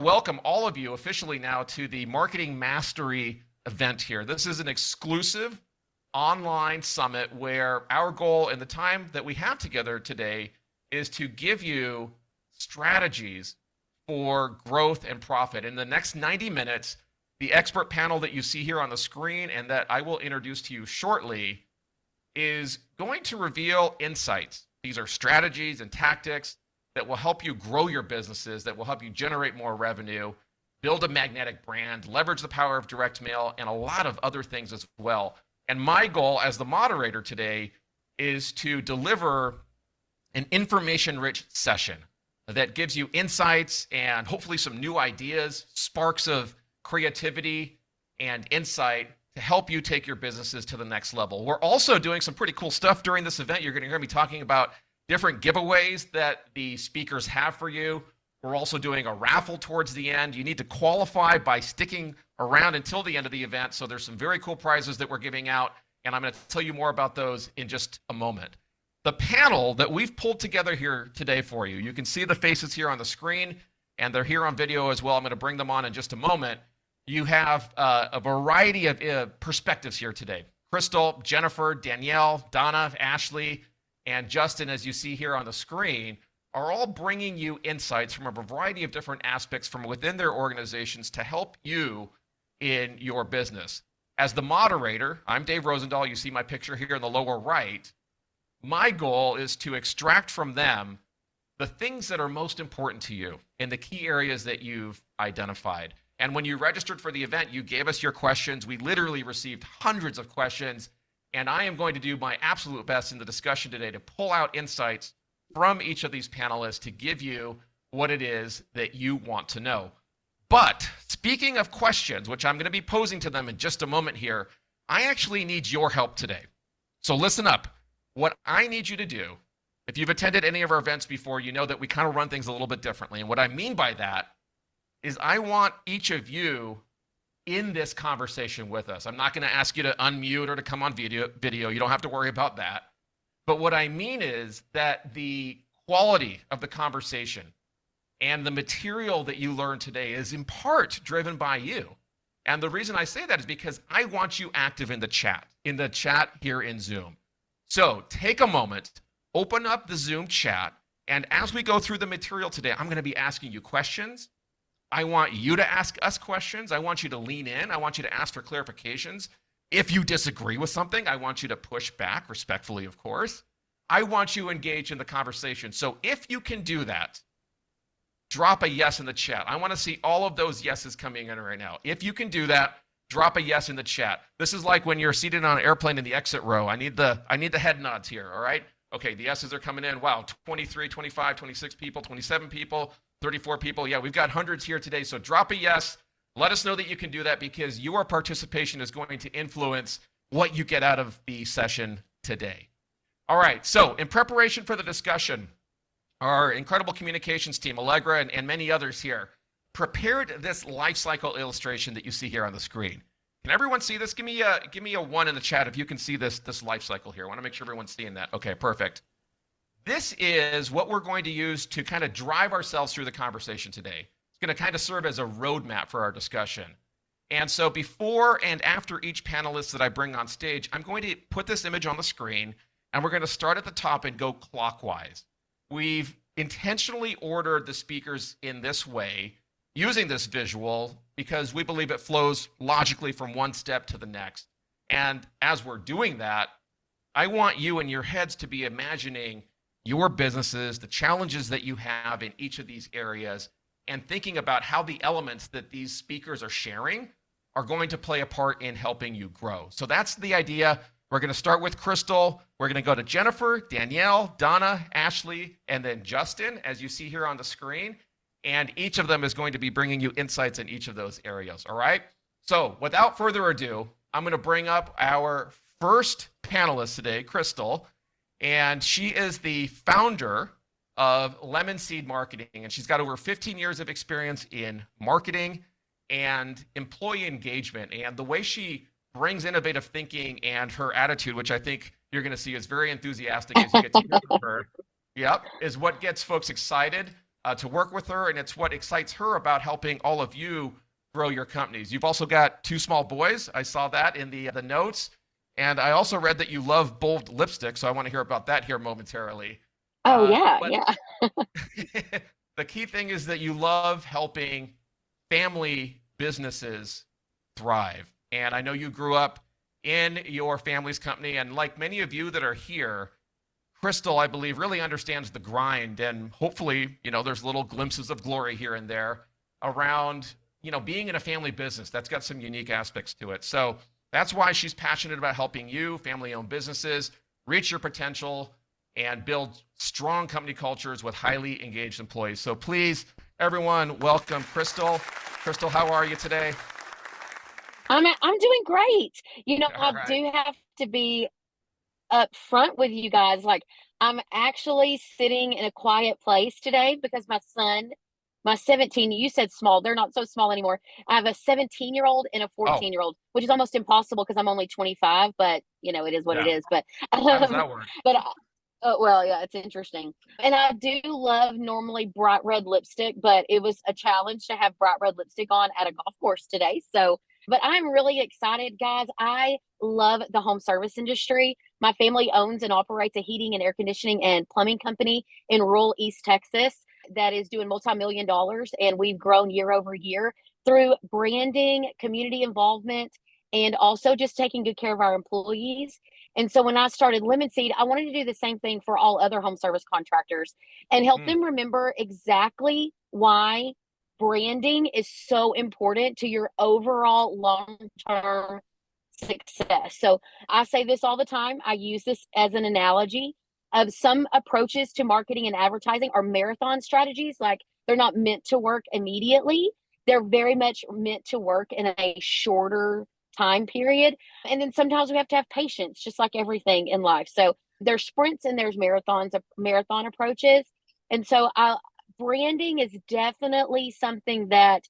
welcome all of you officially now to the Marketing Mastery event here. This is an exclusive online summit where our goal in the time that we have together today is to give you strategies for growth and profit. In the next 90 minutes, the expert panel that you see here on the screen and that I will introduce to you shortly is going to reveal insights. These are strategies and tactics that will help you grow your businesses, that will help you generate more revenue, build a magnetic brand, leverage the power of direct mail, and a lot of other things as well. And my goal as the moderator today is to deliver an information-rich session that gives you insights and hopefully some new ideas, sparks of creativity and insight to help you take your businesses to the next level. We're also doing some pretty cool stuff during this event. You're going to hear me talking about different giveaways that the speakers have for you. We're also doing a raffle towards the end. You need to qualify by sticking around until the end of the event. So there's some very cool prizes that we're giving out, and I'm going to tell you more about those in just a moment. The panel that we've pulled together here today for you, you can see the faces here on the screen, and they're here on video as well. I'm going to bring them on in just a moment. You have a variety of perspectives here today. Crystal, Jennifer, Danielle, Donna, Ashley, and Justin, as you see here on the screen, are all bringing you insights from a variety of different aspects from within their organizations to help you in your business. As the moderator, I'm Dave Rosendahl. You see my picture here in the lower right. My goal is to extract from them the things that are most important to you in the key areas that you've identified. And when you registered for the event, you gave us your questions. We literally received hundreds of questions. And I am going to do my absolute best in the discussion today to pull out insights from each of these panelists to give you what it is that you want to know. But speaking of questions, which I'm going to be posing to them in just a moment here, I actually need your help today. So listen up. What I need you to do, if you've attended any of our events before, you know that we kind of run things a little bit differently. And what I mean by that is I want each of you in this conversation with us. I'm not going to ask you to unmute or to come on video. You don't have to worry about that. But what I mean is that the quality of the conversation and the material that you learn today is in part driven by you. And the reason I say that is because I want you active in the chat here in Zoom. So take a moment, open up the Zoom chat, and as we go through the material today, I'm going to be asking you questions. I want you to ask us questions. I want you to lean in. I want you to ask for clarifications. If you disagree with something, I want you to push back, respectfully, of course. I want you engaged in the conversation. So if you can do that, drop a yes in the chat. I want to see all of those yeses coming in right now. If you can do that, drop a yes in the chat. This is like when you're seated on an airplane in the exit row. I need the head nods here, all right? Okay, the yeses are coming in. Wow, 23, 25, 26 people, 27 people, 34 people. Yeah, we've got hundreds here today. So drop a yes. Let us know that you can do that because your participation is going to influence what you get out of the session today. All right, so in preparation for the discussion, our incredible communications team, Allegra and many others here, prepared this life cycle illustration that you see here on the screen. Can everyone see this? Give me a one in the chat if you can see this life cycle here. I want to make sure everyone's seeing that. Okay, perfect. This is what we're going to use to kind of drive ourselves through the conversation today. It's going to kind of serve as a roadmap for our discussion. And so before and after each panelist that I bring on stage, I'm going to put this image on the screen, and we're going to start at the top and go clockwise. We've intentionally ordered the speakers in this way, using this visual, because we believe it flows logically from one step to the next. And as we're doing that, I want you in your heads to be imagining your businesses, the challenges that you have in each of these areas, and thinking about how the elements that these speakers are sharing are going to play a part in helping you grow. So that's the idea. We're going to start with Crystal. We're going to go to Jennifer, Danielle, Donna, Ashley, and then Justin, as you see here on the screen. And each of them is going to be bringing you insights in each of those areas, all right? So without further ado, I'm going to bring up our first panelist today, Crystal, and she is the founder of Lemon Seed Marketing, and she's got over 15 years of experience in marketing and employee engagement. And the way she brings innovative thinking and her attitude, which I think you're going to see is very enthusiastic as you get to hear from her, is what gets folks excited to work with her, and it's what excites her about helping all of you grow your companies. You've also got two small boys. I saw that in the notes, and I also read that you love bold lipstick, so I want to hear about that here momentarily. Oh yeah, But yeah. the key thing is that you love helping family businesses thrive. And I know you grew up in your family's company, and like many of you that are here, Crystal, I believe, really understands the grind, and hopefully, there's little glimpses of glory here and there around, being in a family business. That's got some unique aspects to it. So that's why she's passionate about helping you, family-owned businesses, reach your potential and build strong company cultures with highly engaged employees. So please, everyone, welcome Crystal. Crystal, how are you today? I'm doing great. All I right. do have to be up front with you guys. Like, I'm actually sitting in a quiet place today because my 17, you said small, they're not so small anymore. I have a 17-year-old and a Oh, 14-year-old, which is almost impossible because I'm only 25, but it is what it yeah. is. But How does um, that work? but well, yeah, it's interesting. And I do love normally bright red lipstick, but it was a challenge to have bright red lipstick on at a golf course today. So, but I'm really excited, guys. I love the home service industry. My family owns and operates a heating and air conditioning and plumbing company in rural East Texas that is doing multi-million dollars. And we've grown year over year through branding, community involvement, and also just taking good care of our employees. And so when I started Lemon Seed, I wanted to do the same thing for all other home service contractors and help Hmm. them remember exactly why branding is so important to your overall long-term success. So I say this all the time. I use this as an analogy of some approaches to marketing and advertising are marathon strategies. Like, they're not meant to work immediately. They're very much meant to work in a shorter time period. And then sometimes we have to have patience, just like everything in life. So there's sprints and there's marathon approaches. And so branding is definitely something that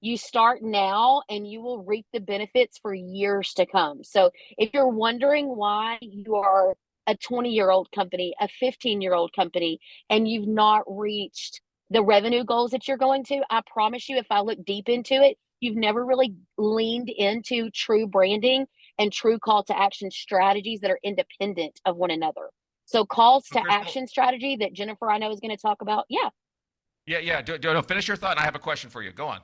you start now and you will reap the benefits for years to come. So if you're wondering why you are a 20-year-old company, a 15-year-old company, and you've not reached the revenue goals that you're going to, I promise you, if I look deep into it, you've never really leaned into true branding and true call to action strategies that are independent of one another. So calls So to Crystal, action strategy that Jennifer I know is going to talk about. Yeah. yeah, yeah. No, finish your thought, and I have a question for you. Go on.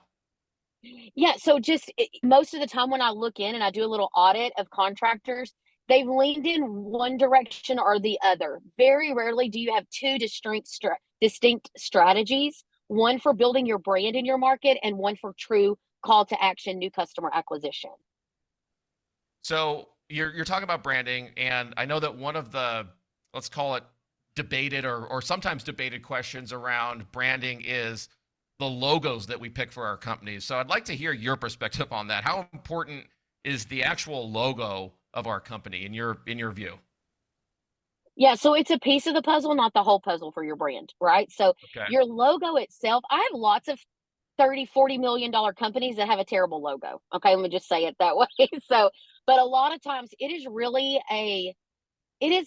Yeah, so just most of the time when I look in and I do a little audit of contractors, they've leaned in one direction or the other. Very rarely do you have two distinct strategies, one for building your brand in your market and one for true call to action new customer acquisition. So you're talking about branding, and I know that one of the, let's call it, debated or sometimes debated questions around branding is the logos that we pick for our companies. So I'd like to hear your perspective on that. How important is the actual logo of our company in your view? Yeah, so it's a piece of the puzzle, not the whole puzzle for your brand, right? So Okay. your logo itself, I have lots of 30, $40 million companies that have a terrible logo. Okay, let me just say it that way. So, but a lot of times it is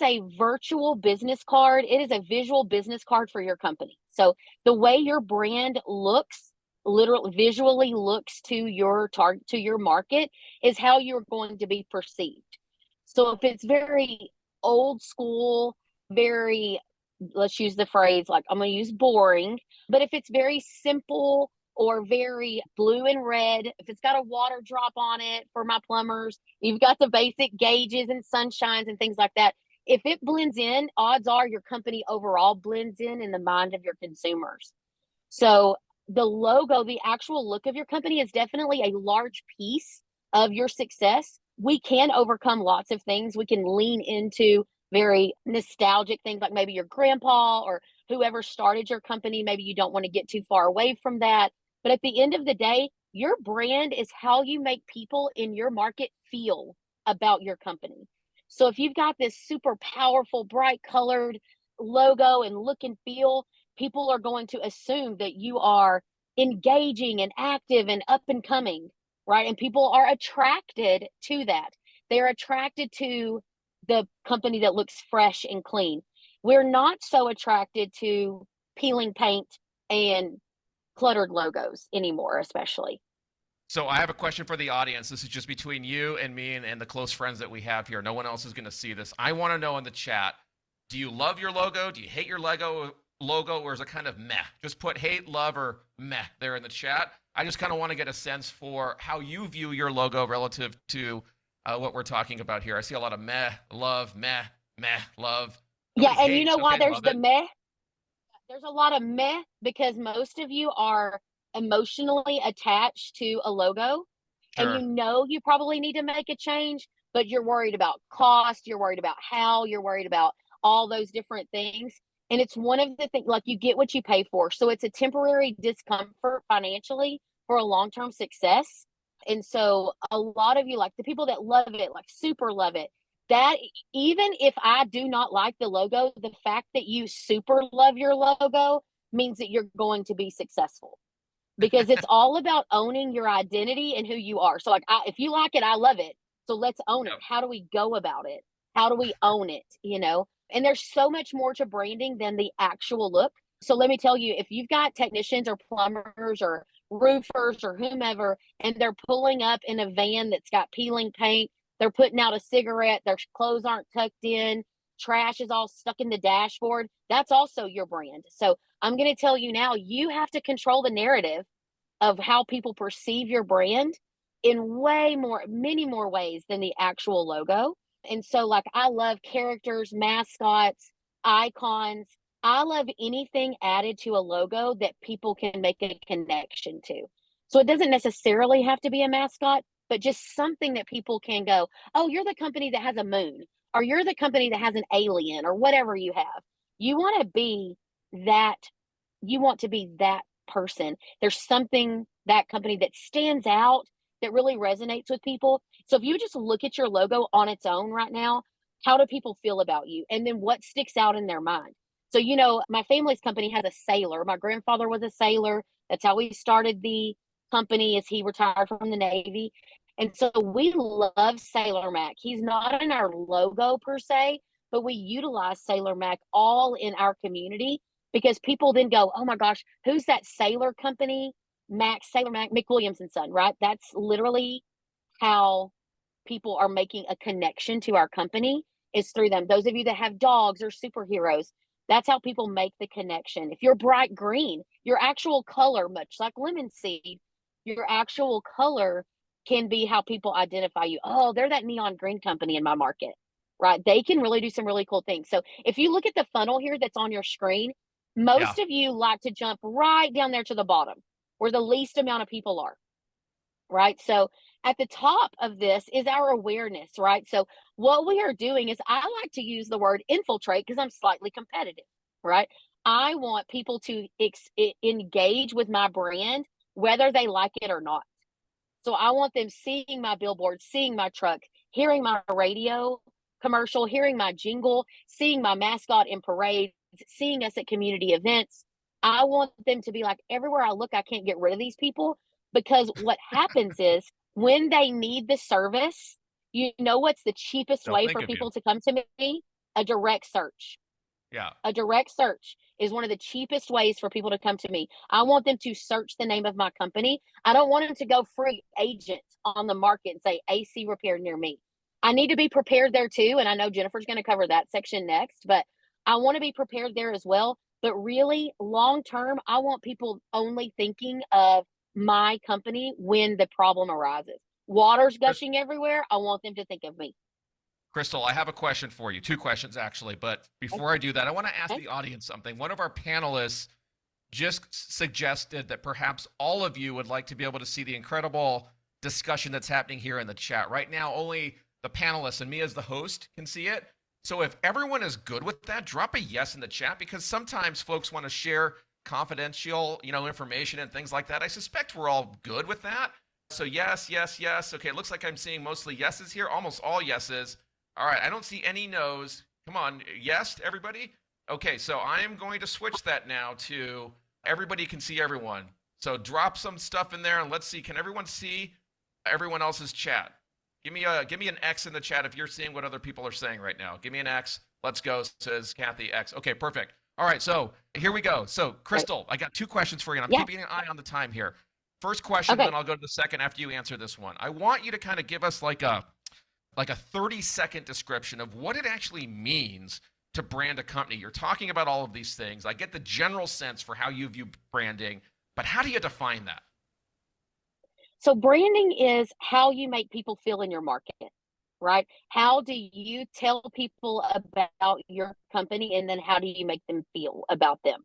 a virtual business card. It is a visual business card for your company. So the way your brand looks, literally visually looks to your target, to your market, is how you're going to be perceived. So if it's very old school, very, let's use the phrase, like, I'm going to use boring, but if it's very simple or very blue and red, if it's got a water drop on it for my plumbers, you've got the basic gauges and sunshines and things like that. If it blends in, odds are your company overall blends in the mind of your consumers. So the logo, the actual look of your company is definitely a large piece of your success. We can overcome lots of things. We can lean into very nostalgic things like maybe your grandpa or whoever started your company. Maybe you don't want to get too far away from that. But at the end of the day, your brand is how you make people in your market feel about your company. So if you've got this super powerful, bright colored logo and look and feel, people are going to assume that you are engaging and active and up and coming, right? And people are attracted to that. They're attracted to the company that looks fresh and clean. We're not so attracted to peeling paint and cluttered logos anymore, especially. So I have a question for the audience. This is just between you and me and the close friends that we have here. No one else is going to see this. I want to know in the chat, do you love your logo? Do you hate your logo, or is it kind of meh? Just put hate, love, or meh there in the chat. I just kind of want to get a sense for how you view your logo relative to what we're talking about here. I see a lot of meh, love, meh, meh, love. Yeah, Nobody and you know hates. why Okay, there's love the it. meh? There's a lot of meh because most of you are emotionally attached to a logo, and Sure. you probably need to make a change, but you're worried about cost, you're worried about how, you're worried about all those different things. And it's one of the things, like, you get what you pay for. So it's a temporary discomfort financially for a long-term success. And so a lot of you, like the people that love it, like super love it, that even if I do not like the logo, the fact that you super love your logo means that you're going to be successful, because it's all about owning your identity and who you are. So, like, if you like it, I love it. So let's own it. Yep. How do we go about it? How do we own it? And there's so much more to branding than the actual look. So let me tell you, if you've got technicians or plumbers or roofers or whomever, and they're pulling up in a van that's got peeling paint, they're putting out a cigarette, their clothes aren't tucked in, trash is all stuck in the dashboard, that's also your brand. So I'm going to tell you now, you have to control the narrative of how people perceive your brand in many more ways than the actual logo. And so, like, I love characters, mascots, icons. I love anything added to a logo that people can make a connection to. So it doesn't necessarily have to be a mascot, but just something that people can go, oh, you're the company that has a moon, or you're the company that has an alien, or whatever you have. You want to be that, you want to be that person. There's something, that company, that stands out, that really resonates with people. So if you just look at your logo on its own right now, how do people feel about you? And then what sticks out in their mind? So, my family's company has a sailor. My grandfather was a sailor. That's how we started the company, as he retired from the Navy. And so we love Sailor Mac. He's not in our logo per se, but we utilize Sailor Mac all in our community, because people then go, oh my gosh, who's that sailor company? Sailor Mac, McWilliams and Son, right? That's literally how people are making a connection to our company, is through them. Those of you that have dogs or superheroes, that's how people make the connection. If you're bright green, your actual color, much like lemon seed, your actual color can be how people identify you. Oh, they're that neon green company in my market, right? They can really do some really cool things. So if you look at the funnel here that's on your screen, Yeah. most of you like to jump right down there to the bottom where the least amount of people are, right? So at the top of this is our awareness, right? So what we are doing is, I like to use the word infiltrate because I'm slightly competitive, right? I want people to engage with my brand, whether they like it or not. So I want them seeing my billboard, seeing my truck, hearing my radio commercial, hearing my jingle, seeing my mascot in parades, seeing us at community events. I want them to be like, everywhere I look, I can't get rid of these people, because what happens is, when they need the service, what's the cheapest They'll way think for of you. people to come to me? A direct search. Yeah. A direct search is one of the cheapest ways for people to come to me. I want them to search the name of my company. I don't want them to go free agent on the market and say AC repair near me. I need to be prepared there too. And I know Jennifer's going to cover that section next, but I want to be prepared there as well. But really, long term, I want people only thinking of my company when the problem arises. Water's gushing everywhere. I want them to think of me. Crystal, I have a question for you. Two questions, actually. But before I do that, I want to ask Okay. the audience something. One of our panelists just suggested that perhaps all of you would like to be able to see the incredible discussion that's happening here in the chat. Right now, only the panelists and me as the host can see it. So if everyone is good with that, drop a yes in the chat, because sometimes folks want to share confidential, information and things like that. I suspect we're all good with that. So yes, yes, yes. Okay, it looks like I'm seeing mostly yeses here, almost all yeses. All right, I don't see any no's. Come on, yes, everybody? Okay, so I am going to switch that now to everybody can see everyone. So drop some stuff in there and let's see, can everyone see everyone else's chat? Give me an X in the chat if you're seeing what other people are saying right now. Give me an X. Let's go, says Kathy X. Okay, perfect. All right, so here we go. So, Right. Crystal, I got two questions for you, and I'm Yeah. keeping an eye on the time here. First question, and then Okay. I'll go to the second after you answer this one. I want you to kind of give us like a 30-second description of what it actually means to brand a company. You're talking about all of these things. I get the general sense for how you view branding, but how do you define that? So branding is how you make people feel in your market, right? How do you tell people about your company and then how do you make them feel about them?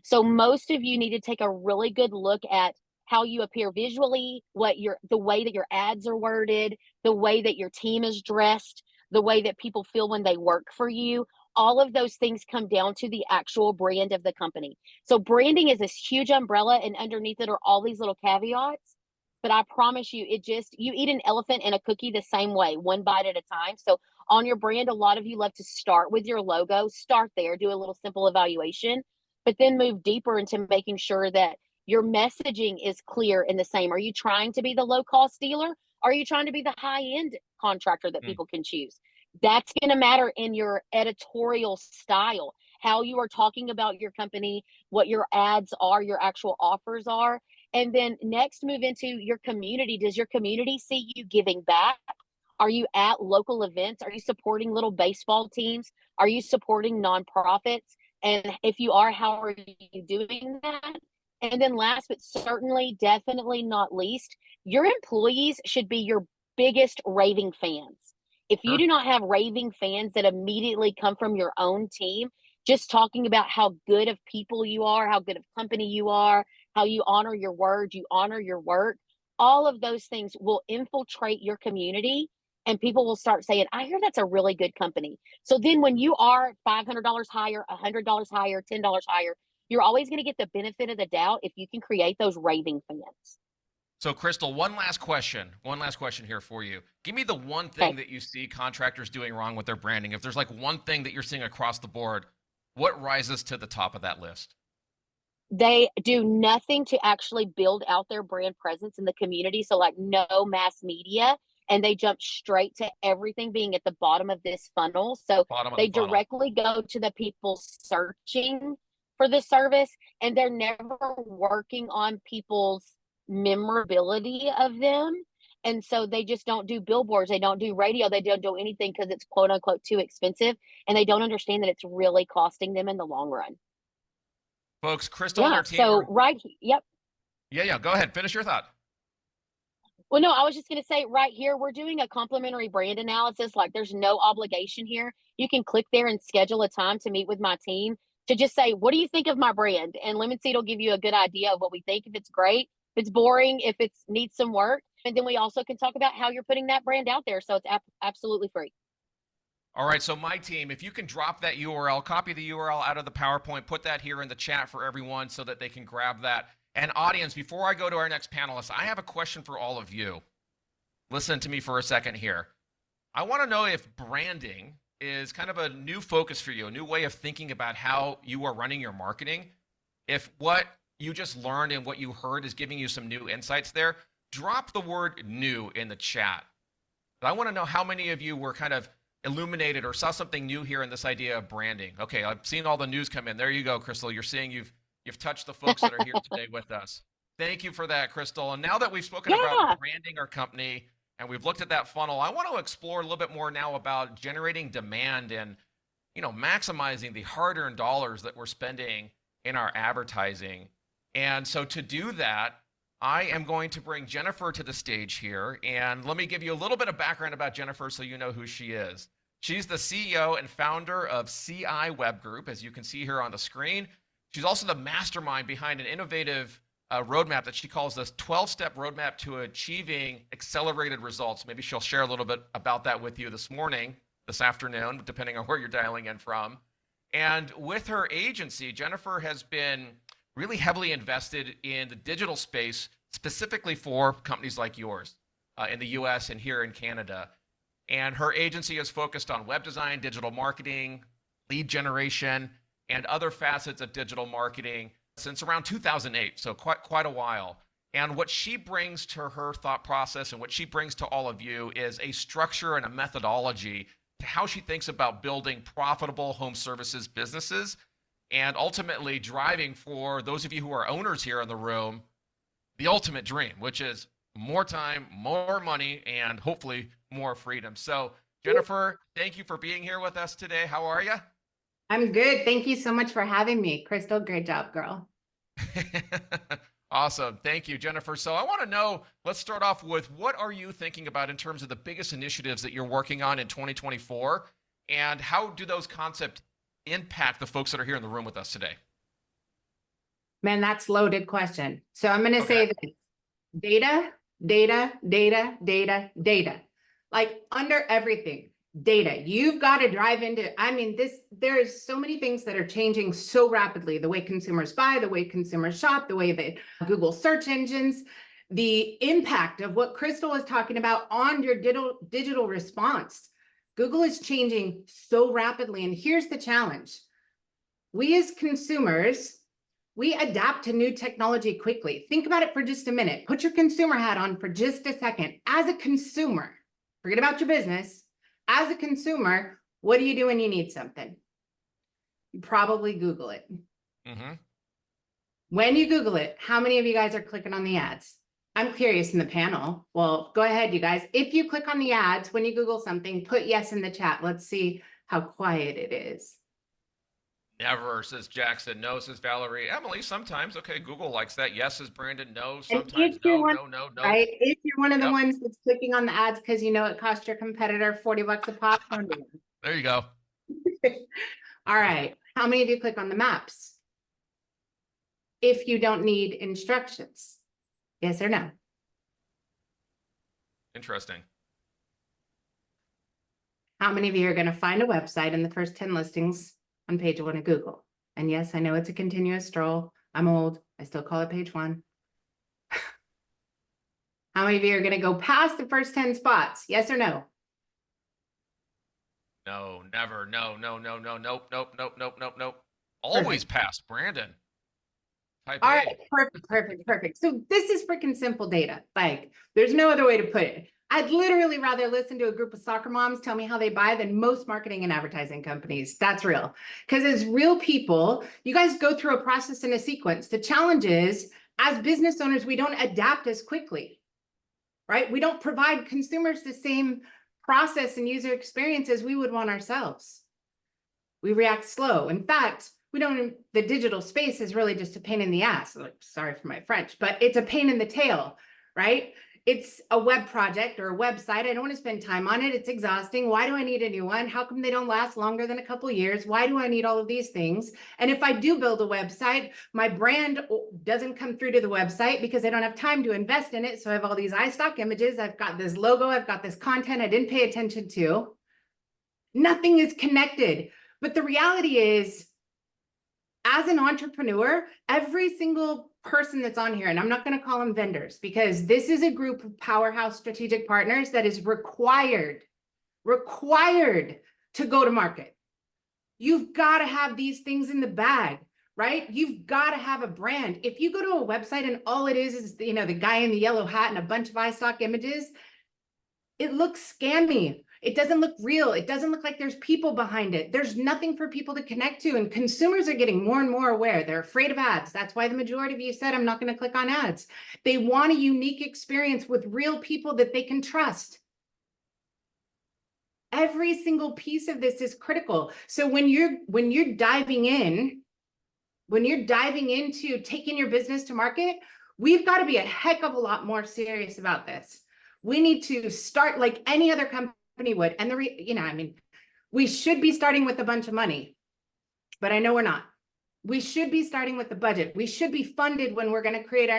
So most of you need to take a really good look at how you appear visually, the way that your ads are worded, the way that your team is dressed, the way that people feel when they work for you. All of those things come down to the actual brand of the company. So branding is this huge umbrella and underneath it are all these little caveats, but I promise you, you eat an elephant and a cookie the same way, one bite at a time. So on your brand, a lot of you love to start with your logo, start there, do a little simple evaluation, but then move deeper into making sure that your messaging is clear and the same. Are you trying to be the low cost dealer? Are you trying to be the high end contractor that Hmm. people can choose? That's going to matter in your editorial style, how you are talking about your company, what your ads are, your actual offers are. And then next, move into your community. Does your community see you giving back? Are you at local events? Are you supporting little baseball teams? Are you supporting nonprofits? And if you are, how are you doing that? And then last but certainly, definitely not least, your employees should be your biggest raving fans. If you Sure. do not have raving fans that immediately come from your own team, just talking about how good of people you are, how good of company you are, how you honor your word, you honor your work, all of those things will infiltrate your community and people will start saying, I hear that's a really good company. So then when you are $500 higher, $100 higher, $10 higher, you're always going to get the benefit of the doubt if you can create those raving fans. So, Crystal, one last question. One last question here for you. Give me the one thing Okay. that you see contractors doing wrong with their branding. If there's like one thing that you're seeing across the board, what rises to the top of that list? They do nothing to actually build out their brand presence in the community. So, like, no mass media, and they jump straight to everything being at the bottom of this funnel. So, Bottom of the they funnel. directly go to the people searching for the service, and they're never working on people's memorability of them. And so they just don't do billboards, they don't do radio, they don't do anything because it's quote unquote too expensive. And they don't understand that it's really costing them in the long run. Folks, Crystal and Yeah. her team So, are. yep. Yeah, yeah. Go ahead. Finish your thought. Well, no, I was just going to say right here, we're doing a complimentary brand analysis. Like, there's no obligation here. You can click there and schedule a time to meet with my team to just say, what do you think of my brand? And Lemon Seed will give you a good idea of what we think. If it's great, if it's boring, if it needs some work. And then we also can talk about how you're putting that brand out there. So it's absolutely free. All right, so my team, if you can drop that URL, copy the URL out of the PowerPoint, put that here in the chat for everyone so that they can grab that. And audience, before I go to our next panelist, I have a question for all of you. Listen to me for a second here. I want to know if branding is kind of a new focus for you, a new way of thinking about how you are running your marketing. If what you just learned and what you heard is giving you some new insights there, drop the word new in the chat. I want to know how many of you were kind of illuminated or saw something new here in this idea of branding. Okay, I've seen all the news come in. There you go, Crystal. You're seeing you've touched the folks that are here today with us. Thank you for that, Crystal. And now that we've spoken about Yeah. branding our company and we've looked at that funnel, I want to explore a little bit more now about generating demand and maximizing the hard-earned dollars that we're spending in our advertising. And so to do that, I am going to bring Jennifer to the stage here. And let me give you a little bit of background about Jennifer so you know who she is. She's the CEO and founder of CI Web Group, as you can see here on the screen. She's also the mastermind behind an innovative roadmap that she calls this 12-step roadmap to achieving accelerated results. Maybe she'll share a little bit about that with you this afternoon, depending on where you're dialing in from. And with her agency, Jennifer has been really heavily invested in the digital space, specifically for companies like yours in the US and here in Canada. And her agency is focused on web design, digital marketing, lead generation, and other facets of digital marketing since around 2008, so quite a while. And what she brings to her thought process and what she brings to all of you is a structure and a methodology to how she thinks about building profitable home services businesses and ultimately driving for those of you who are owners here in the room, the ultimate dream, which is more time, more money, and hopefully more freedom. So, Jennifer, thank you for being here with us today. How are you? I'm good. Thank you so much for having me. Crystal, great job, girl. Awesome. Thank you, Jennifer. So I want to know, let's start off with what are you thinking about in terms of the biggest initiatives that you're working on in 2024, and how do those concepts impact the folks that are here in the room with us today? Man, that's a loaded question. So I'm going to Okay. say this: data, data, data, data, data. Like under everything, data. You've got to drive into, there's so many things that are changing so rapidly. The way consumers buy, the way consumers shop, the way they Google search engines, the impact of what Crystal was talking about on your digital response. Google is changing so rapidly. And here's the challenge. We as consumers, we adapt to new technology quickly. Think about it for just a minute. Put your consumer hat on for just a second. As a consumer, forget about your business. As a consumer, what do you do when you need something? You probably Google it. Mm-hmm. When you Google it, how many of you guys are clicking on the ads? I'm curious in the panel. Well, go ahead, you guys. If you click on the ads, when you Google something, put yes in the chat. Let's see how quiet it is. Never, says Jackson. No, says Valerie. Emily, sometimes. Okay, Google likes that. Yes, says Brandon. No, And sometimes. if you're No, one, no, no, no. right? If you're one of the Yep. ones that's clicking on the ads because you know it cost your competitor $40 a pop, don't do There you go. it. All right. How many of you click on the maps? If you don't need instructions, yes or no? Interesting. How many of you are going to find a website in the first 10 listings on page one of Google? And yes, I know it's a continuous stroll. I'm old. I still call it page one. How many of you are going to go past the first 10 spots? Yes or no? No, never. No, no, no, no, nope, nope, nope, nope, nope, nope. Always pass, Brandon. Type All A. right, perfect. So this is freaking simple data. Like, there's no other way to put it. I'd literally rather listen to a group of soccer moms tell me how they buy than most marketing and advertising companies. That's real. Because as real people, you guys go through a process and a sequence. The challenge is, as business owners, we don't adapt as quickly, right? We don't provide consumers the same process and user experience as we would want ourselves. We react slow. In fact, the digital space is really just a pain in the ass. Like, sorry for my French, but it's a pain in the tail, right? It's a web project or a website. I don't want to spend time on it. It's exhausting. Why do I need a new one? How come they don't last longer than a couple of years? Why do I need all of these things? And if I do build a website, my brand doesn't come through to the website because I don't have time to invest in it. So I have all these iStock images. I've got this logo. I've got this content I didn't pay attention to. Nothing is connected. But the reality is, as an entrepreneur, every single person that's on here, and I'm not going to call them vendors because this is a group of powerhouse strategic partners that is required to go to market. You've got to have these things in the bag, right? You've got to have a brand. If you go to a website and all it is, the guy in the yellow hat and a bunch of iStock images, it looks scammy. It doesn't look real. It doesn't look like there's people behind it. There's nothing for people to connect to. And consumers are getting more and more aware. They're afraid of ads. That's why the majority of you said, I'm not going to click on ads. They want a unique experience with real people that they can trust. Every single piece of this is critical. So when you're diving into taking your business to market, we've got to be a heck of a lot more serious about this. We need to start like any other company would. And we should be starting with a bunch of money, but I know we're not. We should be starting with the budget. We should be funded when we're going to create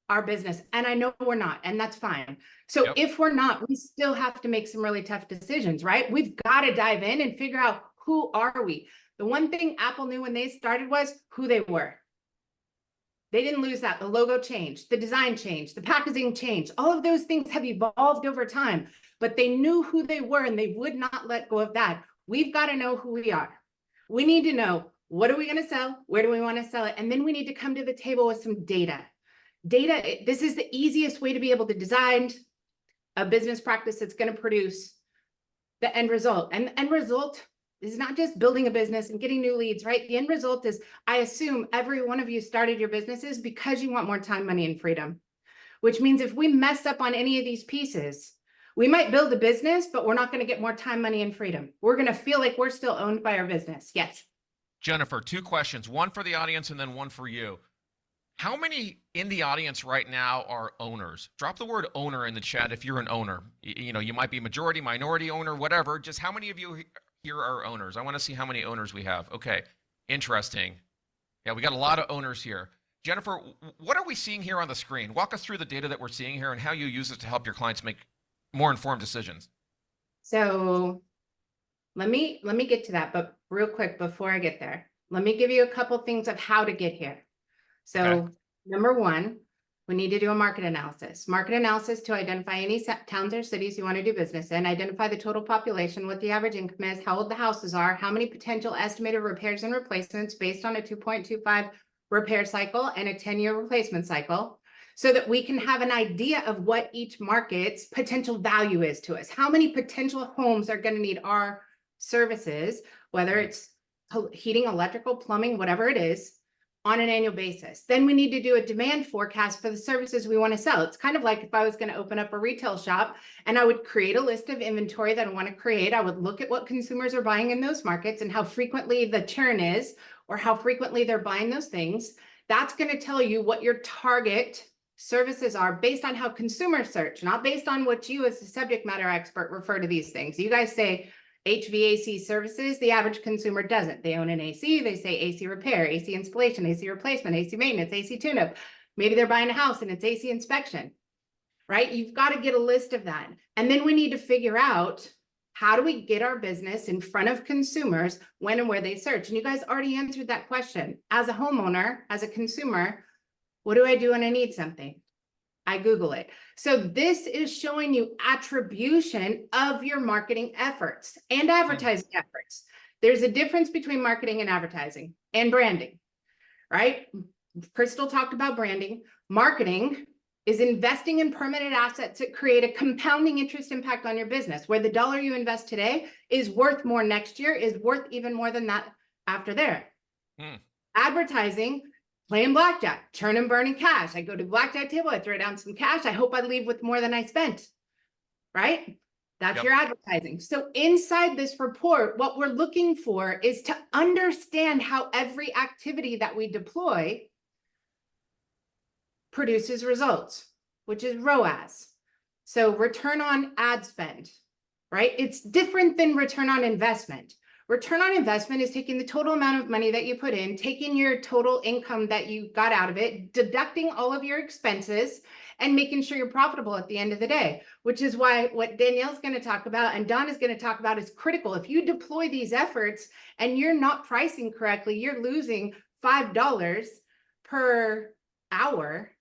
our business. And I know we're not, and that's fine. So if we're not, we still have to make some really tough decisions, right? We've got to dive in and figure out, who are we? The one thing Apple knew when they started was who they were. They didn't lose that. The logo changed, the design changed, the packaging changed. All of those things have evolved over time, but they knew who they were and they would not let go of that. We've got to know who we are. We need to know, what are we going to sell? Where do we want to sell it? And then we need to come to the table with some data. This is the easiest way to be able to design a business practice that's going to produce the end result. And the end result This is not just building a business and getting new leads, right? The end result is, I assume every one of you started your businesses because you want more time, money, and freedom, which means if we mess up on any of these pieces, we might build a business, but we're not going to get more time, money, and freedom. We're going to feel like we're still owned by our business. Yes. Jennifer, 2 questions, one for the audience and then one for you. How many in the audience right now are owners? Drop the word owner in the chat if you're an owner. You know, you might be majority, minority owner, whatever. Just how many of you here are owners? I want to see how many owners we have. Okay, interesting. Yeah, we got a lot of owners here. Jennifer, what are we seeing here on the screen? Walk us through the data that we're seeing here and how you use it to help your clients make more informed decisions. So let me get to that, but real quick before I get there, let me give you a couple things of how to get here. So Okay. Number one, we need to do a market analysis. Market analysis to identify any towns or cities you want to do business in, identify the total population, what the average income is, how old the houses are, how many potential estimated repairs and replacements based on a 2.25 repair cycle and a 10-year replacement cycle, so that we can have an idea of what each market's potential value is to us. How many potential homes are going to need our services, whether it's heating, electrical, plumbing, whatever it is, on an annual basis. Then we need to do a demand forecast for the services we want to sell. It's kind of like if I was going to open up a retail shop and I would create a list of inventory that I want to create. I would look at what consumers are buying in those markets and how frequently the churn is, or how frequently they're buying those things. That's going to tell you what your target services are based on how consumers search, not based on what you as the subject matter expert refer to these things. You guys say HVAC services, the average consumer doesn't. They own an AC, they say AC repair, AC installation, AC replacement, AC maintenance, AC tune-up. Maybe they're buying a house and it's AC inspection, right? You've got to get a list of that. And then we need to figure out, how do we get our business in front of consumers when and where they search? And you guys already answered that question. As a homeowner, as a consumer, what do I do when I need something? I Google it. So this is showing you attribution of your marketing efforts and advertising efforts. There's a difference between marketing and advertising and branding, right? Crystal talked about branding. Marketing is investing in permanent assets that create a compounding interest impact on your business, where the dollar you invest today is worth more next year, is worth even more than that after there. Advertising, playing blackjack, churn and burning cash. I go to the blackjack table, I throw down some cash. I hope I leave with more than I spent, right? That's your advertising. So inside this report, what we're looking for is to understand how every activity that we deploy produces results, which is ROAS. So return on ad spend, right? It's different than return on investment. Return on investment is taking the total amount of money that you put in, taking your total income that you got out of it, deducting all of your expenses, and making sure you're profitable at the end of the day, which is why what Danielle's going to talk about and Don is going to talk about is critical. If you deploy these efforts and you're not pricing correctly, you're losing $5 per hour,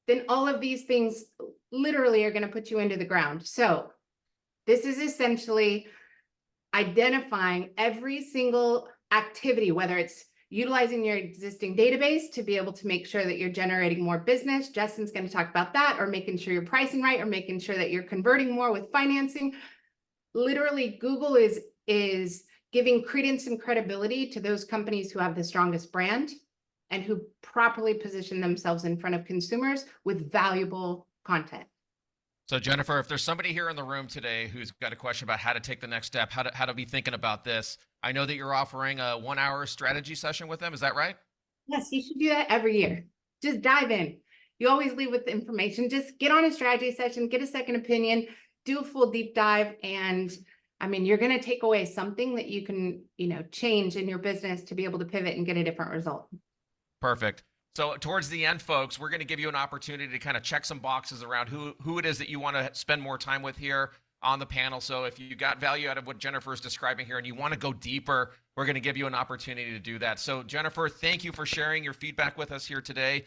then all of these things literally are going to put you into the ground. So this is essentially identifying every single activity, whether it's utilizing your existing database to be able to make sure that you're generating more business. Justin's going to talk about that, or making sure you're pricing right, or making sure that you're converting more with financing. Literally, Google is giving credence and credibility to those companies who have the strongest brand and who properly position themselves in front of consumers with valuable content. So Jennifer, if there's somebody here in the room today who's got a question about how to take the next step, how to be thinking about this, I know that you're offering a 1-hour strategy session with them. Is that right? Yes, you should do that every year. Just dive in. You always leave with the information. Just get on a strategy session, get a second opinion, do a full deep dive. And I mean, you're going to take away something that you can, change in your business to be able to pivot and get a different result. Perfect. So towards the end, folks, we're going to give you an opportunity to kind of check some boxes around who it is that you want to spend more time with here on the panel. So if you got value out of what Jennifer is describing here and you want to go deeper, we're going to give you an opportunity to do that. So Jennifer, thank you for sharing your feedback with us here today.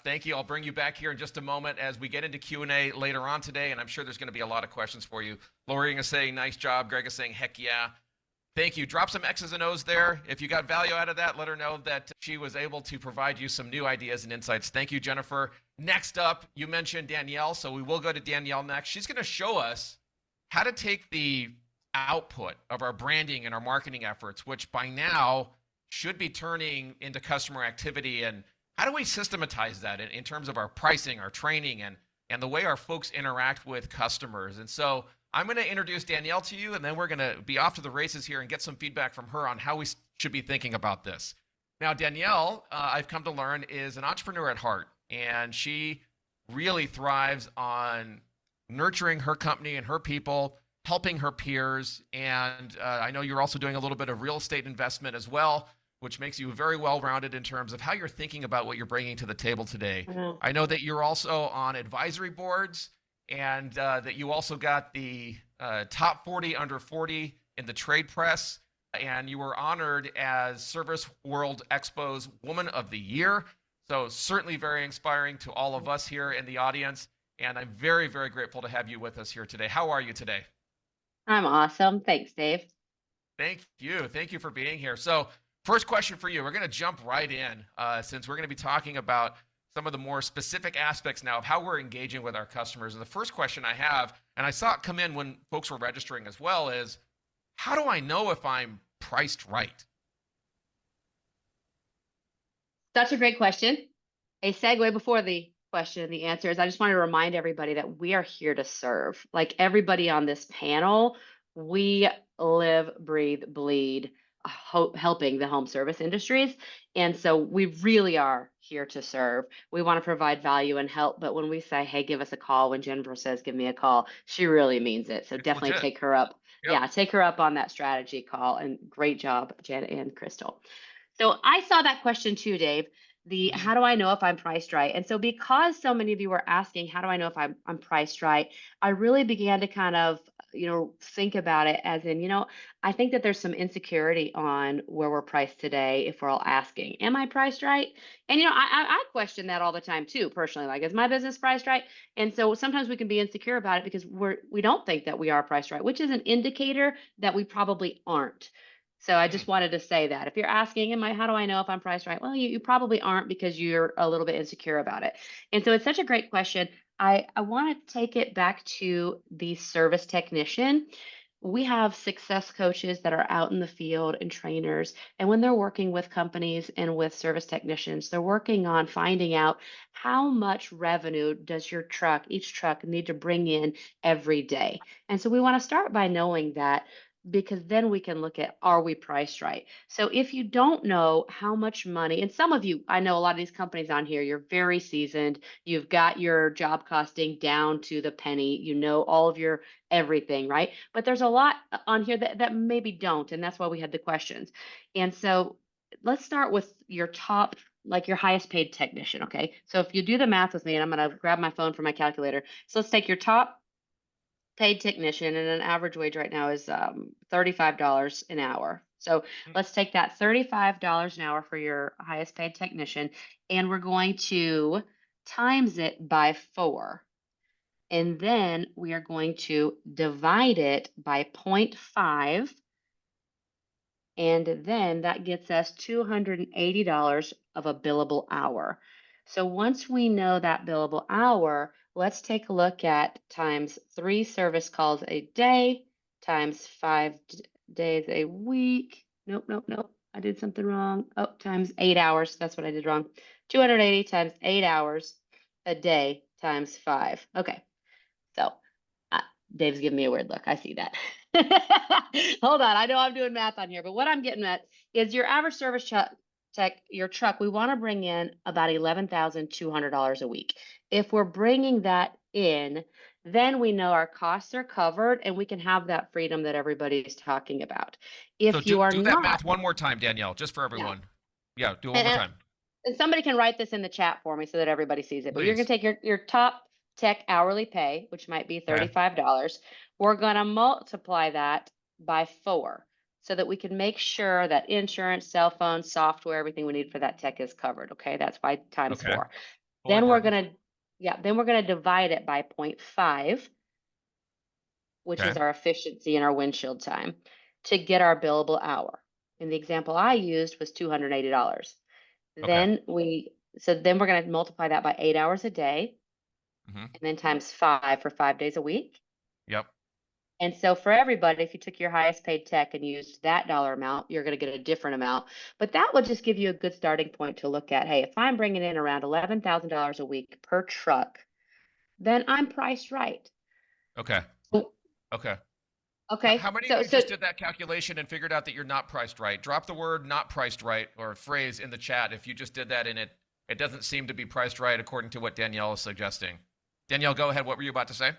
Thank you. I'll bring you back here in just a moment as we get into Q&A later on today, and I'm sure there's going to be a lot of questions for you. Lori is saying, nice job. Greg is saying, heck yeah. Thank you. Drop some X's and O's there. If you got value out of that, let her know that she was able to provide you some new ideas and insights. Thank you, Jennifer. Next up, you mentioned Danielle, so we will go to Danielle next. She's going to show us how to take the output of our branding and our marketing efforts, which by now should be turning into customer activity. And how do we systematize that in terms of our pricing, our training, and the way our folks interact with customers? And so I'm going to introduce Danielle to you, and then we're going to be off to the races here and get some feedback from her on how we should be thinking about this. Now, Danielle, I've come to learn, is an entrepreneur at heart, and she really thrives on nurturing her company and her people, helping her peers. And I know you're also doing a little bit of real estate investment as well, which makes you very well-rounded in terms of how you're thinking about what you're bringing to the table today. Mhm. I know that you're also on advisory boards, and that you also got the top 40 under 40 in the trade press, and you were honored as Service World Expo's Woman of the Year. So certainly very inspiring to all of us here in the audience, and I'm very, very grateful to have you with us here today. How are you today? I'm awesome. Thanks, Dave. Thank you. Thank you for being here. So first question for you. We're going to jump right in since we're going to be talking about some of the more specific aspects now of how we're engaging with our customers. And the first question I have, and I saw it come in when folks were registering as well, is how do I know if I'm priced right? Such a great question. A segue before the question, the answer is I just want to remind everybody that we are here to serve. Like everybody on this panel, we live, breathe, bleed, helping the home service industries. And so we really are here to serve. We want to provide value and help. But when we say, hey, give us a call, when Jennifer says, give me a call, she really means it. So It's definitely legit. take her up. Yep. Yeah, take her up on that strategy call. And great job, Jen and Crystal. So I saw that question too, Dave. Mhm. How do I know if I'm priced right? And so because so many of you were asking, how do I know if I'm priced right? I really began to kind of, think about it as in, I think that there's some insecurity on where we're priced today if we're all asking, am I priced right? And I question that all the time too, personally. Like, is my business priced right? And so sometimes we can be insecure about it because we don't think that we are priced right, which is an indicator that we probably aren't. So I just wanted to say that if you're asking, how do I know if I'm priced right? Well, you probably aren't because you're a little bit insecure about it. And so it's such a great question. I want to take it back to the service technician. We have success coaches that are out in the field and trainers. And when they're working with companies and with service technicians, they're working on finding out how much revenue does each truck need to bring in every day. And so we want to start by knowing that because then we can look at, are we priced right? So if you don't know how much money, and some of you, I know a lot of these companies on here, you're very seasoned, you've got your job costing down to the penny, you know all of your everything, right? But there's a lot on here that maybe don't, and that's why we had the questions. And so let's start with your top, like your highest paid technician, okay? So if you do the math with me, and I'm gonna grab my phone for my calculator. So let's take your top paid technician, and an average wage right now is $35 an hour. So let's take that $35 an hour for your highest paid technician, and we're going to times it by 4. And then we are going to divide it by 0.5. And then that gets us $280 of a billable hour. So once we know that billable hour, let's take a look at times 3 service calls a day times 5 days a week. Nope, nope, nope. I did something wrong. Oh, times 8 hours. That's what I did wrong. 280 times 8 hours a day times 5. Okay. So Dave's giving me a weird look. I see that. Hold on. I know I'm doing math on here, but what I'm getting at is your average service your truck, we want to bring in about $11,200 a week. If we're bringing that in, then we know our costs are covered and we can have that freedom that everybody is talking about. So If you are do that not, math one more time, Danielle, just for everyone. Yeah, do it one more time. and somebody can write this in the chat for me so that everybody sees it. But you're going Please. to take your top tech hourly pay, which might be Okay. $35. We're going to multiply that by 4 so that we can make sure that insurance, cell phone, software, everything we need for that tech is covered. Okay, that's why times Okay. 4. Fully Then we're burdened. going to divide it by 0.5, which is Okay. our efficiency and our windshield time, to get our billable hour. And the example I used was $280. Okay. Then we're going to multiply that by 8 hours a day, Hmm. and then times 5 for 5 days a week. Yep. And so for everybody, if you took your highest paid tech and used that dollar amount, you're going to get a different amount. But that will just give you a good starting point to look at. Hey, if I'm bringing in around $11,000 a week per truck, then I'm priced right. Okay. So- Okay. Okay. How many of So you just did that calculation and figured out that you're not priced right? Drop the word "not priced right" or a phrase in the chat if you just did that and it doesn't seem to be priced right according to what Danielle is suggesting. Danielle, go ahead. What were you about to say?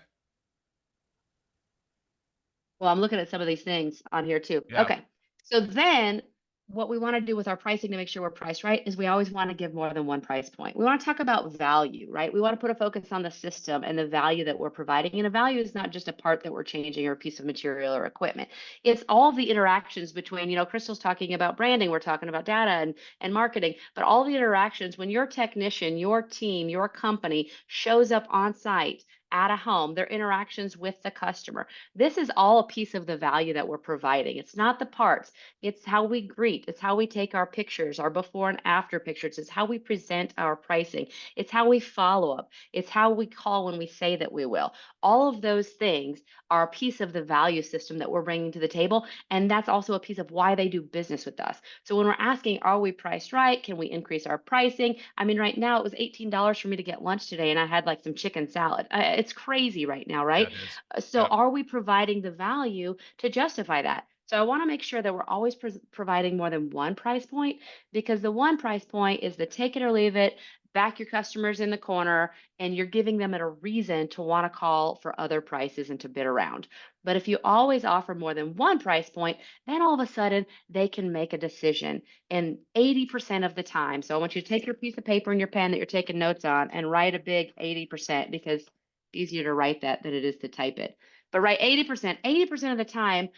Well, I'm looking at some of these things on here too. Yeah. Okay. So then what we want to do with our pricing to make sure we're priced right is we always want to give more than one price point. We want to talk about value, right? We want to put a focus on the system and the value that we're providing. And a value is not just a part that we're changing or a piece of material or equipment. It's all the interactions between, Crystal's talking about branding, we're talking about data and marketing, but all the interactions when your technician, your team, your company shows up on site at a home, their interactions with the customer. This is all a piece of the value that we're providing. It's not the parts. It's how we greet. It's how we take our pictures, our before and after pictures. It's how we present our pricing. It's how we follow up. It's how we call when we say that we will. All of those things are a piece of the value system that we're bringing to the table. And that's also a piece of why they do business with us. So when we're asking, are we priced right? Can we increase our pricing? I mean, right now it was $18 for me to get lunch today, and I had like some chicken salad. It's crazy right now, Yeah, right? it is. So Yep. are we providing the value to justify that? So I want to make sure that we're always providing more than one price point, because the one price point is the take it or leave it, back your customers in the corner, and you're giving them a reason to want to call for other prices and to bid around. But if you always offer more than one price point, then all of a sudden they can make a decision. And 80% of the time, so I want you to take your piece of paper and your pen that you're taking notes on and write a big 80%, because it's easier to write that than it is to type it. But write 80%. 80% of the time,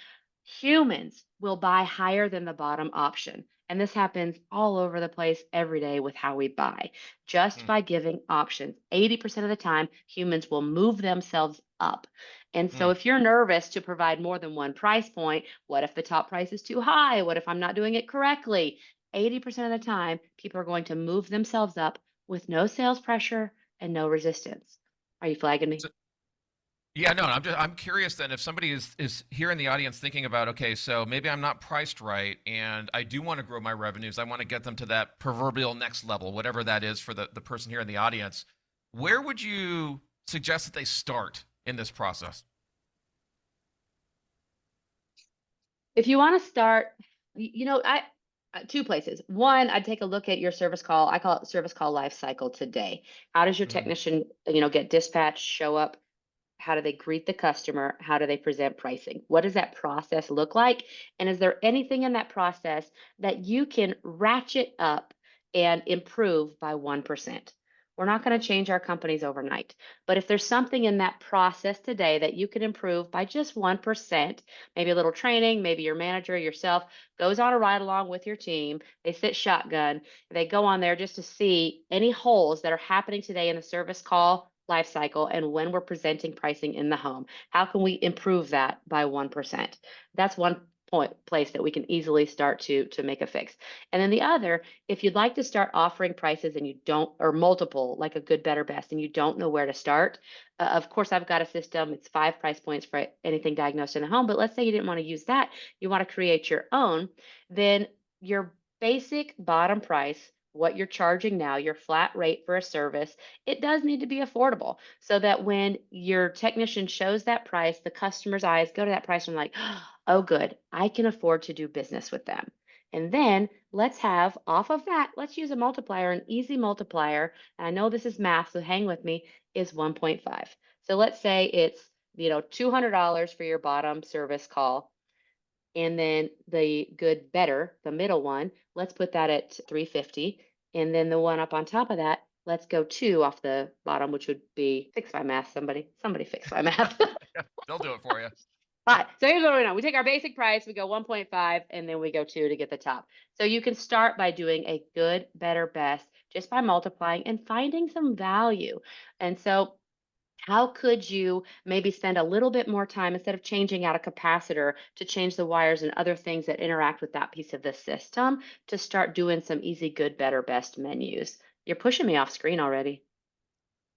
humans will buy higher than the bottom option. And this happens all over the place every day with how we buy. Just Mm, by giving options, 80% of the time, humans will move themselves up. And so mm. if you're nervous to provide more than one price point, what if the top price is too high? What if I'm not doing it correctly? 80% of the time, people are going to move themselves up with no sales pressure and no resistance. Are you flagging me? So, yeah, no, I'm curious then if somebody is here in the audience thinking about, okay, so maybe I'm not priced right and I do want to grow my revenues. I want to get them to that proverbial next level, whatever that is for the person here in the audience. Where would you suggest that they start in this process? If you want to start, I two places. One, I'd take a look at your service call. I call it service call life cycle today. How does your Mm, technician, get dispatched, show up? How do they greet the customer? How do they present pricing? What does that process look like? And is there anything in that process that you can ratchet up and improve by 1%? We're not going to change our companies overnight. But if there's something in that process today that you can improve by just 1%, maybe a little training, maybe your manager, yourself goes on a ride along with your team, they sit shotgun, they go on there just to see any holes that are happening today in the service call life cycle and when we're presenting pricing in the home. How can we improve that by 1%? That's one place that we can easily start to make a fix. And then the other, if you'd like to start offering prices and you don't, or multiple, like a good, better, best, and you don't know where to start, of course, I've got a system. It's 5 price points for anything diagnosed in the home. But let's say you didn't want to use that, you want to create your own, then your basic bottom price, what you're charging now, your flat rate for a service, it does need to be affordable so that when your technician shows that price, the customer's eyes go to that price and like, oh, good, I can afford to do business with them. And then let's have off of that, let's use a multiplier, an easy multiplier. And I know this is math, so hang with me, is 1.5. So let's say it's, $200 for your bottom service call. And then the good, better, the middle one, let's put that at 350. And then the one up on top of that, let's go 2 off the bottom, which would be, fix my math, somebody fix my math. they'll do it for you. All right, so here's what we know. We take our basic price, we go 1.5, and then we go 2 to get the top. So you can start by doing a good, better, best, just by multiplying and finding some value. And so how could you maybe spend a little bit more time instead of changing out a capacitor to change the wires and other things that interact with that piece of the system to start doing some easy, good, better, best menus? You're pushing me off screen already.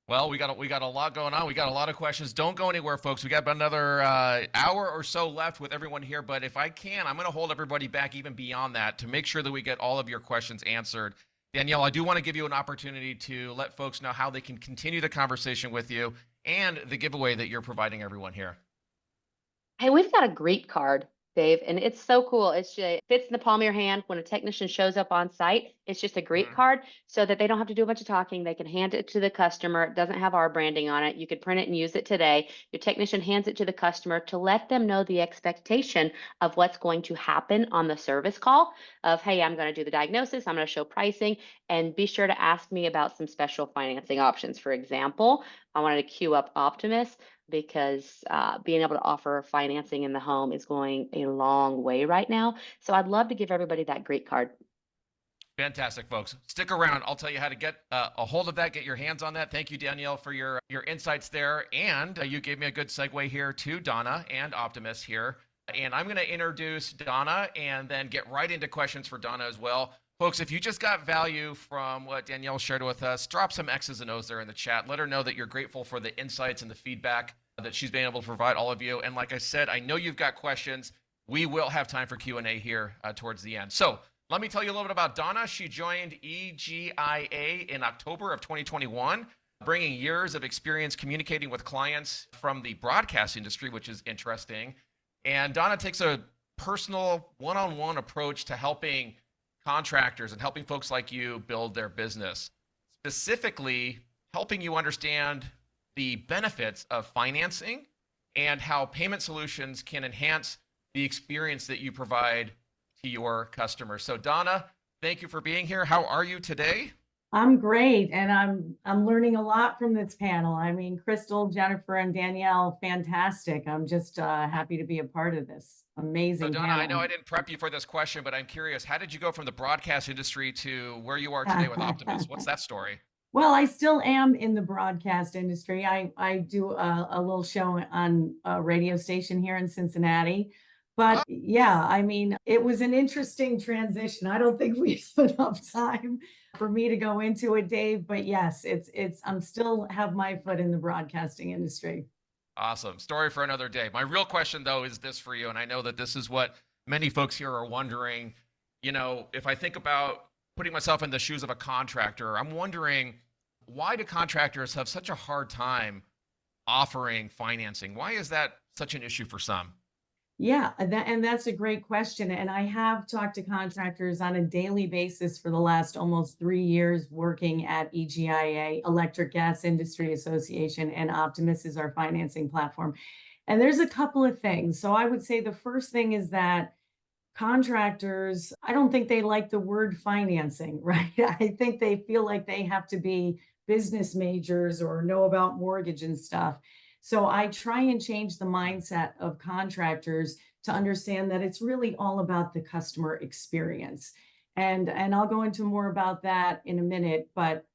Well, we got a lot going on. We got a lot of questions. Don't go anywhere, folks. We got about another hour or so left with everyone here. But if I can, I'm going to hold everybody back even beyond that to make sure that we get all of your questions answered. Danielle, I do want to give you an opportunity to let folks know how they can continue the conversation with you and the giveaway that you're providing everyone here. Hey, we've got a greet card, Dave, and it's so cool. It fits in the palm of your hand when a technician shows up on site. It's just a greet Mhm. card so that they don't have to do a bunch of talking. They can hand it to the customer. It doesn't have our branding on it. You could print it and use it today. Your technician hands it to the customer to let them know the expectation of what's going to happen on the service call of, hey, I'm going to do the diagnosis, I'm going to show pricing, and be sure to ask me about some special financing options. For example, I wanted to queue up Optimus because being able to offer financing in the home is going a long way right now. So I'd love to give everybody that great card. Fantastic, folks. Stick around. I'll tell you how to get a hold of that, get your hands on that. Thank you, Danielle, for your insights there. And you gave me a good segue here to Donna and Optimus here. And I'm going to introduce Donna and then get right into questions for Donna as well. Folks, if you just got value from what Danielle shared with us, drop some X's and O's there in the chat. Let her know that you're grateful for the insights and the feedback that she's been able to provide all of you. And like I said, I know you've got questions. We will have time for Q&A here towards the end. So let me tell you a little bit about Donna. She joined EGIA in October of 2021, bringing years of experience communicating with clients from the broadcast industry, which is interesting. And Donna takes a personal one-on-one approach to helping contractors and helping folks like you build their business, specifically helping you understand the benefits of financing and how payment solutions can enhance the experience that you provide to your customers. So Donna, thank you for being here. How are you today? I'm great, and I'm learning a lot from this panel. I mean, Crystal, Jennifer, and Danielle, fantastic. I'm just happy to be a part of this So amazing Donna, I know I panel. didn't prep you for this question, but I'm curious, how did you go from the broadcast industry to where you are today with Optimus? What's that story? Well, I still am in the broadcast industry. I do a little show on a radio station here in Cincinnati. Oh, But yeah, I mean, it was an interesting transition. I don't think we have enough time for me to go into it, Dave. But yes, I'm still have my foot in the broadcasting industry. awesome. Story for another day. My real question, though, is this for you. And I know that this is what many folks here are wondering. You know, if I think about putting myself in the shoes of a contractor, I'm wondering, why do contractors have such a hard time offering financing? Why is that such an issue for some? Yeah, and that's a great question. And I have talked to contractors on a daily basis for the last almost 3 years working at EGIA, Electric Gas Industry Association, and Optimus is our financing platform. And there's a couple of things. So I would say the first thing is that contractors, I don't think they like the word financing, right? I think they feel like they have to be business majors or know about mortgage and stuff. So I try and change the mindset of contractors to understand that it's really all about the customer experience. And I'll go into more about that in a minute, but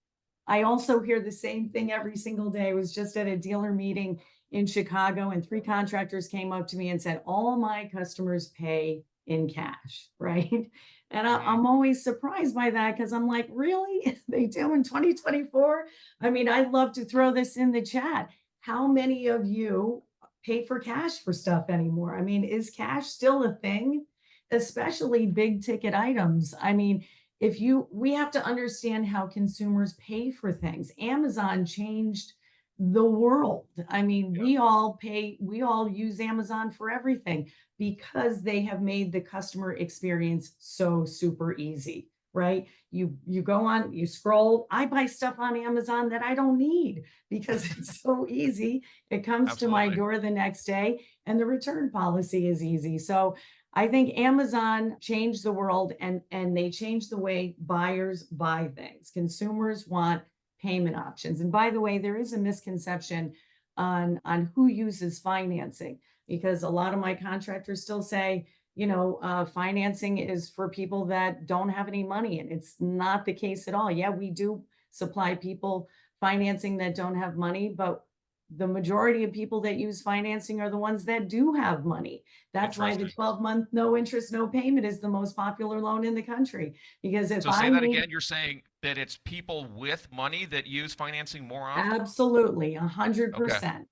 I also hear the same thing every single day. I was just at a dealer meeting in Chicago, and 3 contractors came up to me and said, all my customers pay in cash, right? And Mhm. I'm always surprised by that because I'm like, really? They do in 2024? I mean, I'd love to throw this in the chat. How many of you pay for cash for stuff anymore? I mean, is cash still a thing? Especially big ticket items. I mean, we have to understand how consumers pay for things. Amazon changed the world. I mean, Yep. we all use Amazon for everything because they have made the customer experience so super easy, right? You go on, you scroll. I buy stuff on Amazon that I don't need because it's so easy. It comes to my Absolutely. door the next day and the return policy is easy. So I think Amazon changed the world and they changed the way buyers buy things. Consumers want payment options. And by the way, there is a misconception on who uses financing because a lot of my contractors still say, financing is for people that don't have any money. And it's not the case at all. Yeah, we do supply people financing that don't have money, but the majority of people that use financing are the ones that do have money. That's why the Interesting. 12-month no interest, no payment is the most popular loan in the country. Because if So say I that need again. You're saying that it's people with money that use financing more often? Absolutely, Okay. 100%.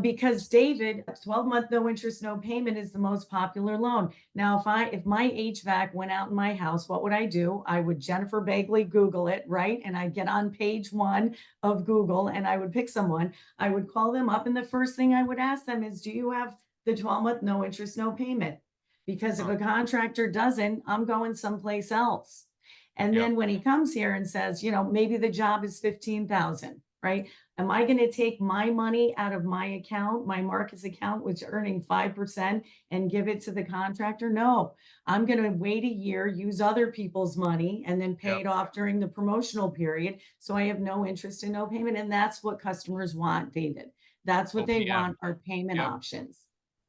Because David, 12-month no interest, no payment is the most popular loan. Now, if my HVAC went out in my house, what would I do? I would Jennifer Bagley Google it, right? And I'd get on page 1 of Google and I would pick someone. I would call them up, and the first thing I would ask them is, do you have the 12-month no interest, no payment? Because if Huh. a contractor doesn't, I'm going someplace else. And Yep. then when he comes here and says, maybe the job is 15,000, right? Am I going to take my money out of my account, my Marcus account, which is earning 5%, and give it to the contractor? No, I'm going to wait a year, use other people's money, and then pay Yep. it off during the promotional period. So I have no interest and no payment. And that's what customers want, David. That's what they OPM. want, are payment Yep. options.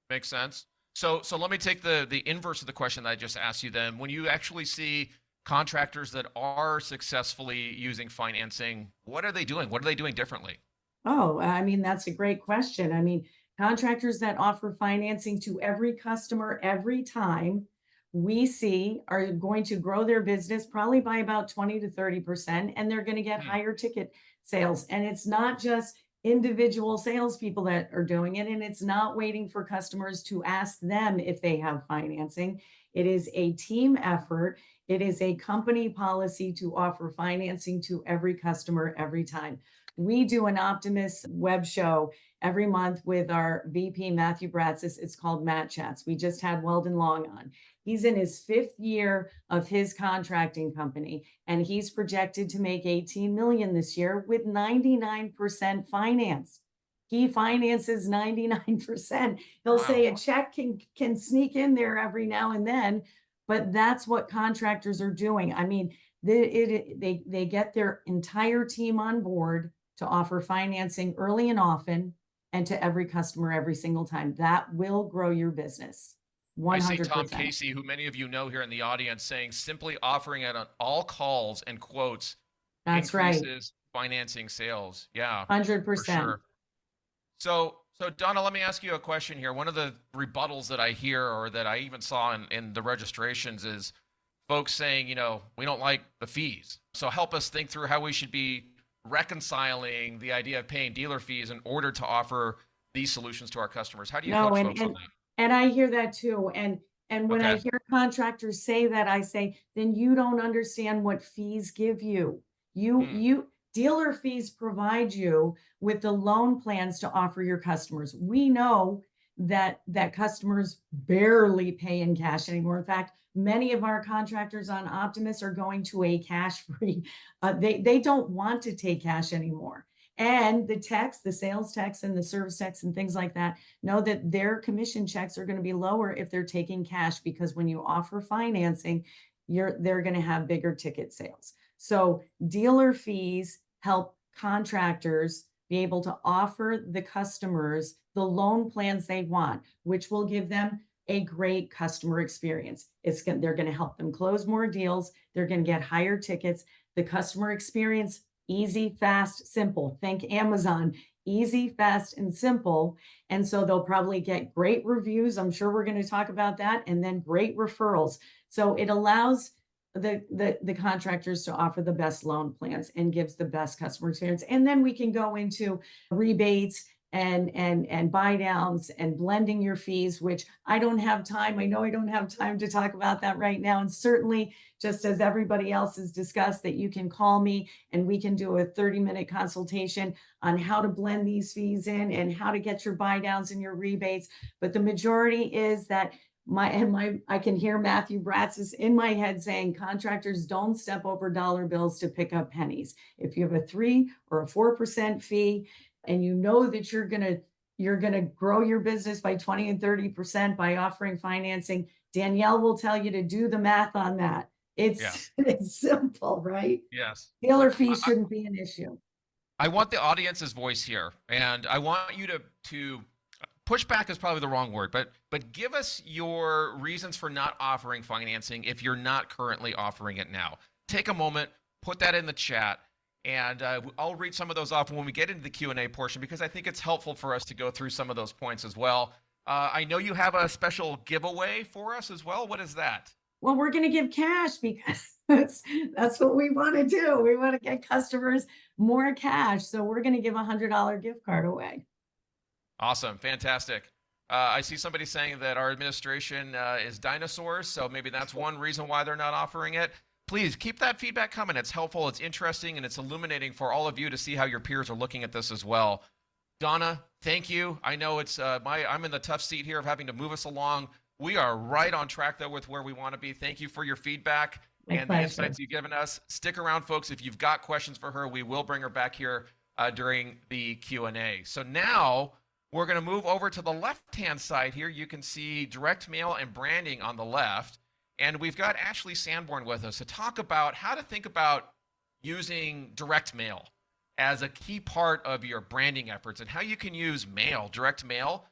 Makes sense. So let me take the inverse of the question that I just asked you then. When you actually see contractors that are successfully using financing, what are they doing? What are they doing differently? Oh, I mean, that's a great question. I mean, contractors that offer financing to every customer every time we see are going to grow their business probably by about 20 to 30%, and they're going to get Hmm. higher ticket sales. And it's not just individual salespeople that are doing it, and it's not waiting for customers to ask them if they have financing. It is a team effort. It is a company policy to offer financing to every customer every time. We do an Optimus web show every month with our VP, Matthew Bratzis. It's called Matt Chats. We just had Weldon Long on. He's in his 5th year of his contracting company, and he's projected to make 18 million this year with 99% finance. He finances 99%. He'll Wow. say a check can sneak in there every now and then, but that's what contractors are doing. I mean, they get their entire team on board to offer financing early and often, and to every customer every single time. That will grow your business. I see Tom 100%. Casey, who many of you know here in the audience, saying simply offering it on all calls and quotes That's right. increases financing sales. Yeah, for 100%. sure. So Donna, let me ask you a question here. One of the rebuttals that I hear, or that I even saw in the registrations, is folks saying, we don't like the fees. So help us think through how we should be reconciling the idea of paying dealer fees in order to offer these solutions to our customers. How do you No, coach and folks on and that? and I hear that too. And when I Okay. hear contractors say that, I say, then you don't understand what fees give you. Hmm. Dealer fees provide you with the loan plans to offer your customers. We know that customers barely pay in cash anymore. In fact, many of our contractors on Optimus are going to a cash free. They don't want to take cash anymore. And the sales techs and the service techs and things like that know that their commission checks are going to be lower if they're taking cash, because when you offer financing, they're going to have bigger ticket sales. So dealer fees help contractors be able to offer the customers the loan plans they want, which will give them a great customer experience. They're going to help them close more deals. They're going to get higher tickets. The customer experience, easy, fast, simple. Think Amazon, easy, fast, and simple. And so they'll probably get great reviews. I'm sure we're going to talk about that. And then great referrals. So it allows the contractors to offer the best loan plans and gives the best customer experience. And then we can go into rebates and buy downs and blending your fees, which I don't have time. I know I don't have time to talk about that right now. And certainly, just as everybody else has discussed, that you can call me and we can do a 30-minute consultation on how to blend these fees in and how to get your buy downs and your rebates. But the majority is that I can hear Matthew Bratzis in my head saying contractors don't step over dollar bills to pick up pennies. If you have a 3 or a 4% fee, and you know that you're gonna grow your business by 20 and 30% by offering financing, Danielle will tell you to do the math on that. Yeah. It's simple, right? Yes. Dealer fees shouldn't be an issue. I want the audience's voice here, and I want you to push back is probably the wrong word, but give us your reasons for not offering financing if you're not currently offering it now. Take a moment, put that in the chat, and I'll read some of those off when we get into the Q&A portion, because I think it's helpful for us to go through some of those points as well. I know you have a special giveaway for us as well. What is that? Well, we're going to give cash because That's what we want to do. We want to get customers more cash. So we're going to give $100 gift card away. Awesome. Fantastic. I see somebody saying that our administration is dinosaurs, so maybe that's one reason why they're not offering it. Please keep that feedback coming. It's helpful, it's interesting, and it's illuminating for all of you to see how your peers are looking at this as well. Donna, thank you. I know it's I'm in the tough seat here of having to move us along. We are right on track, though, with where we want to be. Thank you for your feedback and the insights you've given us. Stick around, folks. If you've got questions for her, we will bring her back here during the Q&A. So now we're going to move over to the left-hand side here. You can see direct mail and branding on the left. And we've got Ashley Sanborn with us to talk about how to think about using direct mail as a key part of your branding efforts and how you can use direct mail,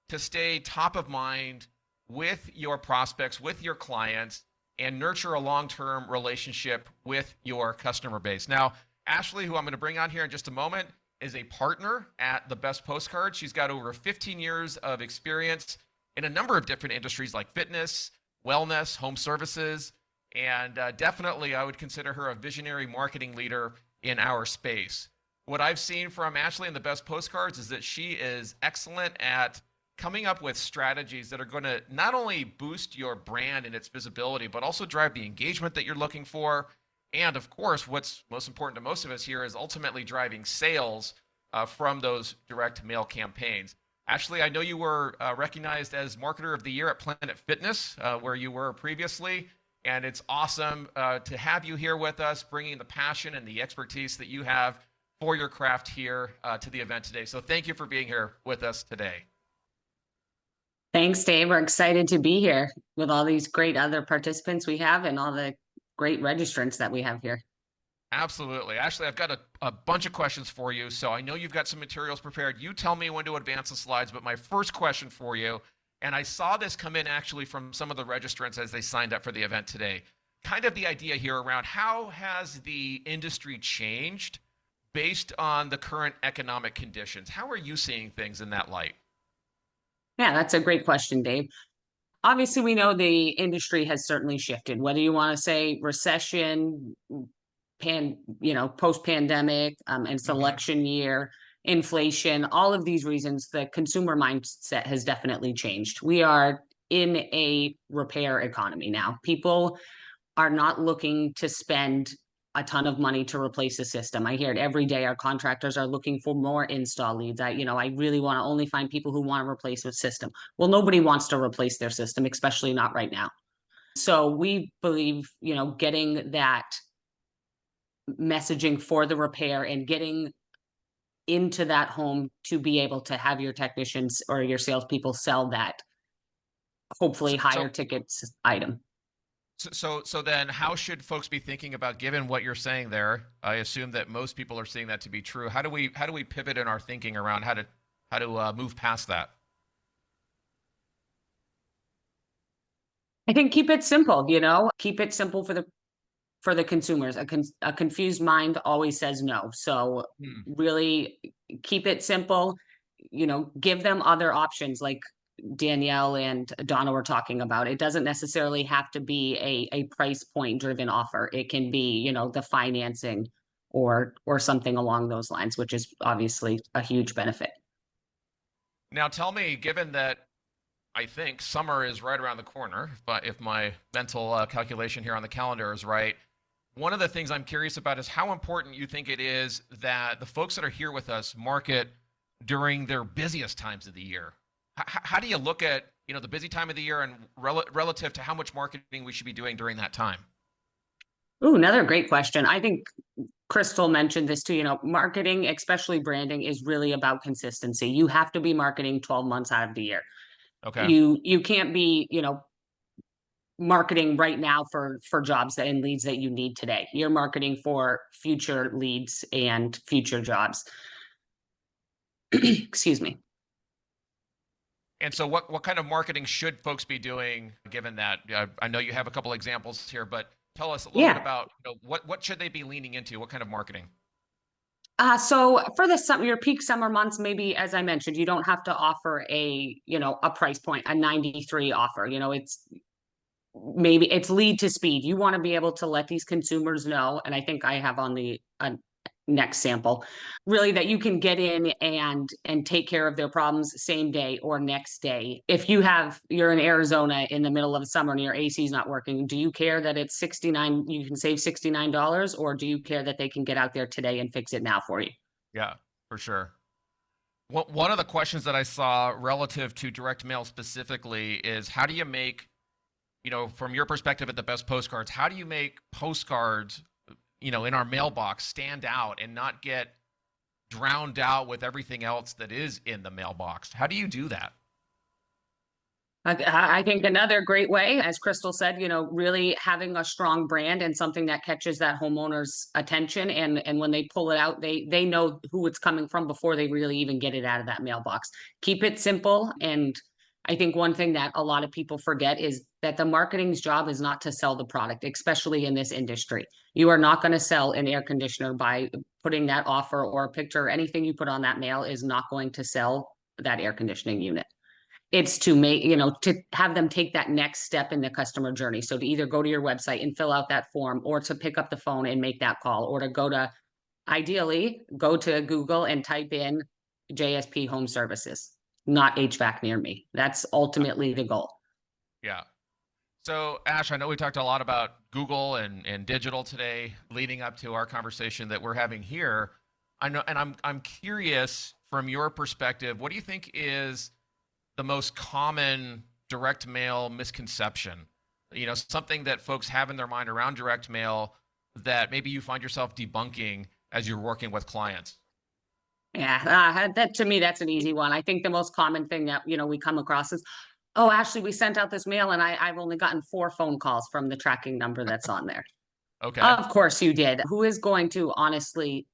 to stay top of mind with your prospects, with your clients, and nurture a long-term relationship with your customer base. Now, Ashley, who I'm going to bring on here in just a moment, is a partner at The Best Postcard. She's got over 15 years of experience in a number of different industries like fitness, wellness, home services, and definitely I would consider her a visionary marketing leader in our space. What I've seen from Ashley and The Best Postcards is that she is excellent at coming up with strategies that are going to not only boost your brand and its visibility, but also drive the engagement that you're looking for. And of course, what's most important to most of us here is ultimately driving sales from those direct mail campaigns. Ashley, I know you were recognized as Marketer of the Year at Planet Fitness, where you were previously, and it's awesome to have you here with us, bringing the passion and the expertise that you have for your craft here to the event today. So thank you for being here with us today. Thanks, Dave. We're excited to be here with all these great other participants we have and all the great registrants that we have here. Absolutely. Ashley, I've got a bunch of questions for you. So I know you've got some materials prepared. You tell me when to advance the slides, but my first question for you, and I saw this come in actually from some of the registrants as they signed up for the event today, kind of the idea here around how has the industry changed based on the current economic conditions? How are you seeing things in that light? Yeah, that's a great question, Dave. Obviously, we know the industry has certainly shifted, whether you want to say recession, post-pandemic, and selection year, inflation, all of these reasons, the consumer mindset has definitely changed. We are in a repair economy now. People are not looking to spend a ton of money to replace the system. I hear it every day. Our contractors are looking for more install leads. I really want to only find people who want to replace the system. Well, nobody wants to replace their system, especially not right now. So we believe, getting that messaging for the repair and getting into that home to be able to have your technicians or your salespeople sell that hopefully higher tickets item. So then how should folks be thinking about, given what you're saying there? I assume that most people are seeing that to be true. How do we pivot in our thinking around how to move past that? I think keep it simple, keep it simple for the consumers. A confused mind always says no. So really keep it simple, give them other options like Danielle and Donna were talking about. It doesn't necessarily have to be a price point driven offer. It can be, the financing or something along those lines, which is obviously a huge benefit. Now tell me, given that I think summer is right around the corner, but if my mental calculation here on the calendar is right, one of the things I'm curious about is how important you think it is that the folks that are here with us market during their busiest times of the year. How do you look at, the busy time of the year and relative to how much marketing we should be doing during that time? Ooh, another great question. I think Crystal mentioned this too, marketing, especially branding, is really about consistency. You have to be marketing 12 months out of the year. Okay. You can't be, marketing right now for jobs and leads that you need today. You're marketing for future leads and future jobs. Excuse me. And so what kind of marketing should folks be doing, given that? I know you have a couple examples here, but tell us a little bit about what should they be leaning into? What kind of marketing? So for the summer, your peak summer months, maybe, as I mentioned, you don't have to offer a price point, a 93 offer. maybe it's lead to speed. You want to be able to let these consumers know, and I think I have on the next sample, really, that you can get in and take care of their problems same day or next day. If you're in Arizona in the middle of the summer and your AC is not working, do you care that it's you can save $69, or do you care that they can get out there today and fix it now for you? Yeah, for sure. One of the questions that I saw relative to direct mail specifically is, how do you make, from your perspective at the Best Postcards, how do you make postcards, in our mailbox stand out and not get drowned out with everything else that is in the mailbox? How do you do that? I think another great way, as Crystal said, really having a strong brand and something that catches that homeowner's attention. And when they pull it out, they know who it's coming from before they really even get it out of that mailbox. Keep it simple. And I think one thing that a lot of people forget is that the marketing's job is not to sell the product, especially in this industry. You are not going to sell an air conditioner by putting that offer, or a picture, or anything you put on that mail is not going to sell that air conditioning unit. It's to make, to have them take that next step in the customer journey. So to either go to your website and fill out that form, or to pick up the phone and make that call, or to ideally go to Google and type in JSP Home Services, not HVAC near me. That's ultimately the goal. Yeah. So Ash, I know we talked a lot about Google and digital today, leading up to our conversation that we're having here. I know, and I'm curious from your perspective, what do you think is the most common direct mail misconception? Something that folks have in their mind around direct mail that maybe you find yourself debunking as you're working with clients. Yeah, that to me, that's an easy one. I think the most common thing that, we come across is, oh, Ashley, we sent out this mail and I've only gotten 4 phone calls from the tracking number that's on there. Okay. Of course you did. Who is going to honestly,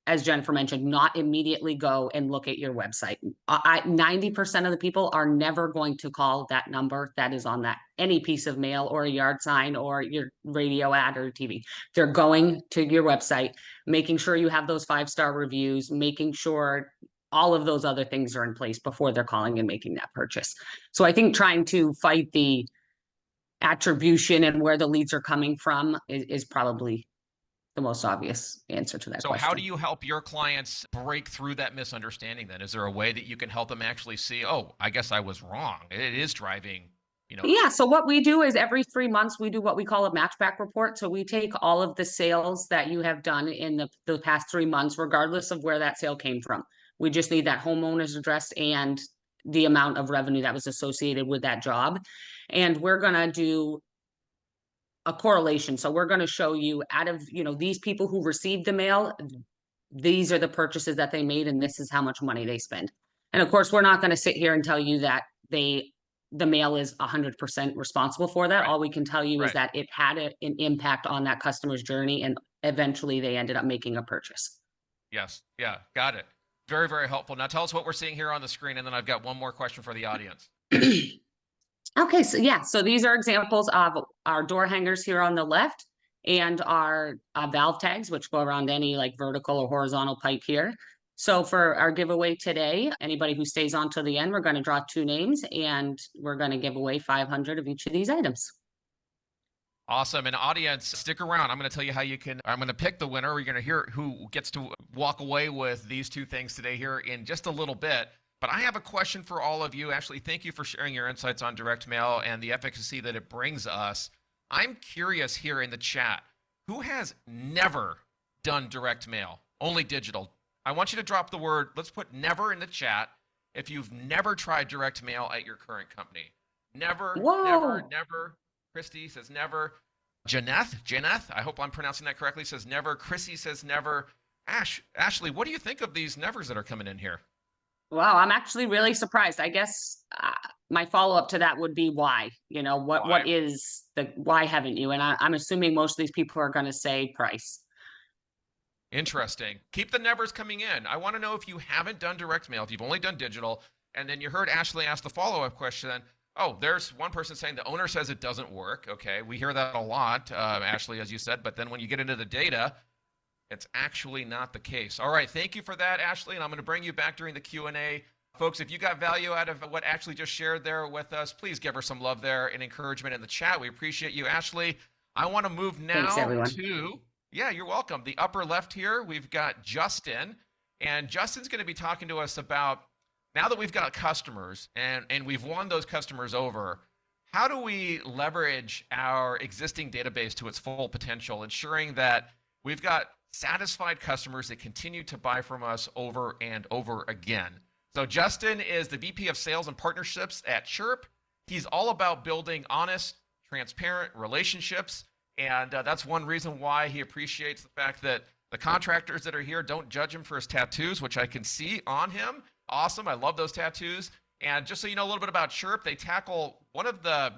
as Jennifer mentioned, not immediately go and look at your website? 90% of the people are never going to call that number that is on that any piece of mail or a yard sign or your radio ad or TV. They're going to your website, making sure you have those 5-star reviews, making sure all of those other things are in place before they're calling and making that purchase. So I think trying to fight the attribution and where the leads are coming from is probably the most obvious answer to that question. So how do you help your clients break through that misunderstanding then? Is there a way that you can help them actually see, oh, I guess I was wrong. It is driving, Yeah, so what we do is every 3 months, we do what we call a matchback report. So we take all of the sales that you have done in the past 3 months, regardless of where that sale came from. We just need that homeowner's address and the amount of revenue that was associated with that job. And we're going to do a correlation. So we're going to show you, out of, these people who received the mail, these are the purchases that they made, and this is how much money they spend. And of course, we're not going to sit here and tell you that the mail is 100% responsible for that. Right. All we can tell you Right. is that it had an impact on that customer's journey, and eventually they ended up making a purchase. Yes. Yeah. Got it. Very, very helpful. Now tell us what we're seeing here on the screen, and then I've got one more question for the audience. Okay, so these are examples of our door hangers here on the left, and our valve tags, which go around any like vertical or horizontal pipe here. So for our giveaway today, anybody who stays on till the end, we're going to draw 2 names, and we're going to give away 500 of each of these items. Awesome. And audience, stick around. I'm going to tell you how you can, I'm going to pick the winner. You're going to hear who gets to walk away with these 2 things today here in just a little bit. But I have a question for all of you. Ashley, thank you for sharing your insights on direct mail and the efficacy that it brings us. I'm curious here in the chat, who has never done direct mail, only digital? I want you to drop the word, let's put never in the chat, if you've never tried direct mail at your current company. Never, Whoa. never. Christy says never. Janeth, I hope I'm pronouncing that correctly, says never. Chrissy says never. Ashley, what do you think of these nevers that are coming in here? Wow, I'm actually really surprised. I guess my follow-up to that would be why. What is why haven't you? And I'm assuming most of these people are going to say price. Interesting. Keep the nevers coming in. I want to know if you haven't done direct mail, if you've only done digital, and then you heard Ashley ask the follow-up question. Oh, there's one person saying the owner says it doesn't work. Okay, we hear that a lot, Ashley, as you said, but then when you get into the data, it's actually not the case. All right, thank you for that, Ashley, and I'm going to bring you back during the Q&A Folks, if you got value out of what Ashley just shared there with us, please give her some love there and encouragement in the chat. We appreciate you, Ashley. I want to move Thanks, now everyone. to, yeah, you're welcome. The upper left here, we've got Justin. And Justin's going to be talking to us about, now that we've got customers and we've won those customers over, how do we leverage our existing database to its full potential, ensuring that we've got satisfied customers that continue to buy from us over and over again? So Justin is the VP of Sales and Partnerships at Chirp. He's all about building honest, transparent relationships. And that's one reason why he appreciates the fact that the contractors that are here don't judge him for his tattoos, which I can see on him. Awesome. I love those tattoos. And just so you know a little bit about Chirp, they tackle one of the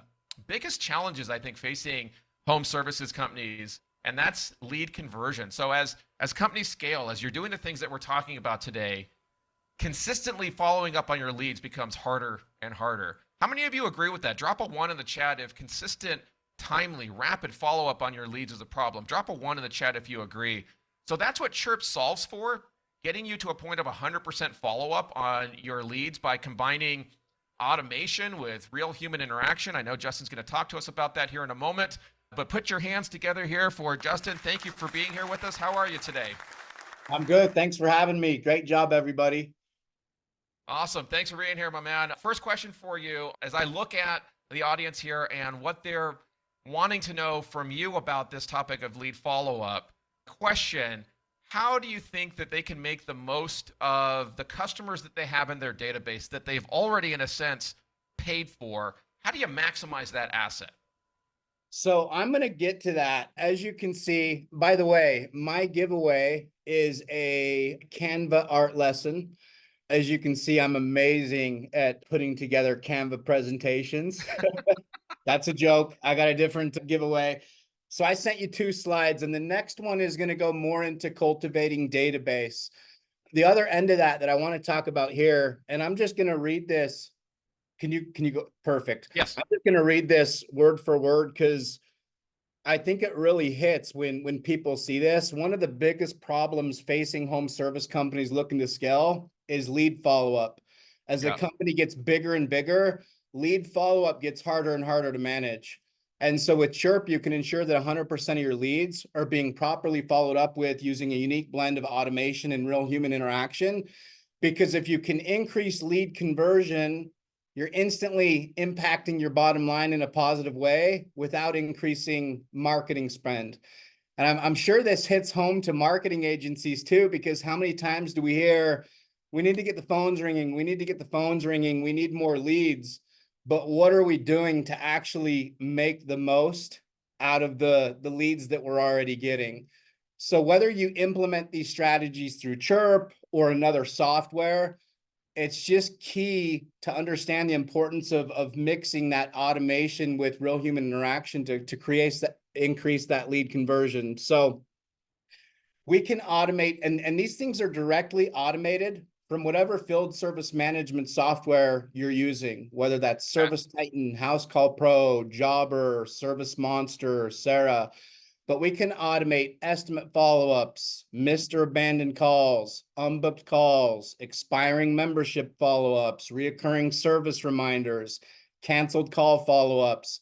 biggest challenges, I think, facing home services companies, and that's lead conversion. So as companies scale, as you're doing the things that we're talking about today, consistently following up on your leads becomes harder and harder. How many of you agree with that? Drop a 1 in the chat if consistent, timely, rapid follow-up on your leads is a problem. Drop a 1 in the chat if you agree. So that's what Chirp solves for, getting you to a point of 100% follow-up on your leads by combining automation with real human interaction. I know Justin's going to talk to us about that here in a moment, but put your hands together here for Justin. Thank you for being here with us. How are you today? I'm good. Thanks for having me. Great job, everybody. Awesome. Thanks for being here, my man. First question for you, as I look at the audience here and what they're wanting to know from you about this topic of lead follow-up, question, how do you think that they can make the most of the customers that they have in their database that they've already, in a sense, paid for? How do you maximize that asset? So I'm going to get to that. As you can see, by the way, my giveaway is a Canva art lesson. As you can see, I'm amazing at putting together Canva presentations. That's a joke. I got a different giveaway. So I sent you 2 slides, and the next one is going to go more into cultivating database. The other end of that I want to talk about here, and I'm just going to read this. Can you go? Perfect. Yes. I'm just going to read this word for word because I think it really hits when people see this. One of the biggest problems facing home service companies looking to scale is lead follow-up. As the company gets bigger and bigger, lead follow-up gets harder and harder to manage. And so with Chirp, you can ensure that 100% of your leads are being properly followed up with using a unique blend of automation and real human interaction. Because if you can increase lead conversion, you're instantly impacting your bottom line in a positive way without increasing marketing spend. And I'm sure this hits home to marketing agencies too, because how many times do we hear, we need to get the phones ringing, we need to get the phones ringing, we need more leads. But what are we doing to actually make the most out of the leads that we're already getting? So whether you implement these strategies through Chirp or another software, it's just key to understand the importance of mixing that automation with real human interaction to increase that lead conversion. So we can automate, and these things are directly automated from whatever field service management software you're using, whether that's Service Titan, House Call Pro, Jobber, Service Monster, Sarah. But we can automate estimate follow-ups, missed or abandoned calls, unbooked calls, expiring membership follow-ups, reoccurring service reminders, canceled call follow-ups,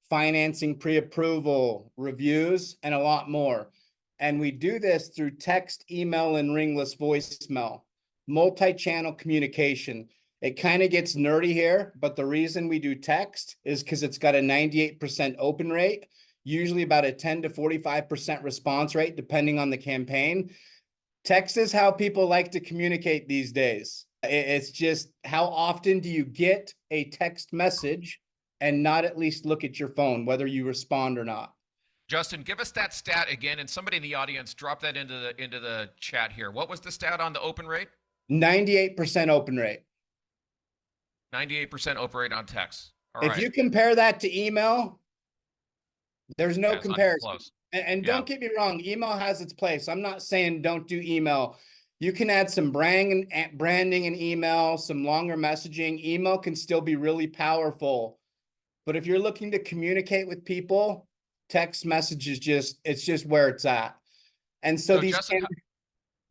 financing pre-approval, reviews, and a lot more. And we do this through text, email, and ringless voicemail. Multi-channel communication. It kind of gets nerdy here, but the reason we do text is because it's got a 98% open rate, usually about a 10 to 45% response rate, depending on the campaign. Text is how people like to communicate these days. It's just, how often do you get a text message and not at least look at your phone, whether you respond or not? Justin, give us that stat again, and somebody in the audience drop that into the chat here. What was the stat on the open rate? 98% open rate. 98% open rate on text. All if right. you compare that to email, there's no comparison. And don't get me wrong, email has its place. I'm not saying don't do email. You can add some branding and email, some longer messaging. Email can still be really powerful. But if you're looking to communicate with people, text message is it's just where it's at. And so these Justin,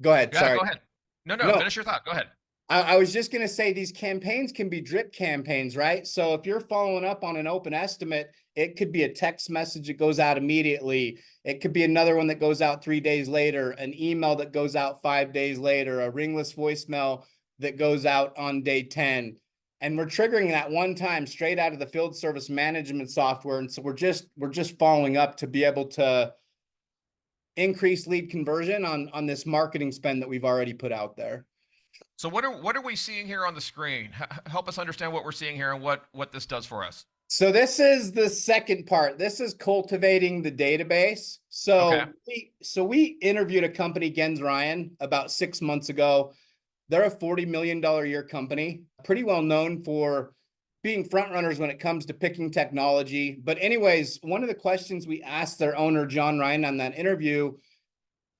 go ahead. Yeah, sorry. go ahead. No, finish your thought. Go ahead. I was just going to say these campaigns can be drip campaigns, right? So if you're following up on an open estimate, it could be a text message that goes out immediately. It could be another one that goes out 3 days later, an email that goes out 5 days later, a ringless voicemail that goes out on day 10. And we're triggering that one time straight out of the field service management software. And so we're just following up to be able to increase lead conversion on this marketing spend that we've already put out there. So what are we seeing here on the screen? Help us understand what we're seeing here and what this does for us. So this is the second part. This is cultivating the database. So Okay. we interviewed a company, Gens Ryan, about 6 months ago. They're a $40 million a year company, pretty well known for being front runners when it comes to picking technology. But anyways, one of the questions we asked their owner, John Ryan, on that interview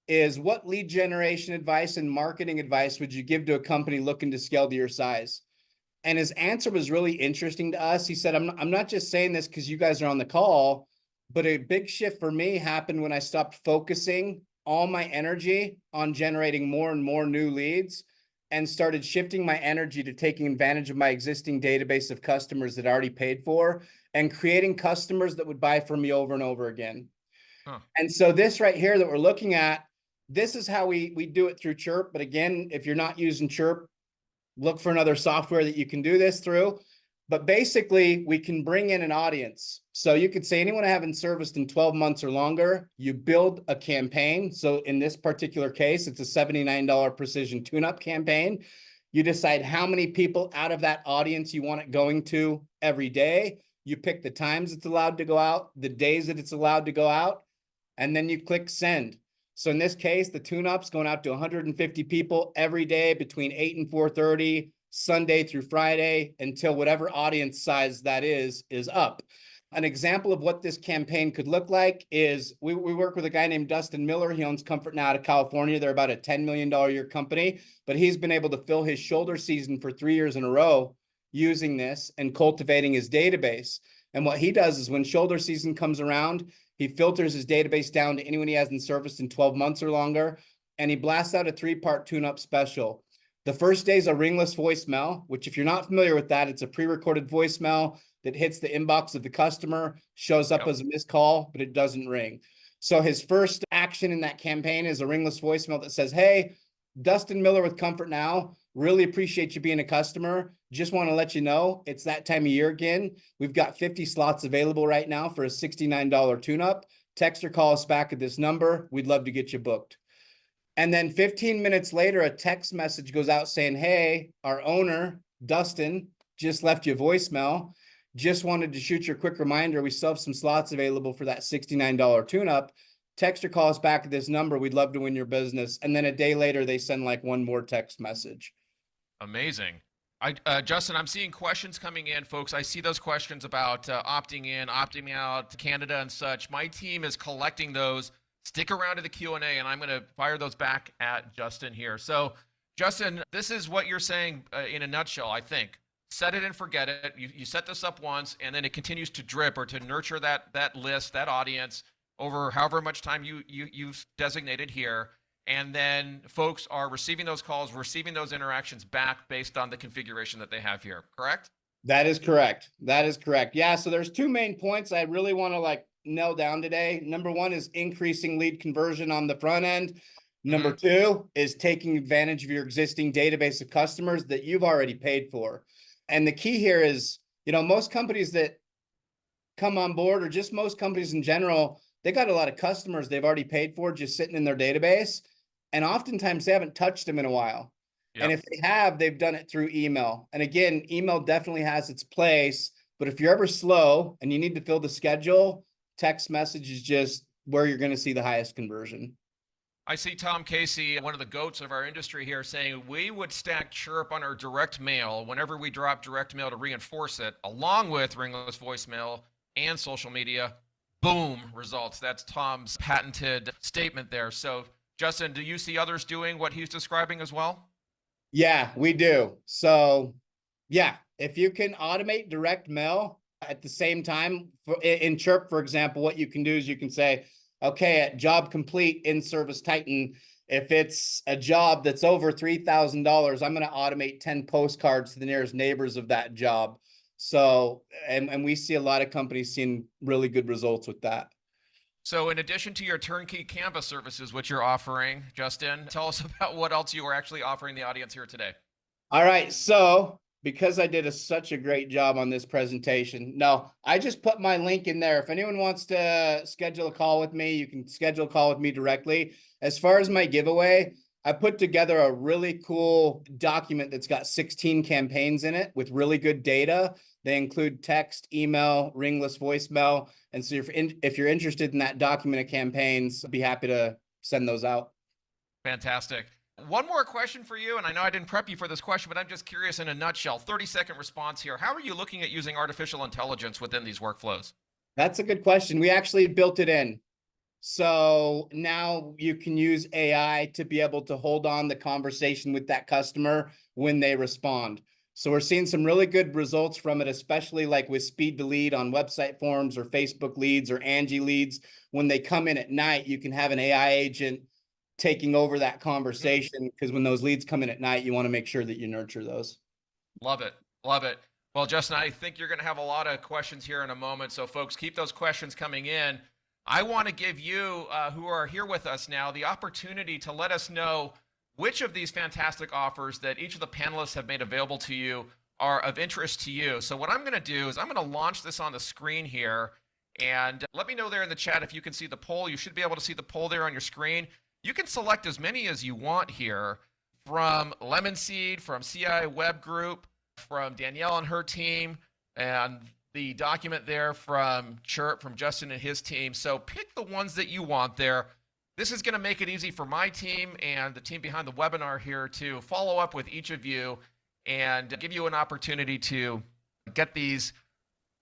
is, what lead generation advice and marketing advice would you give to a company looking to scale to your size? And his answer was really interesting to us. He said, I'm not just saying this because you guys are on the call, but a big shift for me happened when I stopped focusing all my energy on generating more and more new leads and started shifting my energy to taking advantage of my existing database of customers that I already paid for and creating customers that would buy from me over and over again. Huh. And so this right here that we're looking at, this is how we do it through Chirp. But again, if you're not using Chirp, look for another software that you can do this through. But basically, we can bring in an audience. So you could say anyone I haven't serviced in 12 months or longer, you build a campaign. So in this particular case, it's a $79 precision tune-up campaign. You decide how many people out of that audience you want it going to every day. You pick the times it's allowed to go out, the days that it's allowed to go out, and then you click send. So in this case, the tune-up's going out to 150 people every day between 8 and 4:30, Sunday through Friday, until whatever audience size that is up. An example of what this campaign could look like is we work with a guy named Dustin Miller. He owns Comfort Now out of California. They're about a $10 million a year company, but he's been able to fill his shoulder season for 3 years in a row using this and cultivating his database. And what he does is when shoulder season comes around, he filters his database down to anyone he hasn't serviced in 12 months or longer, and he blasts out a 3-part tune-up special. The first day is a ringless voicemail, which if you're not familiar with that, it's a pre-recorded voicemail that hits the inbox of the customer, shows up as a missed call, but it doesn't ring. So his first action in that campaign is a ringless voicemail that says, hey, Dustin Miller with Comfort Now. Really appreciate you being a customer. Just want to let you know it's that time of year again. We've got 50 slots available right now for a $69 tune-up. Text or call us back at this number. We'd love to get you booked. And then 15 minutes later, a text message goes out saying, hey, our owner, Dustin, just left you a voicemail. Just wanted to shoot you a quick reminder. We still have some slots available for that $69 tune-up. Text or call us back at this number. We'd love to win your business. And then a day later, they send like one more text message. Amazing. Justin, I'm seeing questions coming in, folks. I see those questions about opting in, opting out, Canada and such. My team is collecting those. Stick around to the Q&A, and I'm going to fire those back at Justin here. So, Justin, this is what you're saying in a nutshell, I think. Set it and forget it. You set this up once, and then it continues to drip or to nurture that list, that audience, over however much time you've designated here. And then folks are receiving those calls, receiving those interactions back based on the configuration that they have here, correct? That is correct. That is correct. Yeah, so there's 2 main points I really want to nail down today. Number 1 is increasing lead conversion on the front end. Number 2 is taking advantage of your existing database of customers that you've already paid for. And the key here is, most companies that come on board, or just most companies in general, they got a lot of customers they've already paid for just sitting in their database. And oftentimes they haven't touched them in a while. Yep. And if they have, they've done it through email. And again, email definitely has its place, but if you're ever slow and you need to fill the schedule, text message is just where you're going to see the highest conversion. I see Tom Casey, one of the goats of our industry here, saying we would stack Chirp on our direct mail whenever we drop direct mail to reinforce it, along with ringless voicemail and social media. Boom, results. That's Tom's patented statement there. So, Justin, do you see others doing what he's describing as well? Yeah, we do. So, yeah, if you can automate direct mail at the same time, in Chirp, for example, what you can do is you can say, okay, at job complete in Service Titan, If it's a job that's over $3,000, I'm going to automate 10 postcards to the nearest neighbors of that job. So, and we see a lot of companies seeing really good results with that. So in addition to your turnkey Canvas services, which you're offering, Justin, tell us about what else you are actually offering the audience here today. All right. So because I did such a great job on this presentation, no, I just put my link in there. If anyone wants to schedule a call with me, you can schedule a call with me directly. As far as my giveaway, I put together a really cool document that's got 16 campaigns in it with really good data. They include text, email, ringless voicemail. And so if you're interested in that document of campaigns, I'd be happy to send those out. Fantastic. One more question for you, and I know I didn't prep you for this question, but I'm just curious in a nutshell, 30-second response here. How are you looking at using artificial intelligence within these workflows? That's a good question. We actually built it in. So now you can use AI to be able to hold on the conversation with that customer when they respond. So we're seeing some really good results from it, especially like with speed to lead on website forms or Facebook leads or Angie leads. When they come in at night, you can have an AI agent taking over that conversation, because when those leads come in at night, you want to make sure that you nurture those. Love it. Love it. Well, Justin, I think you're going to have a lot of questions here in a moment. So folks, keep those questions coming in. I want to give you who are here with us now the opportunity to let us know which of these fantastic offers that each of the panelists have made available to you are of interest to you. So what I'm going to do is I'm going to launch this on the screen here, and let me know there in the chat if you can see the poll. You should be able to see the poll there on your screen. You can select as many as you want here from Lemon Seed, from CI Web Group, from Danielle and her team, and the document there from Chirp, from Justin and his team. So pick the ones that you want there. This is going to make it easy for my team and the team behind the webinar here to follow up with each of you and give you an opportunity to get these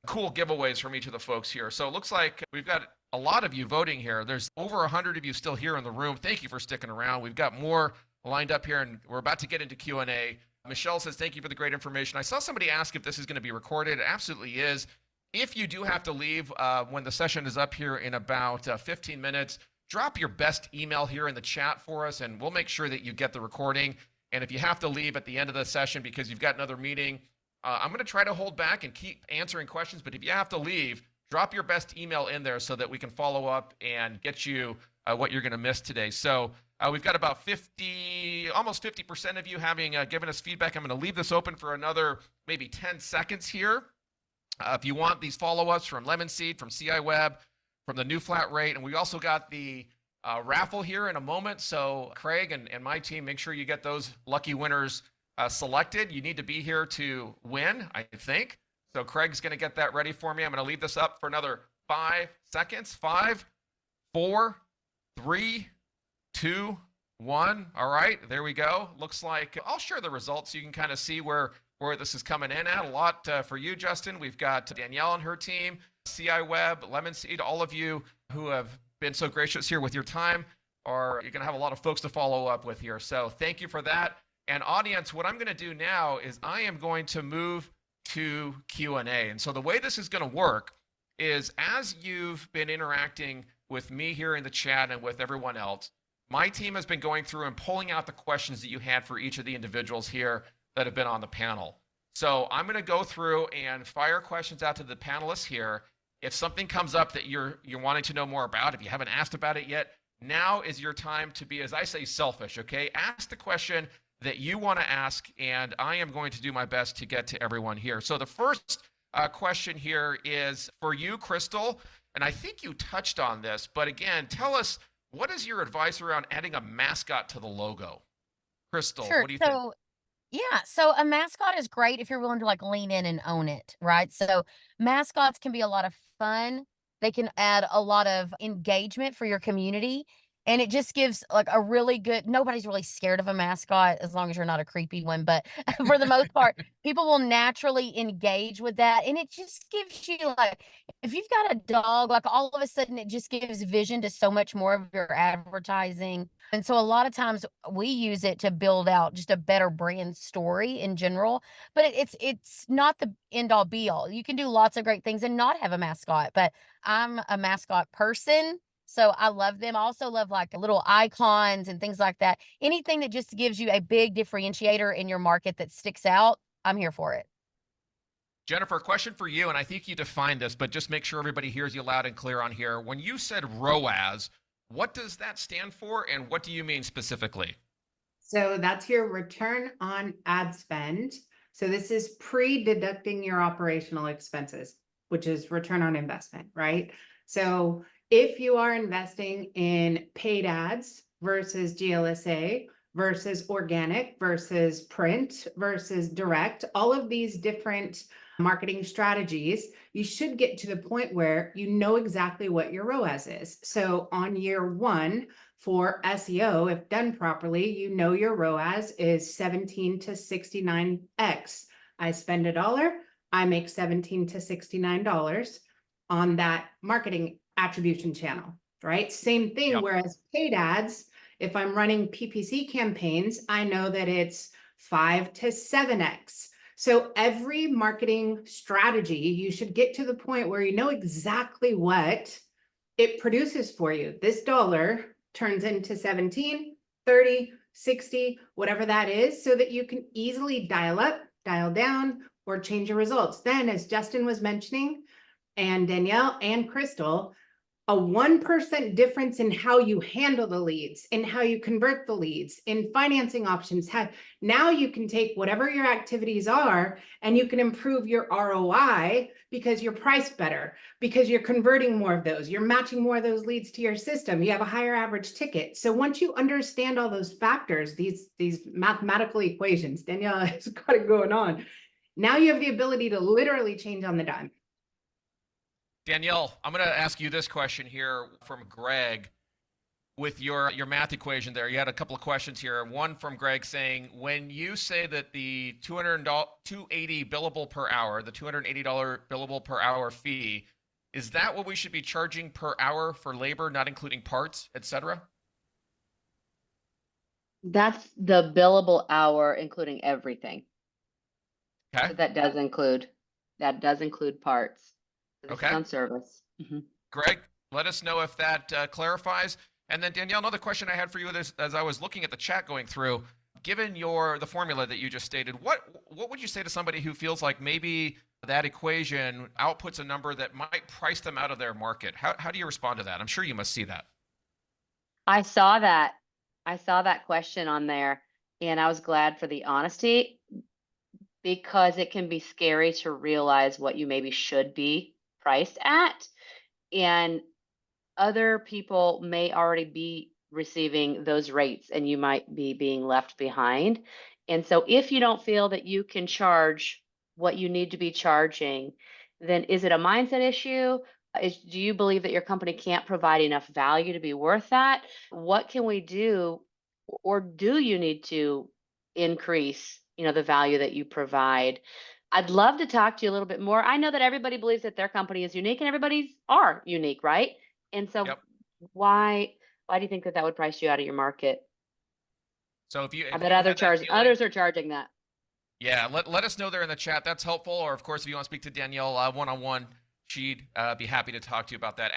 cool giveaways from each of the folks here. So it looks like we've got a lot of you voting here. There's over 100 of you still here in the room. Thank you for sticking around. We've got more lined up here, and we're about to get into Q&A. Michelle says, thank you for the great information. I saw somebody ask if this is going to be recorded. It absolutely is. If you do have to leave when the session is up here in about 15 minutes, drop your best email here in the chat for us, and we'll make sure that you get the recording. And if you have to leave at the end of the session because you've got another meeting, I'm going to try to hold back and keep answering questions. But if you have to leave, drop your best email in there so that we can follow up and get you what you're going to miss today. So we've got about almost 50% of you having given us feedback. I'm going to leave this open for another maybe 10 seconds here. If you want these follow-ups from Lemon Seed, from CI Web, from the new flat rate, and we also got the raffle here in a moment. So Craig and my team, make sure you get those lucky winners selected. You need to be here to win, I think. So Craig's going to get that ready for me. I'm going to leave this up for another 5 seconds. 5, 4, 3, 2, 1. All right, there we go. Looks like I'll share the results so you can kind of see where this is coming in at. A lot for you, Justin. We've got Danielle and her team, CI Web, Lemon Seed, all of you who have been so gracious here with your time. You're going to have a lot of folks to follow up with here. So thank you for that. And audience, what I'm going to do now is I am going to move to Q&A. And so the way this is going to work is, as you've been interacting with me here in the chat and with everyone else, my team has been going through and pulling out the questions that you had for each of the individuals here that have been on the panel. So I'm going to go through and fire questions out to the panelists here. If something comes up that you're wanting to know more about, if you haven't asked about it yet, now is your time to be, as I say, selfish, okay? Ask the question that you want to ask, and I am going to do my best to get to everyone here. So the first question here is for you, Crystal, and I think you touched on this, but again, tell us, what is your advice around adding a mascot to the logo? Crystal, Sure. what do you think? Yeah, so a mascot is great if you're willing to like lean in and own it, right? So mascots can be a lot of fun. They can add a lot of engagement for your community. And it just gives like a really good, nobody's really scared of a mascot as long as you're not a creepy one. But for the most part, people will naturally engage with that. And it just gives you like, if you've got a dog, like all of a sudden it just gives vision to so much more of your advertising. And so a lot of times we use it to build out just a better brand story in general, but it's not the end all be all. You can do lots of great things and not have a mascot, but I'm a mascot person. So I love them. I also love like little icons and things like that. Anything that just gives you a big differentiator in your market that sticks out, I'm here for it. Jennifer, question for you, and I think you defined this, but just make sure everybody hears you loud and clear on here. When you said ROAS, what does that stand for, and what do you mean specifically? So that's your return on ad spend. So this is pre-deducting your operational expenses, which is return on investment, right? So if you are investing in paid ads versus GLSA versus organic versus print versus direct, all of these different marketing strategies, you should get to the point where you know exactly what your ROAS is. So on year one for SEO, if done properly, you know your ROAS is 17 to 69x. I spend $1, I make 17 to $69 on that marketing attribution channel, right? Same thing, Yep. whereas paid ads, if I'm running PPC campaigns, I know that it's 5 to 7x. So every marketing strategy, you should get to the point where you know exactly what it produces for you. This dollar turns into 17, 30, 60, whatever that is, so that you can easily dial up, dial down, or change your results. Then, as Justin was mentioning, and Danielle and Crystal, a 1% difference in how you handle the leads, in how you convert the leads, in financing options. Now you can take whatever your activities are and you can improve your ROI because you're priced better, because you're converting more of those, you're matching more of those leads to your system, you have a higher average ticket. So once you understand all those factors, these mathematical equations, Danielle has got it going on. Now you have the ability to literally change on the dime. Danielle, I'm going to ask you this question here from Greg. With your math equation there, you had a couple of questions here. One from Greg saying, when you say that the $280 billable per hour, the $280 billable per hour fee, is that what we should be charging per hour for labor, not including parts, etc.? That's the billable hour, including everything. Okay. So that does include parts. This Okay. is on service. Mhm. Greg, let us know if that clarifies. And then Danielle, another question I had for you as I was looking at the chat going through, given the formula that you just stated, what would you say to somebody who feels like maybe that equation outputs a number that might price them out of their market? How do you respond to that? I'm sure you must see that. I saw that. I saw that question on there, and I was glad for the honesty, because it can be scary to realize what you maybe should be priced at. And other people may already be receiving those rates and you might be being left behind. And so if you don't feel that you can charge what you need to be charging, then is it a mindset issue? Do you believe that your company can't provide enough value to be worth that? What can we do? Or do you need to increase, the value that you provide? I'd love to talk to you a little bit more. I know that everybody believes that their company is unique and everybody's are unique, right? And so Yep. why do you think that would price you out of your market? So if you I bet others are charging that. Yeah, let us know there in the chat. That's helpful. Or of course, if you want to speak to Danielle one-on-one, she'd be happy to talk to you about that.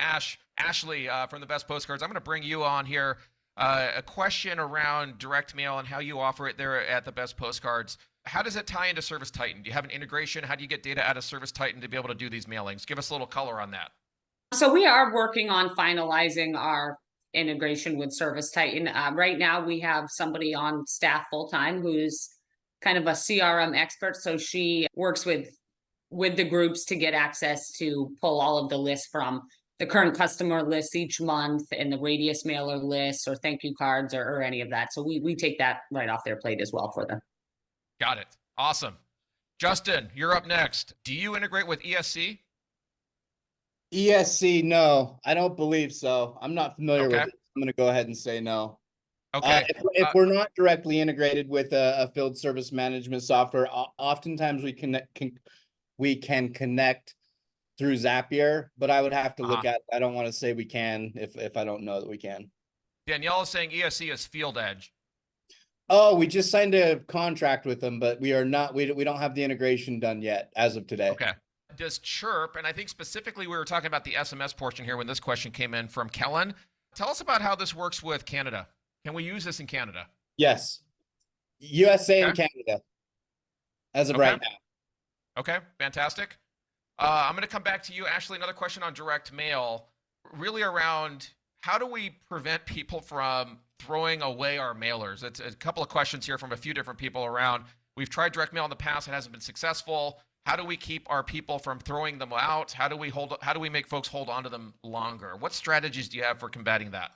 Ashley from the Best Postcards, I'm going to bring you on here. A question around direct mail and how you offer it there at the Best Postcards. How does it tie into Service Titan? Do you have an integration? How do you get data out of Service Titan to be able to do these mailings? Give us a little color on that. So we are working on finalizing our integration with Service Titan. Right now, we have somebody on staff full-time who's kind of a CRM expert. So she works with the groups to get access to pull all of the lists from the current customer lists each month and the radius mailer lists or thank you cards or any of that. So we take that right off their plate as well for them. Got it. Awesome. Justin, you're up next. Do you integrate with ESC? ESC, no, I don't believe so. I'm not familiar with Okay. it. I'm going to go ahead and say no. Okay. If we're not directly integrated with a field service management software, oftentimes we can connect through Zapier, but I would have to look at. I don't want to say we can if I don't know that we can. Danielle is saying ESC is Field Edge. Oh, we just signed a contract with them, but we are not. We don't have the integration done yet as of today. Okay. does Chirp, and I think specifically we were talking about the SMS portion here when this question came in from Kellen. Tell us about how this works with Canada. Can we use this in Canada? Yes. USA and Okay. Canada as of Okay. right now. Okay, fantastic. I'm going to come back to you, Ashley. Another question on direct mail, really around how do we prevent people from throwing away our mailers? It's a couple of questions here from a few different people around. We've tried direct mail in the past; it hasn't been successful. How do we keep our people from throwing them out? How do we make folks hold on to them longer? What strategies do you have for combating that?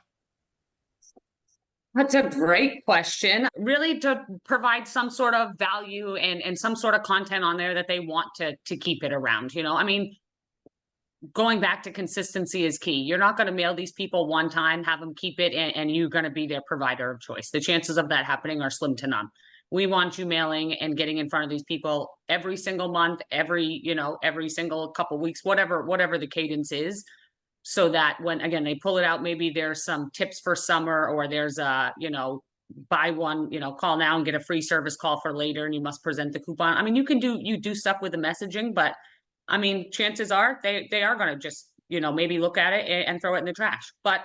That's a great question. Really to provide some sort of value and some sort of content on there that they want to keep it around. I mean, going back to consistency is key. You're not going to mail these people one time, have them keep it, and you're going to be their provider of choice. The chances of that happening are slim to none. We want you mailing and getting in front of these people every single month, every single couple weeks, whatever the cadence is, so that when, again, they pull it out, maybe there's some tips for summer, or there's buy one, call now and get a free service call for later, and you must present the coupon. I mean, you do stuff with the messaging, but I mean, chances are they are going to just, maybe look at it and throw it in the trash. But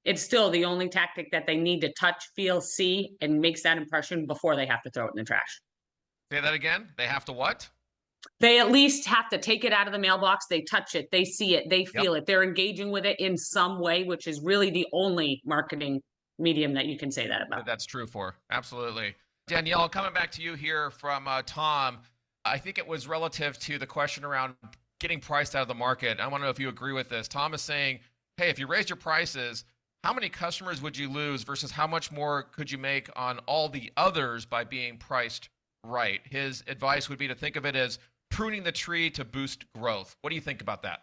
it's still the only tactic that they need to touch, feel, see, and makes that impression before they have to throw it in the trash. Say that again. They have to what? They at least have to take it out of the mailbox. They touch it, they see it, they feel it. They're engaging with it in some way, which is really the only marketing medium that you can say that about. That's true for. Absolutely. Danielle, coming back to you here from Tom, I think it was relative to the question around getting priced out of the market. I want to know if you agree with this. Tom is saying, hey, if you raise your prices, how many customers would you lose versus how much more could you make on all the others by being priced right? His advice would be to think of it as pruning the tree to boost growth. What do you think about that?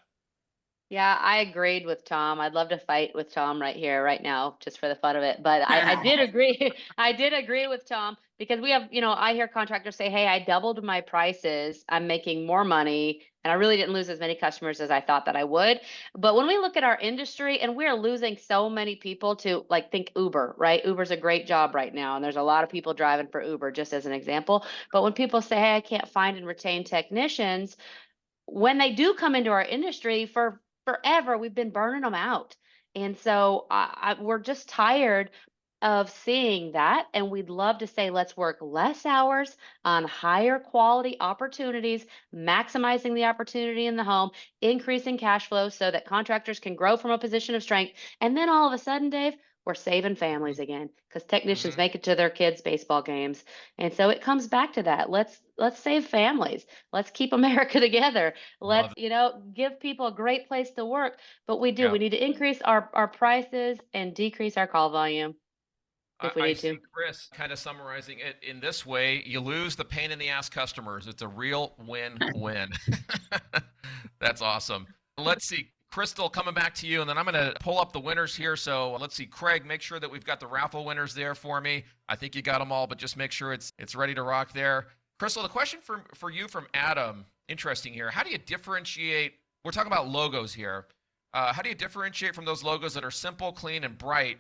Yeah, I agreed with Tom. I'd love to fight with Tom right here, right now, just for the fun of it. But I did agree. I did agree with Tom because we have, I hear contractors say, hey, I doubled my prices. I'm making more money. And I really didn't lose as many customers as I thought that I would. But when we look at our industry, and we're losing so many people to, like, think Uber, right? Uber's a great job right now. And there's a lot of people driving for Uber, just as an example. But when people say, hey, I can't find and retain technicians, when they do come into our industry, for forever we've been burning them out. And so we're just tired of seeing that, and we'd love to say let's work less hours on higher quality opportunities, maximizing the opportunity in the home, increasing cash flow so that contractors can grow from a position of strength. And then all of a sudden, Dave, we're saving families again because technicians make it to their kids' baseball games. And so it comes back to that. Let's save families. Let's keep America together. Let's, give people a great place to work. But we Yeah. need to increase our prices and decrease our call volume if we I need see to. Chris kind of summarizing it in this way. You lose the pain in the ass customers. It's a real win-win. That's awesome. Let's see. Crystal, coming back to you, and then I'm going to pull up the winners here. So let's see. Craig, make sure that we've got the raffle winners there for me. I think you got them all, but just make sure it's ready to rock there. Crystal, the question for you from Adam, interesting here. How do you differentiate? We're talking about logos here. How do you differentiate from those logos that are simple, clean, and bright,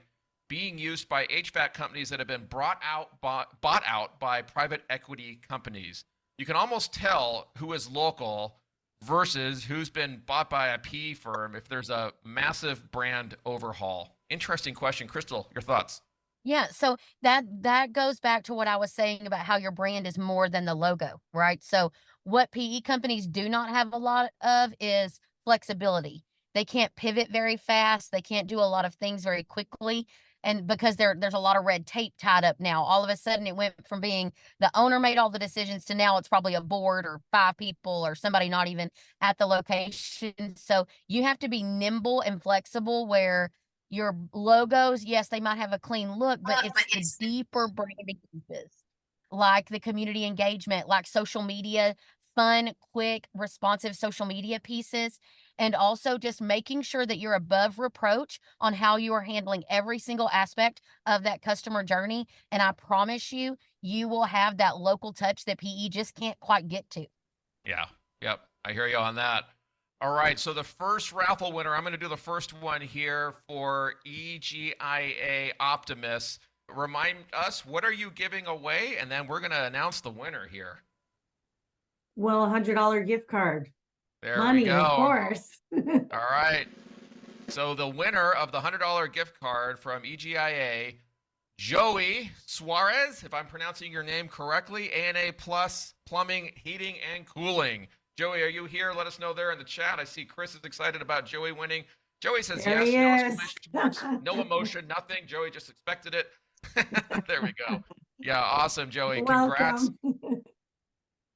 being used by HVAC companies that have been bought out by private equity companies? You can almost tell who is local versus who's been bought by a PE firm if there's a massive brand overhaul. Interesting question. Crystal, your thoughts? Yeah, so that goes back to what I was saying about how your brand is more than the logo, right? So what PE companies do not have a lot of is flexibility. They can't pivot very fast. They can't do a lot of things very quickly. And because there's a lot of red tape tied up now, all of a sudden it went from being the owner made all the decisions to now it's probably a board or 5 people or somebody not even at the location. So you have to be nimble and flexible where your logos, yes, they might have a clean look, but it's the deeper branding pieces, like the community engagement, like social media, fun, quick, responsive social media pieces, and also just making sure that you're above reproach on how you are handling every single aspect of that customer journey. And I promise you, you will have that local touch that PE just can't quite get to. Yeah. Yep. I hear you on that. All right. So the first raffle winner, I'm going to do the first one here for EGIA Optimus. Remind us, what are you giving away? And then we're going to announce the winner here. Well, $100 gift card. There Money, we go. of course. All right. So the winner of the $100 gift card from EGIA, Joey Suarez, if I'm pronouncing your name correctly, ANA Plus Plumbing, Heating, and Cooling. Joey, are you here? Let us know there in the chat. I see Chris is excited about Joey winning. Joey says There yes, he no is. exclamation marks, no emotion, nothing. Joey just expected it. There we go. Yeah, awesome, Joey. Congrats. Welcome.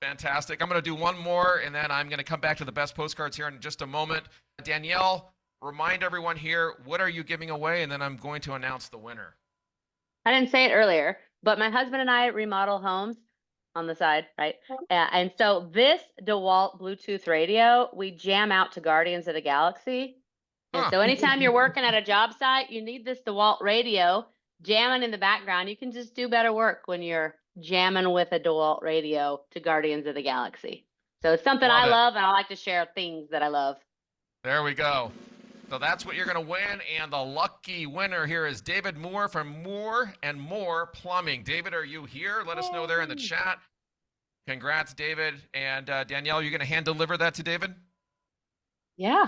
Fantastic. I'm going to do one more, and then I'm going to come back to the best postcards here in just a moment. Danielle, remind everyone here, what are you giving away? And then I'm going to announce the winner. I didn't say it earlier, but my husband and I remodel homes on the side, right? And so this DeWalt Bluetooth radio, we jam out to Guardians of the Galaxy. And so anytime you're working at a job site, you need this DeWalt radio jamming in the background. You can just do better work when you're jamming with a DeWalt radio to Guardians of the Galaxy. So it's something I love, and I like to share things that I love. There we go. So that's what you're going to win. And the lucky winner here is David Moore from Moore and More Plumbing. David, are you here? Let us know there in the chat. Congrats, David. And Danielle, you're going to hand deliver that to David? Yeah.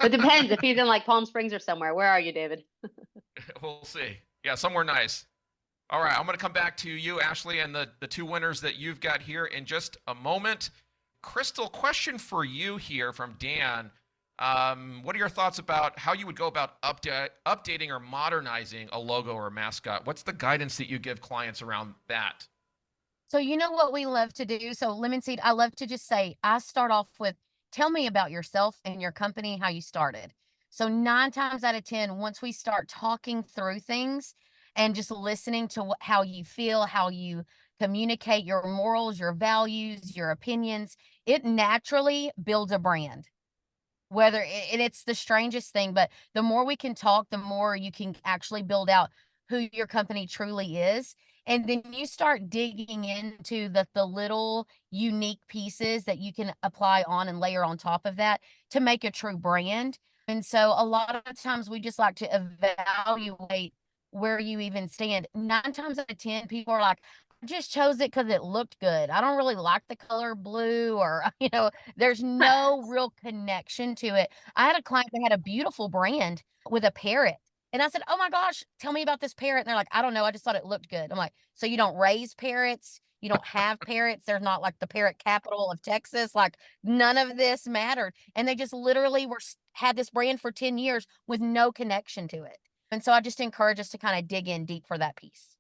It depends if he's in like Palm Springs or somewhere. Where are you, David? We'll see. Yeah, somewhere nice. All right, I'm going to come back to you, Ashley, and the two winners that you've got here in just a moment. Crystal, question for you here from Dan. What are your thoughts about how you would go about updating or modernizing a logo or a mascot? What's the guidance that you give clients around that? So you know what we love to do? So Lemon Seed, I love to just say, I start off with, tell me about yourself and your company, how you started. So 9 times out of 10, once we start talking through things and just listening to how you feel, how you communicate your morals, your values, your opinions, it naturally builds a brand. Whether it's the strangest thing, but the more we can talk, the more you can actually build out who your company truly is. And then you start digging into the little unique pieces that you can apply on and layer on top of that to make a true brand. And so a lot of times we just like to evaluate where you even stand. 9 times out of 10, people are like, I just chose it because it looked good. I don't really like the color blue, or, there's no real connection to it. I had a client that had a beautiful brand with a parrot. And I said, oh my gosh, tell me about this parrot. And they're like, I don't know. I just thought it looked good. I'm like, so you don't raise parrots? You don't have parrots? There's not like the parrot capital of Texas. Like none of this mattered. And they just literally had this brand for 10 years with no connection to it. And so I just encourage us to kind of dig in deep for that piece.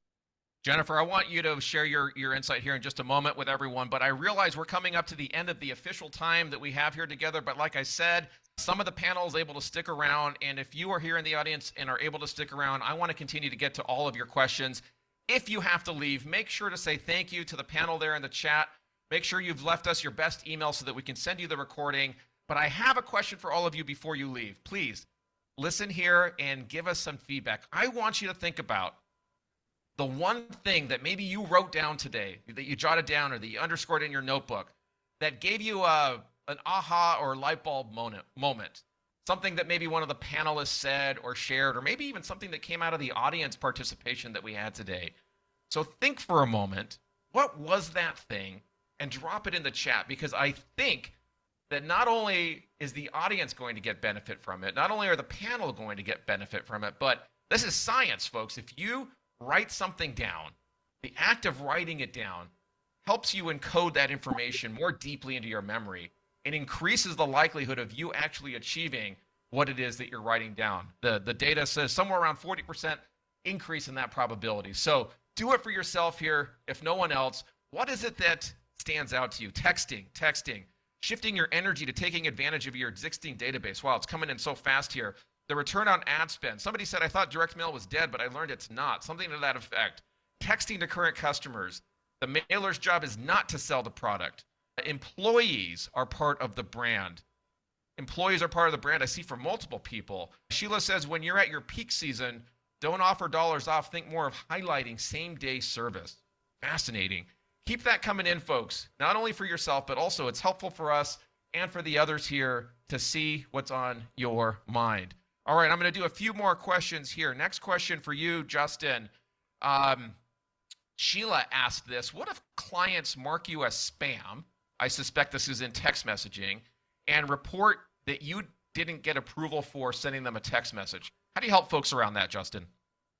Jennifer, I want you to share your insight here in just a moment with everyone, but I realize we're coming up to the end of the official time that we have here together. But like I said, some of the panel is able to stick around, and if you are here in the audience and are able to stick around, I want to continue to get to all of your questions. If you have to leave, make sure to say thank you to the panel there in the chat. Make sure you've left us your best email so that we can send you the recording. But I have a question for all of you before you leave. Please listen here and give us some feedback. I want you to think about the one thing that maybe you wrote down today, that you jotted down or that you underscored in your notebook, that gave you an aha or light bulb moment. Something that maybe one of the panelists said or shared, or maybe even something that came out of the audience participation that we had today. So think for a moment, what was that thing? And drop it in the chat, because I think that not only is the audience going to get benefit from it, not only are the panel going to get benefit from it, but this is science, folks. If you write something down, the act of writing it down helps you encode that information more deeply into your memory. It increases the likelihood of you actually achieving what it is that you're writing down. The data says somewhere around 40% increase in that probability. So do it for yourself here, if no one else. What is it that stands out to you? Texting, shifting your energy to taking advantage of your existing database. Wow, it's coming in so fast here. The return on ad spend. Somebody said, I thought direct mail was dead, but I learned it's not. Something to that effect. Texting to current customers. The mailer's job is not to sell the product. Employees are part of the brand. Employees are part of the brand. I see from multiple people. Sheila says, when you're at your peak season, don't offer dollars off. Think more of highlighting same-day service. Fascinating. Keep that coming in, folks. Not only for yourself, but also it's helpful for us and for the others here to see what's on your mind. All right, I'm going to do a few more questions here. Next question for you, Justin. Sheila asked this. What if clients mark you as spam I suspect this is in text messaging, and report that you didn't get approval for sending them a text message. How do you help folks around that, Justin?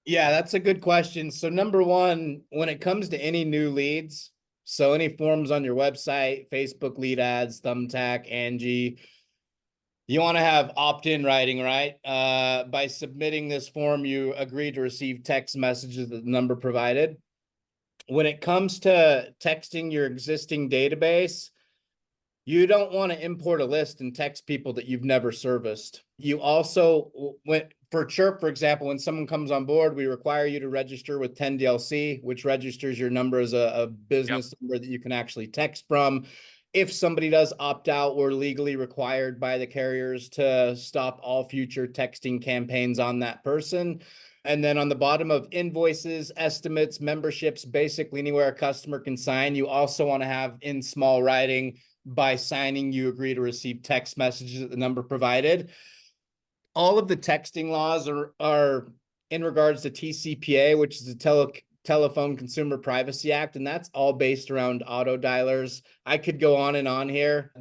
Yeah, that's a good question. So number one, when it comes to any new leads, so any forms on your website, Facebook lead ads, Thumbtack, Angie, you want to have opt-in writing, right? By submitting this form, you agree to receive text messages at the number provided. When it comes to texting your existing database, you don't want to import a list and text people that you've never serviced. You also, for Chirp, for example, when someone comes on board, we require you to register with 10DLC, which registers your number as a business number that you can actually text from. If somebody does opt out, we're legally required by the carriers to stop all future texting campaigns on that person. And then on the bottom of invoices, estimates, memberships, basically anywhere a customer can sign, you also want to have in small writing, by signing, you agree to receive text messages at the number provided. All of the texting laws are in regards to TCPA, which is the Telephone Consumer Privacy Act, and that's all based around auto dialers. I could go on and on here.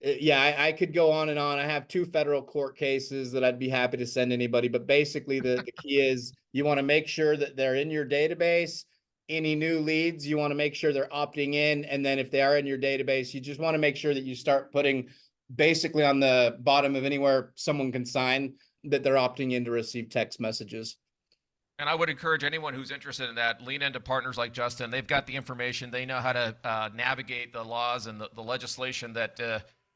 I could go on and on. I have 2 federal court cases that I'd be happy to send anybody, but basically the key is you want to make sure that they're in your database. Any new leads, you want to make sure they're opting in. And then if they are in your database, you just want to make sure that you start putting basically on the bottom of anywhere someone can sign that they're opting in to receive text messages. And I would encourage anyone who's interested in that, lean into partners like Justin. They've got the information. They know how to navigate the laws and the legislation that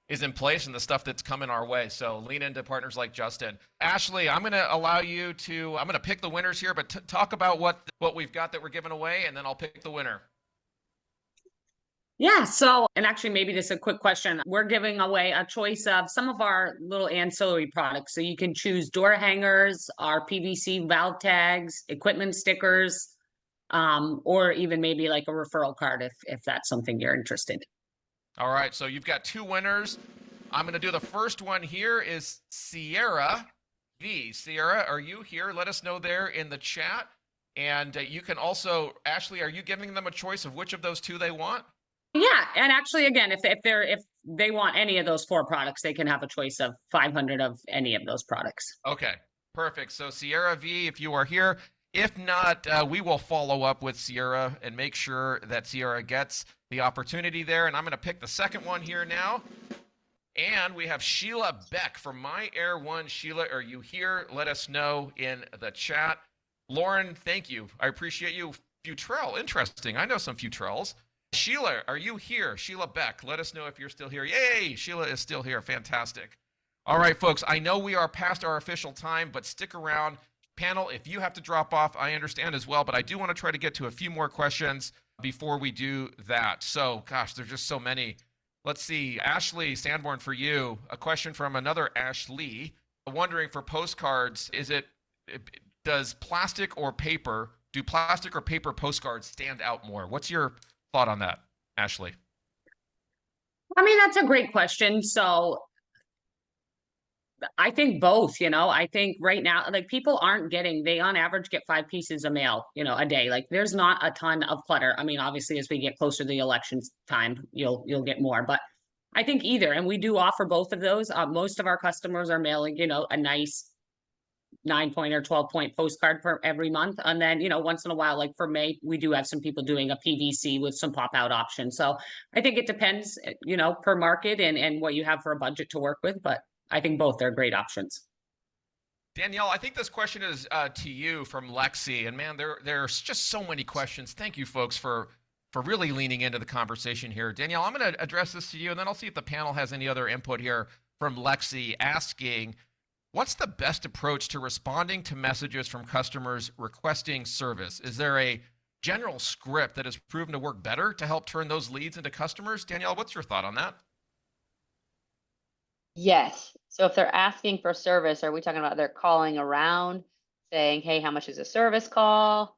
is in place and the stuff that's coming our way. So lean into partners like Justin. Ashley, I'm going to allow you to, I'm going to pick the winners here, but talk about what we've got that we're giving away, and then I'll pick the winner. Yeah. So, and actually, maybe just a quick question. We're giving away a choice of some of our little ancillary products. So you can choose door hangers, our PVC valve tags, equipment stickers, or even maybe like a referral card if that's something you're interested. All right. So you've got 2 winners. I'm going to do the first one here is Sierra V. Sierra, are you here? Let us know there in the chat. And you can also, Ashley, are you giving them a choice of which of those 2 they want? Yeah, and actually, again, if they want any of those 4 products, they can have a choice of 500 of any of those products. Okay, perfect. So Sierra V, if you are here, if not, we will follow up with Sierra and make sure that Sierra gets the opportunity there. And I'm going to pick the second one here now. And we have Sheila Beck from My Air One. Sheila, are you here? Let us know in the chat. Lauren, thank you. I appreciate you. Futrell, interesting. I know some Futrells. Sheila, are you here? Sheila Beck, let us know if you're still here. Yay, Sheila is still here. Fantastic. All right, folks, I know we are past our official time, but stick around. Panel, if you have to drop off, I understand as well, but I do want to try to get to a few more questions before we do that. So, gosh, there's just so many. Let's see. Ashley Sanborn, for you, a question from another Ashley. Wondering for postcards, does plastic or paper, do plastic or paper postcards stand out more? What's your thought on that, Ashley? I mean, that's a great question. So I think both, I think right now, like people aren't they on average get 5 pieces of mail, a day. Like there's not a ton of clutter. I mean, obviously as we get closer to the election time, you'll get more, but I think either. And we do offer both of those. Most of our customers are mailing, a nice 9-point or 12-point postcard per every month. And then, once in a while, like for May, we do have some people doing a PVC with some pop out options. So I think it depends, per market and what you have for a budget to work with, but I think both are great options. Danielle, I think this question is to you from Lexi. And man, there's just so many questions. Thank you, folks, for really leaning into the conversation here. Danielle, I'm going to address this to you, and then I'll see if the panel has any other input here from Lexi asking, what's the best approach to responding to messages from customers requesting service? Is there a general script that has proven to work better to help turn those leads into customers? Danielle, what's your thought on that? Yes. So if they're asking for service, are we talking about they're calling around saying, hey, how much is a service call?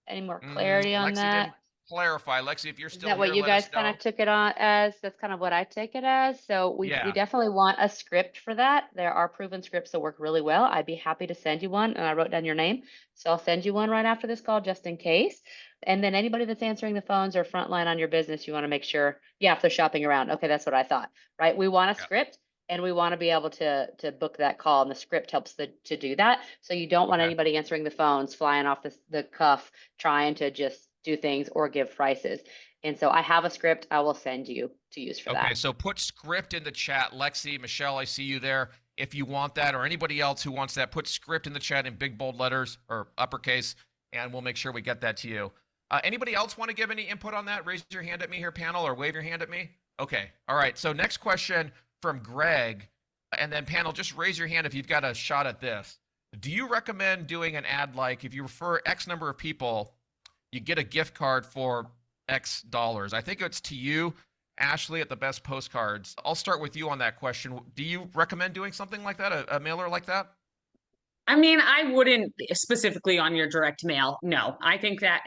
Any more clarity on Lexi that? clarify, Lexi, if you're Is still that what here, you let guys us kind know. of took it on as? That's kind of what I take it as. So we Yeah. definitely want a script for that. There are proven scripts that work really well. I'd be happy to send you one, and I wrote down your name, so I'll send you one right after this call just in case. And then anybody that's answering the phones or frontline on your business, you want to make sure, yeah, if they're shopping around. Okay, that's what I thought, right? We want a Yeah. script. And we want to be able to book that call, and the script helps to do that. So you don't want Okay. anybody answering the phones, flying off the cuff, trying to just do things or give prices. And so I have a script I will send you to use for Okay, that. so put script in the chat. Lexi, Michelle, I see you there. If you want that, or anybody else who wants that, put script in the chat in big bold letters or uppercase, and we'll make sure we get that to you. Anybody else want to give any input on that? Raise your hand at me here, panel, or wave your hand at me. Okay, all right. So next question from Greg, and then panel, just raise your hand if you've got a shot at this. Do you recommend doing an ad like if you refer X number of people, you get a gift card for X dollars? I think it's to you, Ashley, at the Best Postcards. I'll start with you on that question. Do you recommend doing something like that, a mailer like that? I mean, I wouldn't specifically on your direct mail. No, I think that,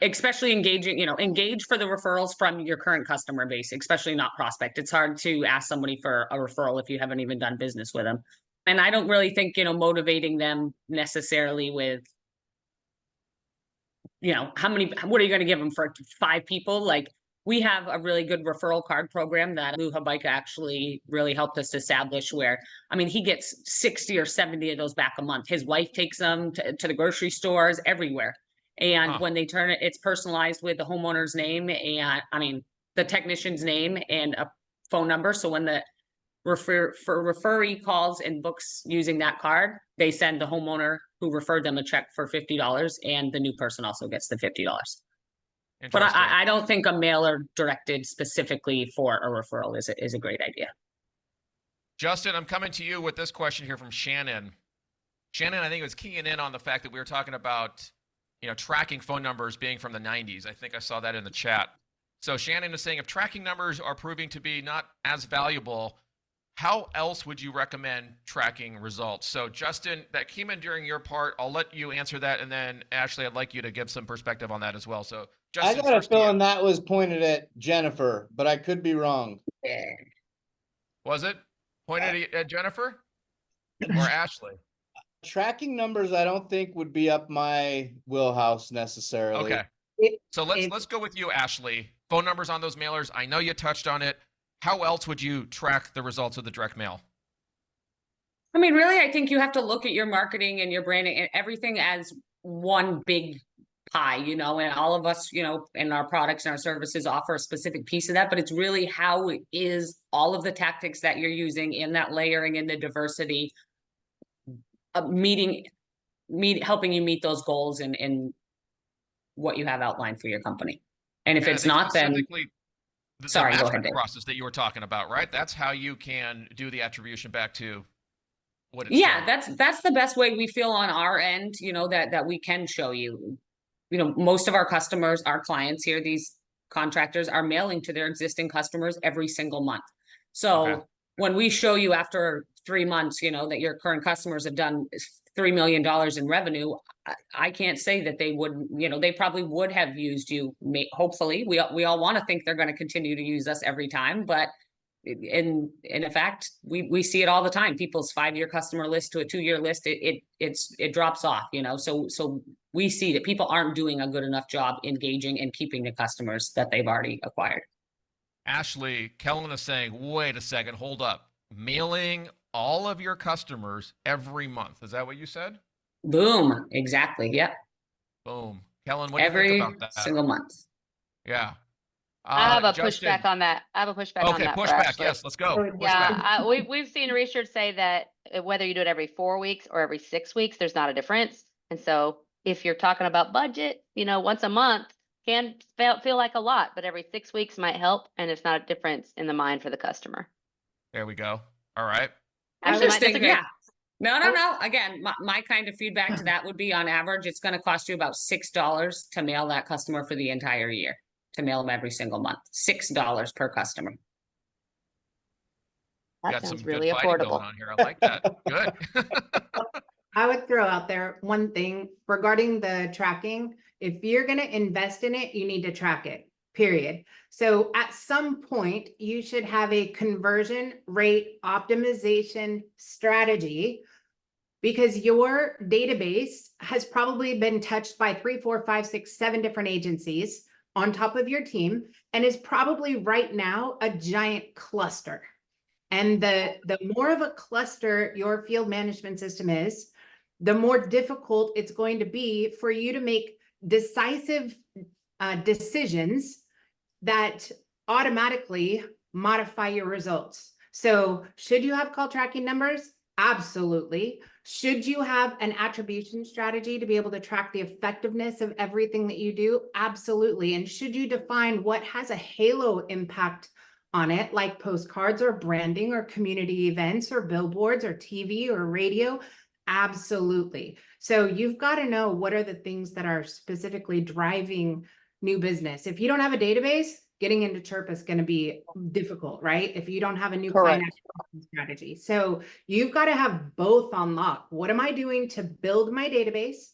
especially engaging, engage for the referrals from your current customer base, especially not prospect. It's hard to ask somebody for a referral if you haven't even done business with them. And I don't really think, motivating them necessarily with, what are you going to give them for 5 people? Like, we have a really good referral card program that Lou Habaika actually really helped us establish where, I mean, he gets 60 or 70 of those back a month. His wife takes them to the grocery stores, everywhere. And when they turn it, it's personalized with the homeowner's name and, the technician's name and a phone number. So when the referee calls and books using that card, they send the homeowner who referred them a check for $50, and the new person also gets the $50. But I don't think a mailer directed specifically for a referral is a great idea. Justin, I'm coming to you with this question here from Shannon. Shannon, I think, was keying in on the fact that we were talking about, tracking phone numbers being from the 90s. I think I saw that in the chat. So Shannon is saying, if tracking numbers are proving to be not as valuable, how else would you recommend tracking results? So Justin, that came in during your part. I'll let you answer that. And then Ashley, I'd like you to give some perspective on that as well. So Justin, I got a feeling that was pointed at Jennifer, but I could be wrong. Was it pointed at Jennifer or Ashley? Tracking numbers, I don't think would be up my wheelhouse necessarily. Okay. So let's go with you, Ashley. Phone numbers on those mailers. I know you touched on it. How else would you track the results of the direct mail? I mean, really, I think you have to look at your marketing and your branding and everything as one big pie, and all of us, and our products and our services offer a specific piece of that, but it's really how it is all of the tactics that you're using in that layering and the diversity of helping you meet those goals and what you have outlined for your company. And if it's not, then the sorry, go ahead, matchback process that you were talking about, right? That's how you can do the attribution back to what it's yeah, that's the best way we feel on our end, that we can show you. Most of our customers, our clients here, these contractors are mailing to their existing customers every single month. So when we show you after 3 months, that your current customers have done $3 million in revenue, I can't say that they wouldn't, they probably would have used you. Hopefully, we all want to think they're going to continue to use us every time, but in fact, we see it all the time. People's 5-year customer list to a 2-year list, it drops off, so we see that people aren't doing a good enough job engaging and keeping the customers that they've already acquired. Ashley, Kellen is saying, wait a second, hold up. Mailing all of your customers every month. Is that what you said? Boom. Exactly. Yep. Boom. Kellen, what do you think about that? Every single month. Yeah. I have a Justin, pushback on that. I have a pushback on that. Okay, pushback. Yes, let's go. Yeah, we've seen research say that whether you do it every 4 weeks or every 6 weeks, there's not a difference. And so if you're talking about budget, once a month can feel like a lot, but every 6 weeks might help, and it's not a difference in the mind for the customer. There we go. All right. Interesting. Yeah. No. Again, my kind of feedback to that would be, on average, it's going to cost you about $6 to mail that customer for the entire year, to mail them every single month. $6 per customer. That sounds really affordable. On here. I like that. Good. I would throw out there one thing regarding the tracking If you're going to invest in it, you need to track it, period. So at some point, you should have a conversion rate optimization strategy, because your database has probably been touched by 3, 4, 5, 6, 7 different agencies on top of your team, and is probably right now a giant cluster. And the more of a cluster your field management system is, the more difficult it's going to be for you to make decisive decisions that automatically modify your results. So should you have call tracking numbers? Absolutely. Should you have an attribution strategy to be able to track the effectiveness of everything that you do? Absolutely. And should you define what has a halo impact on it, like postcards or branding or community events or billboards or TV or radio? Absolutely. So you've got to know what are the things that are specifically driving new business. If you don't have a database, getting into Chirp is going to be difficult, right? If you don't have a new client acquisition strategy. So you've got to have both on lock. What am I doing to build my database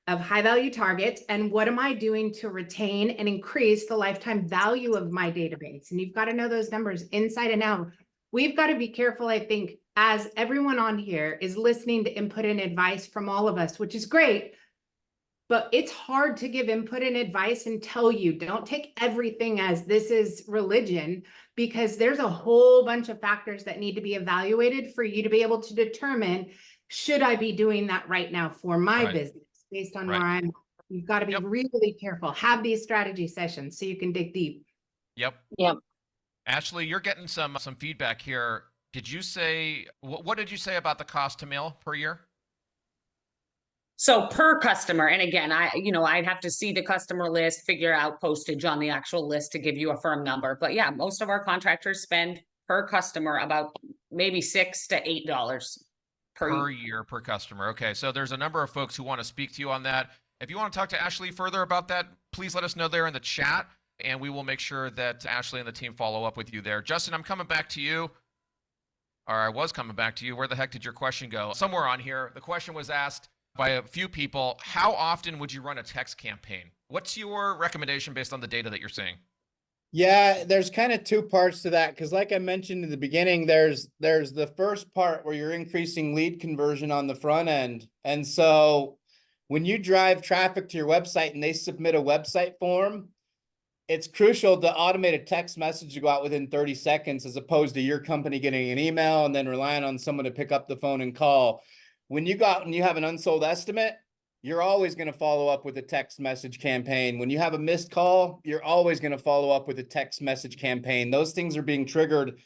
of high value targets? And what am I doing to retain and increase the lifetime value of my database? And you've got to know those numbers inside and out. We've got to be careful, I think, as everyone on here is listening to input and advice from all of us, which is great. But it's hard to give input and advice and tell you, don't take everything as this is religion, because there's a whole bunch of factors that need to be evaluated for you to be able to determine, should I be doing that right now for my business based on where I'm. You've got to be really careful. Have these strategy sessions so you can dig deep. Yep. Ashley, you're getting some feedback here. Did you say, what did you say about the cost to mail per year? So per customer, and again, I'd have to see the customer list, figure out postage on the actual list to give you a firm number. But yeah, most of our contractors spend per customer about maybe $6 to $8 per year per customer. Okay, so there's a number of folks who want to speak to you on that. If you want to talk to Ashley further about that, please let us know there in the chat, and we will make sure that Ashley and the team follow up with you there. Justin, I'm coming back to you. Or I was coming back to you. Where the heck did your question go? Somewhere on here, the question was asked by a few people. How often would you run a text campaign? What's your recommendation based on the data that you're seeing? Yeah, there's kind of two parts to that, because like I mentioned in the beginning, there's the first part where you're increasing lead conversion on the front end. And so when you drive traffic to your website and they submit a website form, it's crucial to automate a text message to go out within 30 seconds, as opposed to your company getting an email and then relying on someone to pick up the phone and call. When you go out and you have an unsold estimate, you're always going to follow up with a text message campaign. When you have a missed call, you're always going to follow up with a text message campaign. Those things are being triggered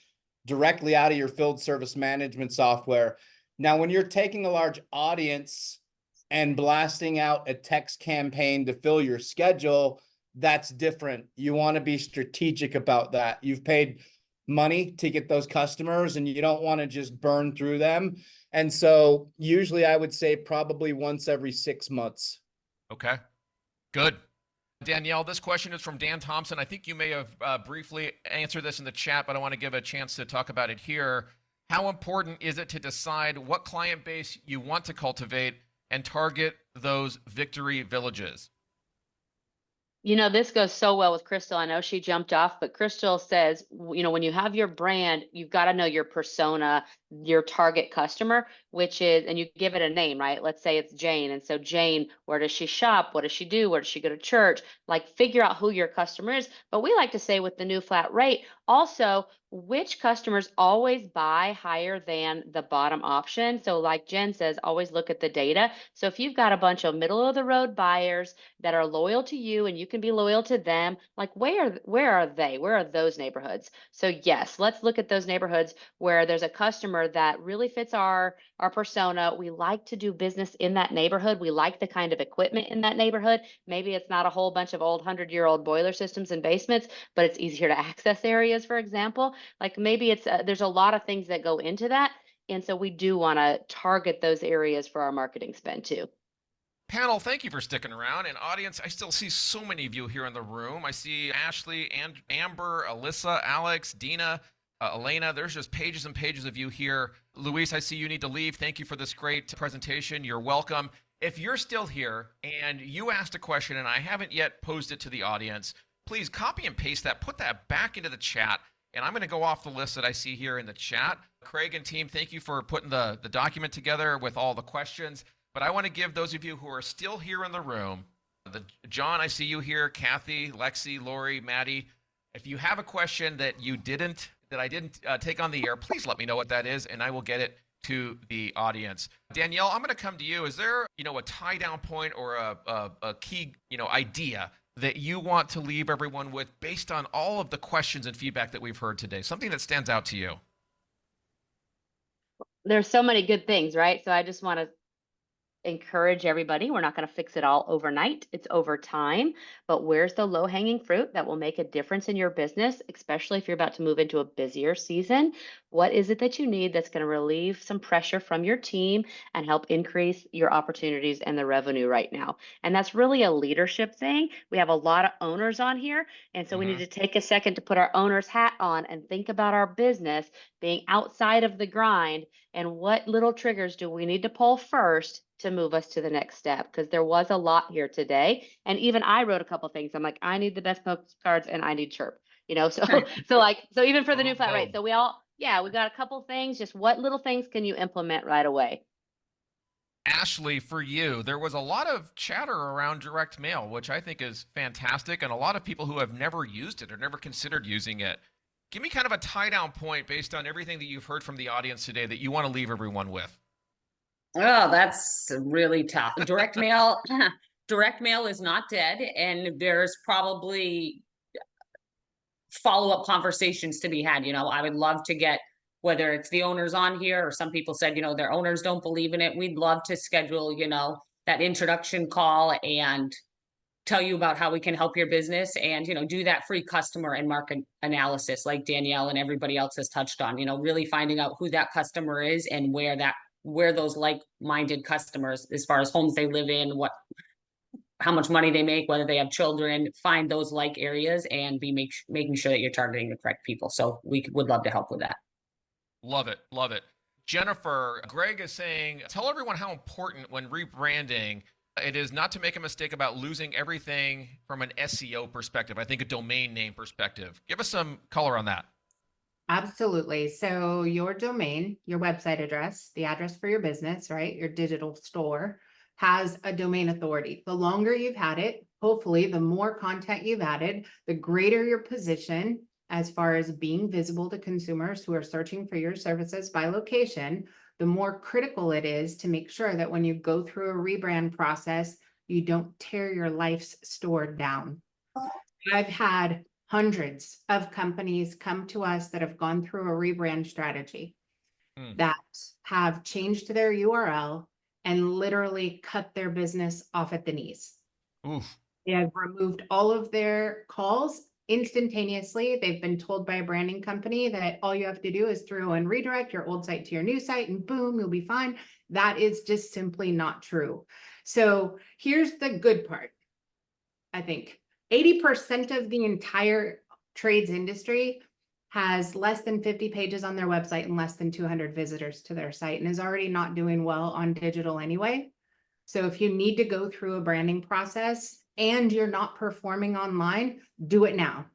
directly out of your field service management software. Now, when you're taking a large audience and blasting out a text campaign to fill your schedule, that's different. You want to be strategic about that. You've paid money to get those customers and you don't want to just burn through them. And so usually I would say probably once every 6 months. Okay, good. Danielle, this question is from Dan Thompson. I think you may have briefly answered this in the chat, but I want to give a chance to talk about it here. How important is it to decide what client base you want to cultivate and target those victory villages? You know, this goes so well with Crystal. I know she jumped off, but Crystal says, you know, when you have your brand, you've got to know your persona, your target customer, which is, and you give it a name, right? Let's say it's Jane. And so Jane, where does she shop? What does she do? Where does she go to church? Like, figure out who your customer is. But we like to say with the new flat rate, also, which customers always buy higher than the bottom option. So like Jen says, always look at the data. So if you've got a bunch of middle of the road buyers that are loyal to you and you can be loyal to them, like where are they? Where are those neighborhoods? So yes, let's look at those neighborhoods where there's a customer that really fits our persona. We like to do business in that neighborhood. We like the kind of equipment in that neighborhood. Maybe it's not a whole bunch of old 100-year-old boiler systems and basements, but it's easier to access areas, for example. Like maybe it's there's a lot of things that go into that. And so we do want to target those areas for our marketing spend too. Panel, thank you for sticking around. And audience, I still see so many of you here in the room. I see Ashley, and Amber, Alyssa, Alex, Dina, Elena. There's just pages and pages of you here. Luis, I see you need to leave. Thank you for this great presentation. You're welcome. If you're still here and you asked a question and I haven't yet posed it to the audience, please copy and paste that, put that back into the chat. And I'm going to go off the list that I see here in the chat. Craig and team, thank you for putting the document together with all the questions. But I want to give those of you who are still here in the room, John, I see you here, Kathy, Lexi, Lori, Maddie. If you have a question that I didn't take on the air, please let me know what that is, and I will get it to the audience. Danielle, I'm going to come to you. Is there, a tie down point or a key, idea that you want to leave everyone with based on all of the questions and feedback that we've heard today? Something that stands out to you? There's so many good things, right? So I just want to encourage everybody. We're not going to fix it all overnight. It's over time. But where's the low hanging fruit that will make a difference in your business, especially if you're about to move into a busier season? What is it that you need that's going to relieve some pressure from your team and help increase your opportunities and the revenue right now? And that's really a leadership thing. We have a lot of owners on here. And so we need to take a second to put our owner's hat on and think about our business being outside of the grind and what little triggers do we need to pull first to move us to the next step, because there was a lot here today. And even I wrote a couple things. I'm like, I need the best postcards and I need chirp, so even for the new flat rate. So we got a couple things. Just what little things can you implement right away? Ashley, for you, there was a lot of chatter around direct mail, which I think is fantastic, and a lot of people who have never used it or never considered using it. Give me kind of a tie down point based on everything that you've heard from the audience today that you want to leave everyone with. Oh, that's really tough. Direct mail is not dead, and there's probably follow-up conversations to be had. I would love to get, whether it's the owners on here or some people said, their owners don't believe in it. We'd love to schedule, that introduction call and tell you about how we can help your business and, do that free customer and market analysis like Danielle and everybody else has touched on, really finding out who that customer is and where those like-minded customers, as far as homes they live in, how much money they make, whether they have children, find those like areas and making sure that you're targeting the correct people. So we would love to help with that. Love it. Love it. Jennifer, Greg is saying, tell everyone how important when rebranding it is not to make a mistake about losing everything from an SEO perspective. I think a domain name perspective. Give us some color on that. Absolutely. So your domain, your website address, the address for your business, right? Your digital store has a domain authority. The longer you've had it, hopefully the more content you've added, the greater your position as far as being visible to consumers who are searching for your services by location, the more critical it is to make sure that when you go through a rebrand process, you don't tear your life's store down. I've had hundreds of companies come to us that have gone through a rebrand strategy that have changed their URL and literally cut their business off at the knees. Oof. They have removed all of their calls instantaneously. They've been told by a branding company that all you have to do is throw and redirect your old site to your new site and boom, you'll be fine. That is just simply not true. So here's the good part. I think 80% of the entire trades industry has less than 50 pages on their website and less than 200 visitors to their site and is already not doing well on digital anyway. So if you need to go through a branding process and you're not performing online, do it now.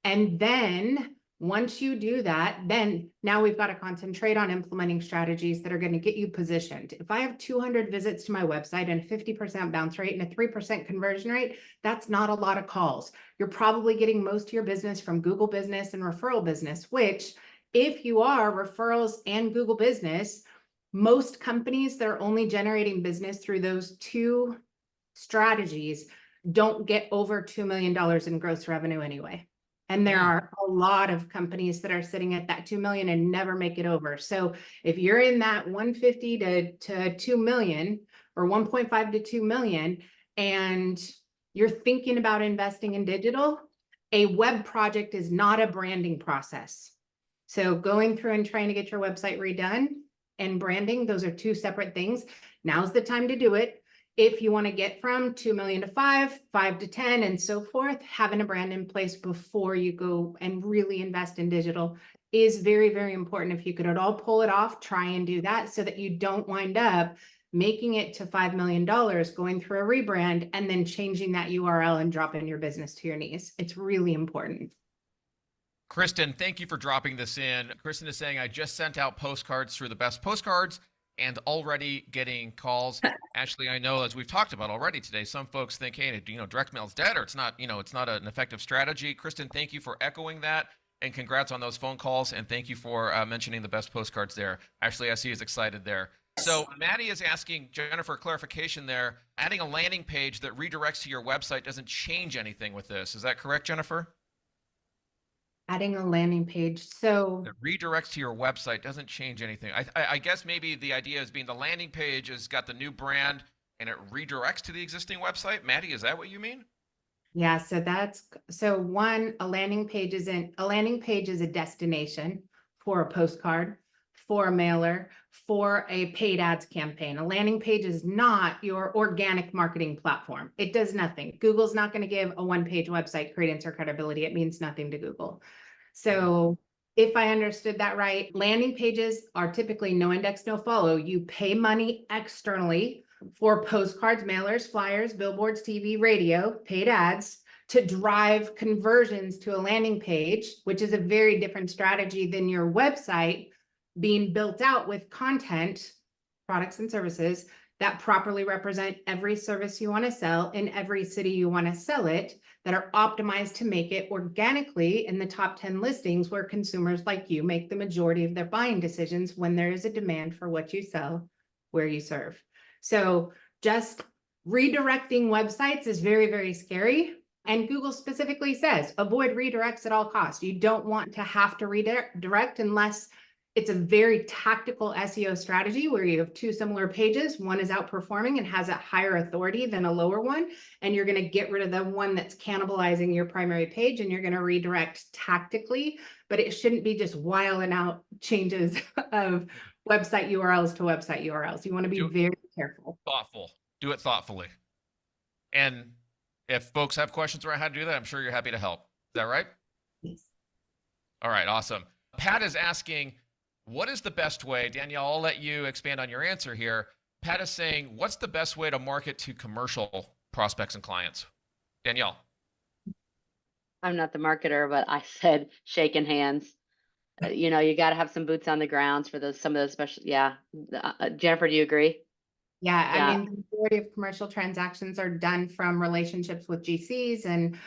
And then once you do that, then now we've got to concentrate on implementing strategies that are going to get you positioned. If I have 200 visits to my website and a 50% bounce rate and a 3% conversion rate, that's not a lot of calls. You're probably getting most of your business from Google Business and referral business, which if you are referrals and Google Business, most companies that are only generating business through those two strategies don't get over $2 million in gross revenue anyway. And there are a lot of companies that are sitting at that 2 million and never make it over. So if you're in that 150 to 2 million or 1.5 to 2 million, and you're thinking about investing in digital, a web project is not a branding process. So going through and trying to get your website redone and branding, those are two separate things. Now's the time to do it. If you want to get from 2 million to 5 to 10, and so forth, having a brand in place before you go and really invest in digital is very, very important. If you could at all pull it off, try and do that so that you don't wind up making it to $5 million, going through a rebrand, and then changing that URL and dropping your business to your knees. It's really important. Kristen, thank you for dropping this in. Kristen is saying, I just sent out postcards through the best postcards and already getting calls. Ashley, I know, as we've talked about already today, some folks think, hey, direct mail's dead, or it's not an effective strategy. Kristen, thank you for echoing that, and congrats on those phone calls. And thank you for mentioning the best postcards there. Ashley, I see is excited there. So Maddie is asking Jennifer clarification there. Adding a landing page that redirects to your website doesn't change anything with this. Is that correct, Jennifer? Adding a landing page. So That redirects to your website doesn't change anything. I guess maybe the idea is being the landing page has got the new brand and it redirects to the existing website. Maddie, is that what you mean? yeah, a landing page is a destination for a postcard, for a mailer, for a paid ads campaign. A landing page is not your organic marketing platform. It does nothing. Google's not going to give a one-page website credence or credibility. It means nothing to Google. So if I understood that right, landing pages are typically no index, no follow. You pay money externally for postcards, mailers, flyers, billboards, TV, radio, paid ads to drive conversions to a landing page, which is a very different strategy than your website being built out with content, products and services that properly represent every service you want to sell in every city you want to sell it, that are optimized to make it organically in the top 10 listings where consumers like you make the majority of their buying decisions when there is a demand for what you sell, where you serve. So just redirecting websites is very, very scary. And Google specifically says, avoid redirects at all costs. You don't want to have to redirect unless it's a very tactical SEO strategy where you have two similar pages. One is outperforming and has a higher authority than a lower one. And you're going to get rid of the one that's cannibalizing your primary page and you're going to redirect tactically, but it shouldn't be just wiling out changes of website URLs to website URLs. You want to be very careful. Thoughtful. Do it thoughtfully. And if folks have questions around how to do that, I'm sure you're happy to help. Is that right? Yes. All right, awesome. Pat is asking, what is the best way? Danielle, I'll let you expand on your answer here. Pat is saying, what's the best way to market to commercial prospects and clients? Danielle. I'm not the marketer, but I said shaking hands. You got to have some boots on the grounds for some of those special. Yeah. Jennifer, do you agree? Yeah, Yeah. I mean, the majority of commercial transactions are done from relationships with GCs and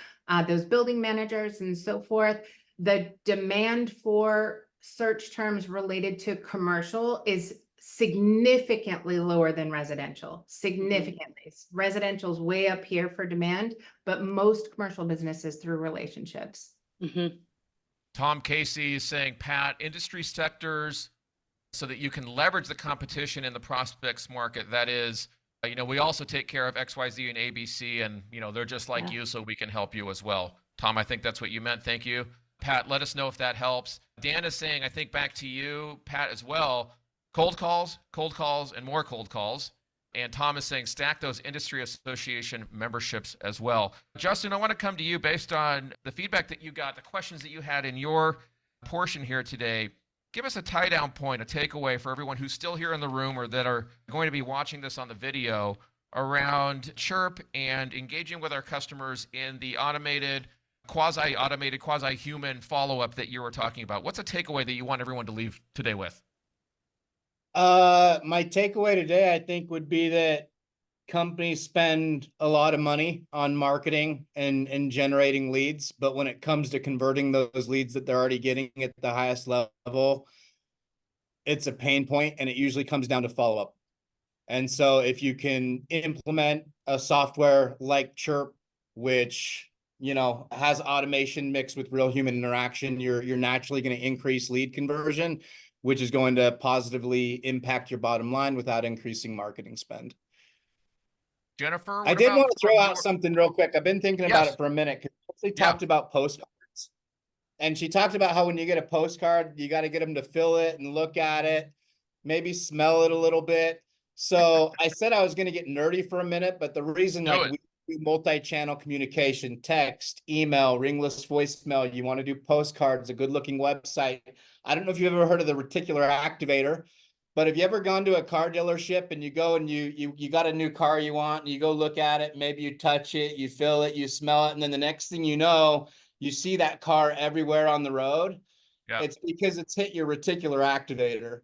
those building managers and so forth. The demand for search terms related to commercial is significantly lower than residential, significantly. Residential is way up here for demand, but most commercial businesses through relationships. Mm-hmm. Tom Casey is saying, Pat, industry sectors so that you can leverage the competition in the prospects market. That is, we also take care of XYZ and ABC, and, they're just like you, so we can help you as well. Tom, I think that's what you meant. Thank you. Pat, let us know if that helps. Dan is saying, I think back to you, Pat, as well. Cold calls, and more cold calls. And Tom is saying, stack those industry association memberships as well. Justin, I want to come to you based on the feedback that you got, the questions that you had in your portion here today. Give us a tie-down point, a takeaway for everyone who's still here in the room or that are going to be watching this on the video around Chirp and engaging with our customers in the automated, quasi-automated, quasi-human follow-up that you were talking about. What's a takeaway that you want everyone to leave today with? My takeaway today, I think, would be that companies spend a lot of money on marketing and generating leads, but when it comes to converting those leads that they're already getting at the highest level, it's a pain point, and it usually comes down to follow-up. And so if you can implement a software like Chirp, which has automation mixed with real human interaction, you're naturally going to increase lead conversion, which is going to positively impact your bottom line without increasing marketing spend. Jennifer, I did want to throw out something real quick. I've been thinking about it for a minute, because she talked about postcards, and she talked about how when you get a postcard, you got to get them to fill it and look at it, maybe smell it a little bit. So I said I was going to get nerdy for a minute, but the reason we do multi-channel communication, text, email, ringless voicemail, you want to do postcards, a good looking website. I don't know if you've ever heard of the reticular activator, But have you ever gone to a car dealership and you go and you got a new car you want, and you go look at it, maybe you touch it, you feel it, you smell it, and then the next thing you know, you see that car everywhere on the road? Yeah. It's because it's hit your reticular activator.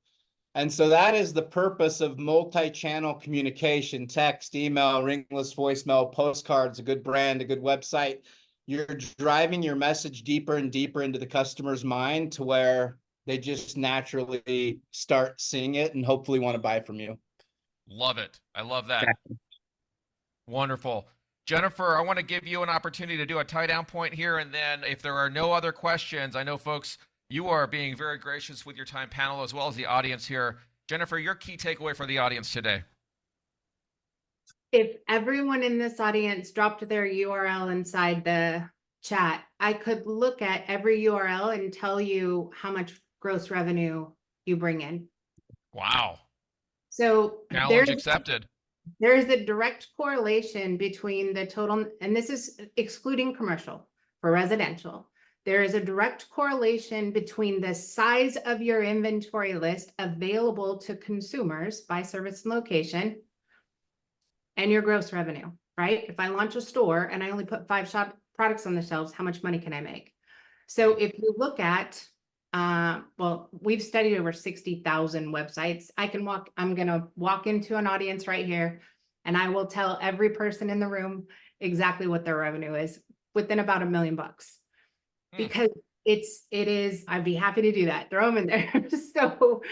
And so that is the purpose of multi-channel communication: text, email, ringless voicemail, postcards, a good brand, a good website. You're driving your message deeper and deeper into the customer's mind to where they just naturally start seeing it and hopefully want to buy from you. Love it. I love that. Exactly. Wonderful. Jennifer, I want to give you an opportunity to do a tie down point here. And then if there are no other questions, I know folks, you are being very gracious with your time, panel, as well as the audience here. Jennifer, your key takeaway for the audience today. If everyone in this audience dropped their URL inside the chat, I could look at every URL and tell you how much gross revenue you bring in. Wow. So Challenge accepted. there is a direct correlation between the total, and this is excluding commercial, for residential. There is a direct correlation between the size of your inventory list available to consumers by service and location and your gross revenue, right? If I launch a store and I only put 5 shop products on the shelves, how much money can I make? So if you look at, well, we've studied over 60,000 websites. I'm gonna walk into an audience right here and I will tell every person in the room exactly what their revenue is within about $1 million. Because I'd be happy to do that. Throw them in there. So,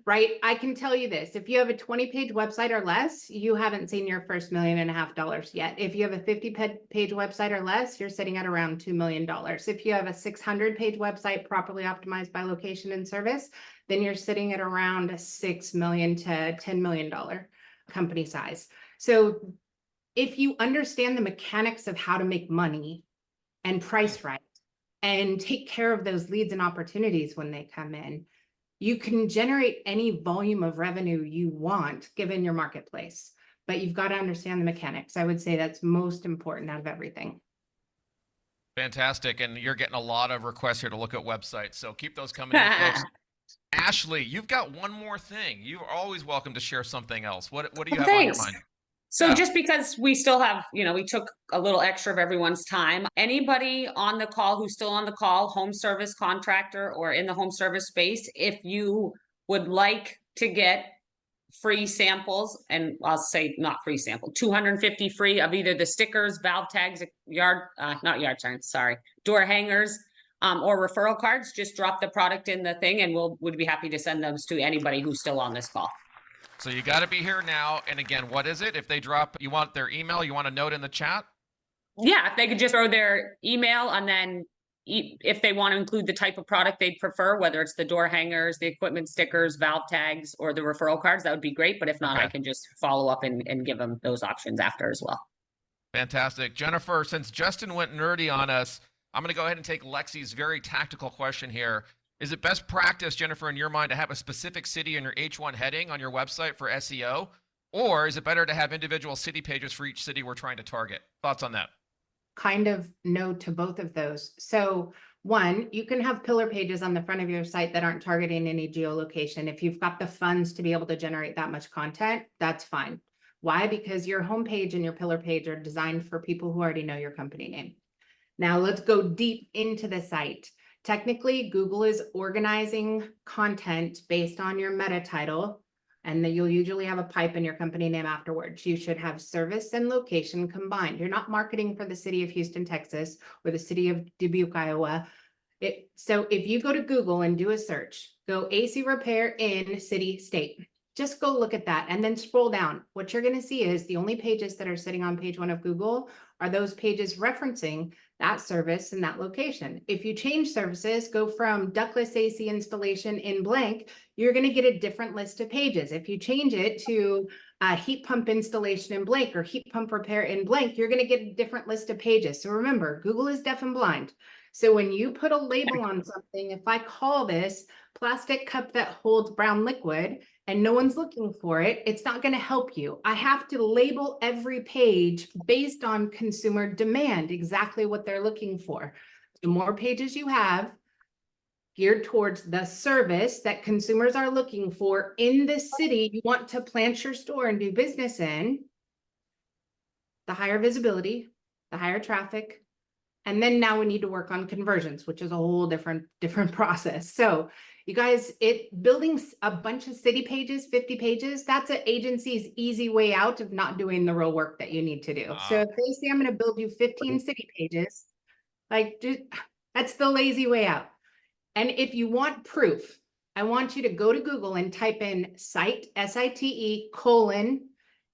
right, I can tell you this: if you have a 20-page website or less, you haven't seen your first $1.5 million yet. If you have a 50-page website or less, you're sitting at around $2 million. If you have a 600-page website properly optimized by location and service, then you're sitting at around $6 million to $10 million company size. So if you understand the mechanics of how to make money and price right, and take care of those leads and opportunities when they come in, you can generate any volume of revenue you want given your marketplace, but you've got to understand the mechanics. I would say that's most important out of everything. Fantastic. And you're getting a lot of requests here to look at websites. So keep those coming in, folks. Ashley, you've got one more thing. You're always welcome to share something else. What do you have on your mind? So just because we still have, we took a little extra of everyone's time. Anybody on the call who's still on the call, home service contractor or in the home service space, if you would like to get free samples, and I'll say not free sample, 250 free of either the stickers, valve tags, door hangers, or referral cards, just drop the product in the thing and would be happy to send those to anybody who's still on this call. So you got to be here now. And again, what is it? If they drop, you want their email, you want a note in the chat? Yeah, if they could just throw their email, and then if they want to include the type of product they'd prefer, whether it's the door hangers, the equipment stickers, valve tags, or the referral cards, that would be great. But if not, Okay. I can just follow up and give them those options after as well. Fantastic. Jennifer, since Justin went nerdy on us, I'm going to go ahead and take Lexi's very tactical question here. Is it best practice, Jennifer, in your mind, to have a specific city in your H1 heading on your website for SEO? Or is it better to have individual city pages for each city we're trying to target? Thoughts on that? Kind of no to both of those. So one, you can have pillar pages on the front of your site that aren't targeting any geolocation. If you've got the funds to be able to generate that much content, that's fine. Why? Because your homepage and your pillar page are designed for people who already know your company name. Now let's go deep into the site. Technically, Google is organizing content based on your meta title, and then you'll usually have a pipe in your company name afterwards. You should have service and location combined. You're not marketing for the city of Houston, Texas, or the city of Dubuque, Iowa. So if you go to Google and do a search, go AC repair in city, state. Just go look at that and then scroll down. What you're going to see is the only pages that are sitting on page 1 of Google are those pages referencing that service and that location. If you change services, go from ductless AC installation in blank, you're going to get a different list of pages. If you change it to heat pump installation in blank or heat pump repair in blank, you're going to get a different list of pages. So remember, Google is deaf and blind. So when you put a label on something, if I call this plastic cup that holds brown liquid and no one's looking for it, it's not going to help you. I have to label every page based on consumer demand, exactly what they're looking for. The more pages you have, geared towards the service that consumers are looking for in the city you want to plant your store and do business in, the higher visibility, the higher traffic. And then now we need to work on conversions, which is a whole different process. So you guys, building a bunch of city pages, 50 pages, that's an agency's easy way out of not doing the real work that you need to do. So if they say I'm going to build you 15 city pages, like that's the lazy way out. And if you want proof, I want you to go to Google and type in site, SITE,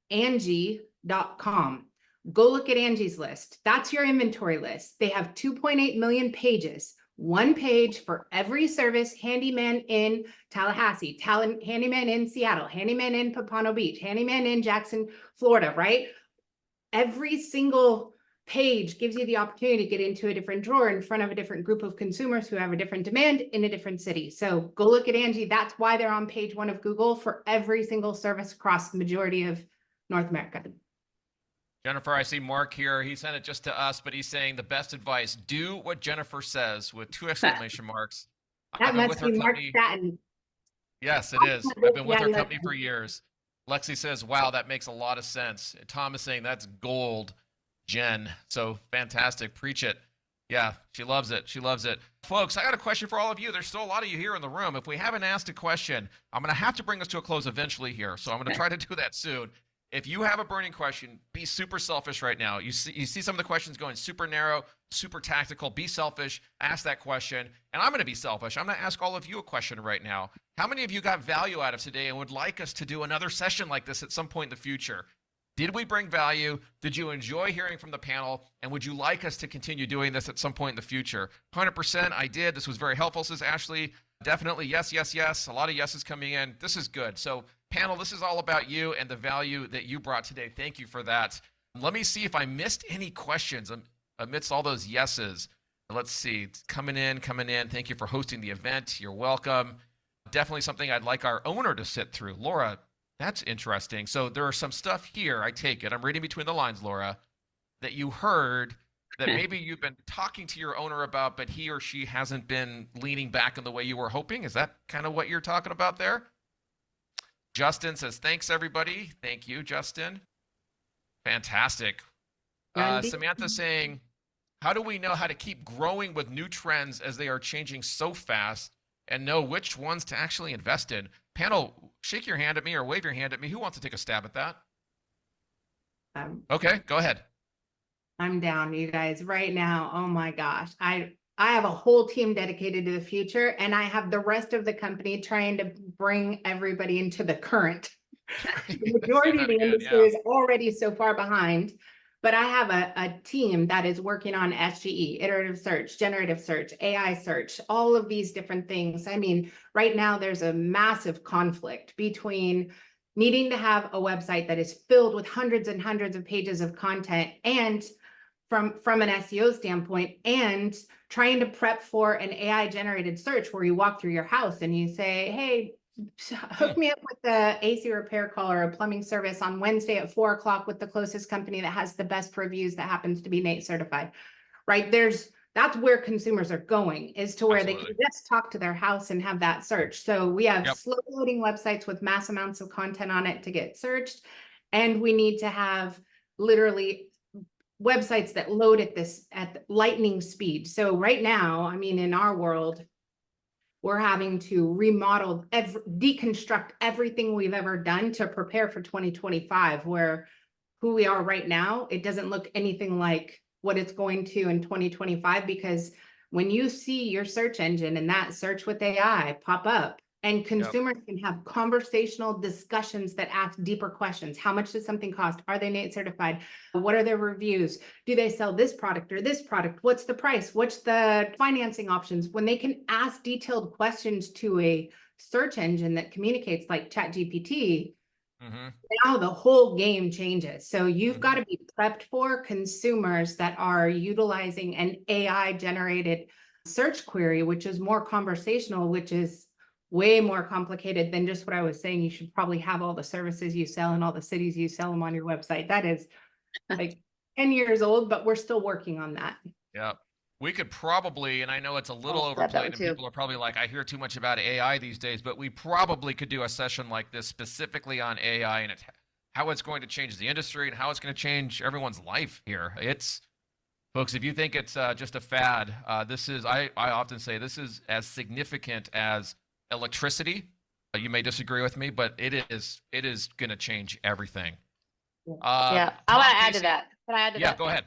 Angie.com. Go look at Angie's list. That's your inventory list. They have 2.8 million pages, one page for every service: handyman in Tallahassee, handyman in Seattle, handyman in Pompano Beach, handyman in Jackson, Florida, right? Every single page gives you the opportunity to get into a different drawer in front of a different group of consumers who have a different demand in a different city. So go look at Angie. That's why they're on page 1 of Google for every single service across the majority of North America. Jennifer, I see Mark here. He sent it just to us, but he's saying the best advice: do what Jennifer says, with 2 exclamation marks. That must be Mark Staten. Yes, it is. I've been with her company for years. Lexi says, wow, that makes a lot of sense. Tom is saying that's gold, Jen. So fantastic. Preach it. Yeah, she loves it. She loves it. Folks, I got a question for all of you. There's still a lot of you here in the room. If we haven't asked a question, I'm going to have to bring us to a close eventually here. So I'm going to try to do that soon. If you have a burning question, be super selfish right now. You see some of the questions going super narrow, super tactical. Be selfish. Ask that question. And I'm going to be selfish. I'm going to ask all of you a question right now. How many of you got value out of today and would like us to do another session like this at some point in the future? Did we bring value? Did you enjoy hearing from the panel? And would you like us to continue doing this at some point in the future? 100% I did. This was very helpful, says Ashley. Definitely yes, yes, yes. A lot of yeses coming in. This is good. So panel, this is all about you and the value that you brought today. Thank you for that. Let me see if I missed any questions amidst all those yeses. Let's see. It's coming in. Thank you for hosting the event. You're welcome. Definitely something I'd like our owner to sit through. Laura, that's interesting. So there are some stuff here, I take it, I'm reading between the lines, Laura, that you heard that maybe you've been talking to your owner about, but he or she hasn't been leaning back in the way you were hoping. Is that kind of what you're talking about there? Justin says, thanks, everybody. Thank you, Justin. Fantastic. Samantha saying, how do we know how to keep growing with new trends as they are changing so fast and know which ones to actually invest in? Panel, shake your hand at me or wave your hand at me. Who wants to take a stab at that? Okay, go ahead. I'm down, you guys, right now. Oh my gosh. I have a whole team dedicated to the future, and I have the rest of the company trying to bring everybody into the current. The majority of the industry is already so far behind, but I have a team that is working on SGE, iterative search, generative search, AI search, all of these different things. I mean, right now there's a massive conflict between needing to have a website that is filled with hundreds and hundreds of pages of content, and from an SEO standpoint, and trying to prep for an AI generated search where you walk through your house and you say, hey, hook me up with the AC repair call or a plumbing service on Wednesday at 4 o'clock with the closest company that has the best reviews that happens to be NATE certified, right? That's where consumers are going, is to where they can just talk to their house and have that search. So we have slow loading websites with mass amounts of content on it to get searched. And we need to have literally websites that load at lightning speed. So right now, I mean, in our world, we're having to remodel, deconstruct everything we've ever done to prepare for 2025, where who we are right now, it doesn't look anything like what it's going to in 2025, because when you see your search engine and that search with AI pop up, and consumers can have conversational discussions that ask deeper questions. How much does something cost? Are they NATE certified? What are their reviews? Do they sell this product or this product? What's the price? What's the financing options? When they can ask detailed questions to a search engine that communicates like ChatGPT, now the whole game changes. So you've got to be prepped for consumers that are utilizing an AI generated search query, which is more conversational, which is way more complicated than just what I was saying. You should probably have all the services you sell and all the cities you sell them on your website. That is like 10 years old, but we're still working on that. Yeah. We could probably, and I know it's a little I'll grab that one overplayed and too. people are probably like, I hear too much about AI these days, but we probably could do a session like this specifically on AI and how it's going to change the industry and how it's going to change everyone's life here. It's, folks, if you think it's just a fad, I often say this is as significant as electricity. You may disagree with me, but it is going to change everything. Yeah, I Tom want to add to Casey, that. Can I add to yeah, that? go ahead.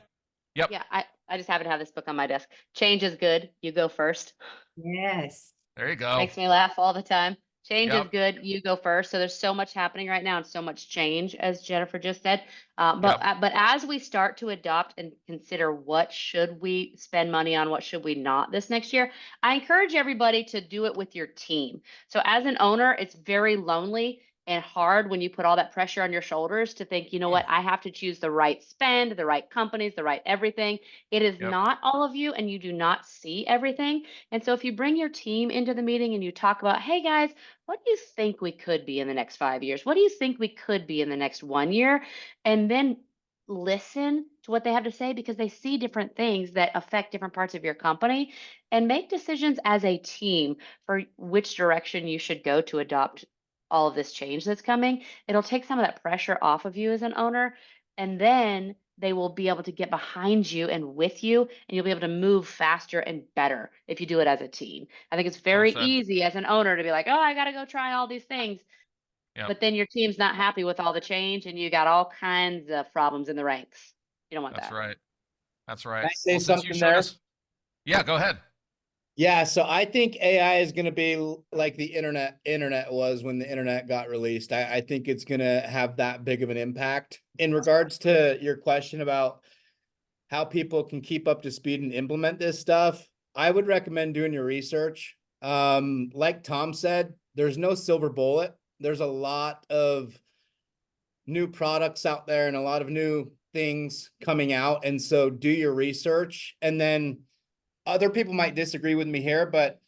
Yep. Yeah, I just happen to have this book on my desk. Change is good. You go first. Yes. There you go. Makes me laugh all the time. Change is Yep. good. You go first. So there's so much happening right now and so much change, as Jennifer just said. Yep. But as we start to adopt and consider what should we spend money on, what should we not this next year, I encourage everybody to do it with your team. So as an owner, it's very lonely and hard when you put all that pressure on your shoulders to think, you know what, I have to choose the right spend, the right companies, the right everything. It is Yep. not all of you, and you do not see everything. And so if you bring your team into the meeting and you talk about, hey guys, what do you think we could be in the next 5 years? What do you think we could be in the next 1 year? And then listen to what they have to say, because they see different things that affect different parts of your company, and make decisions as a team for which direction you should go to adopt all of this change that's coming. It'll take some of that pressure off of you as an owner, and then they will be able to get behind you and with you, and you'll be able to move faster and better if you do it as a team. I think it's Well very said. easy as an owner to be like, oh, I got to go try all these things. Yep. But then your team's not happy with all the change and you got all kinds of problems in the ranks. You don't want That's that. right. That's Can right. I say Well, since you something showed there? us, yeah, go ahead. Yeah, so I think AI is going to be like the internet was when the internet got released. I think it's going to have that big of an impact. In regards to your question about how people can keep up to speed and implement this stuff, I would recommend doing your research. Like Tom said, there's no silver bullet. There's a lot of new products out there and a lot of new things coming out. And so do your research, and then other people might disagree with me here, but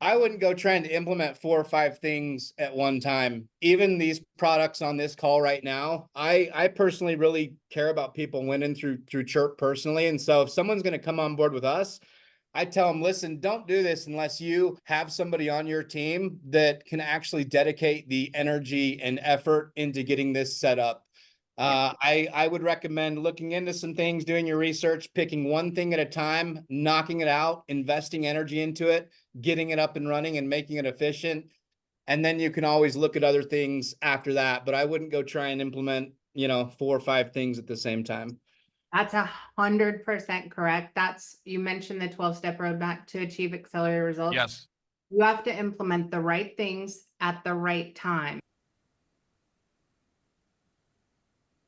I wouldn't go trying to implement 4 or 5 things at one time. Even these products on this call right now, I personally really care about people winning through Chirp personally. And so if someone's going to come on board with us, I tell them, listen, don't do this unless you have somebody on your team that can actually dedicate the energy and effort into getting this set up. I would recommend looking into some things, doing your research, picking one thing at a time, knocking it out, investing energy into it, getting it up and running and making it efficient. And then you can always look at other things after that. But I wouldn't go try and implement, 4 or 5 things at the same time. That's 100% correct. You mentioned the 12-step roadmap to achieve accelerated results. Yes. You have to implement the right things at the right time.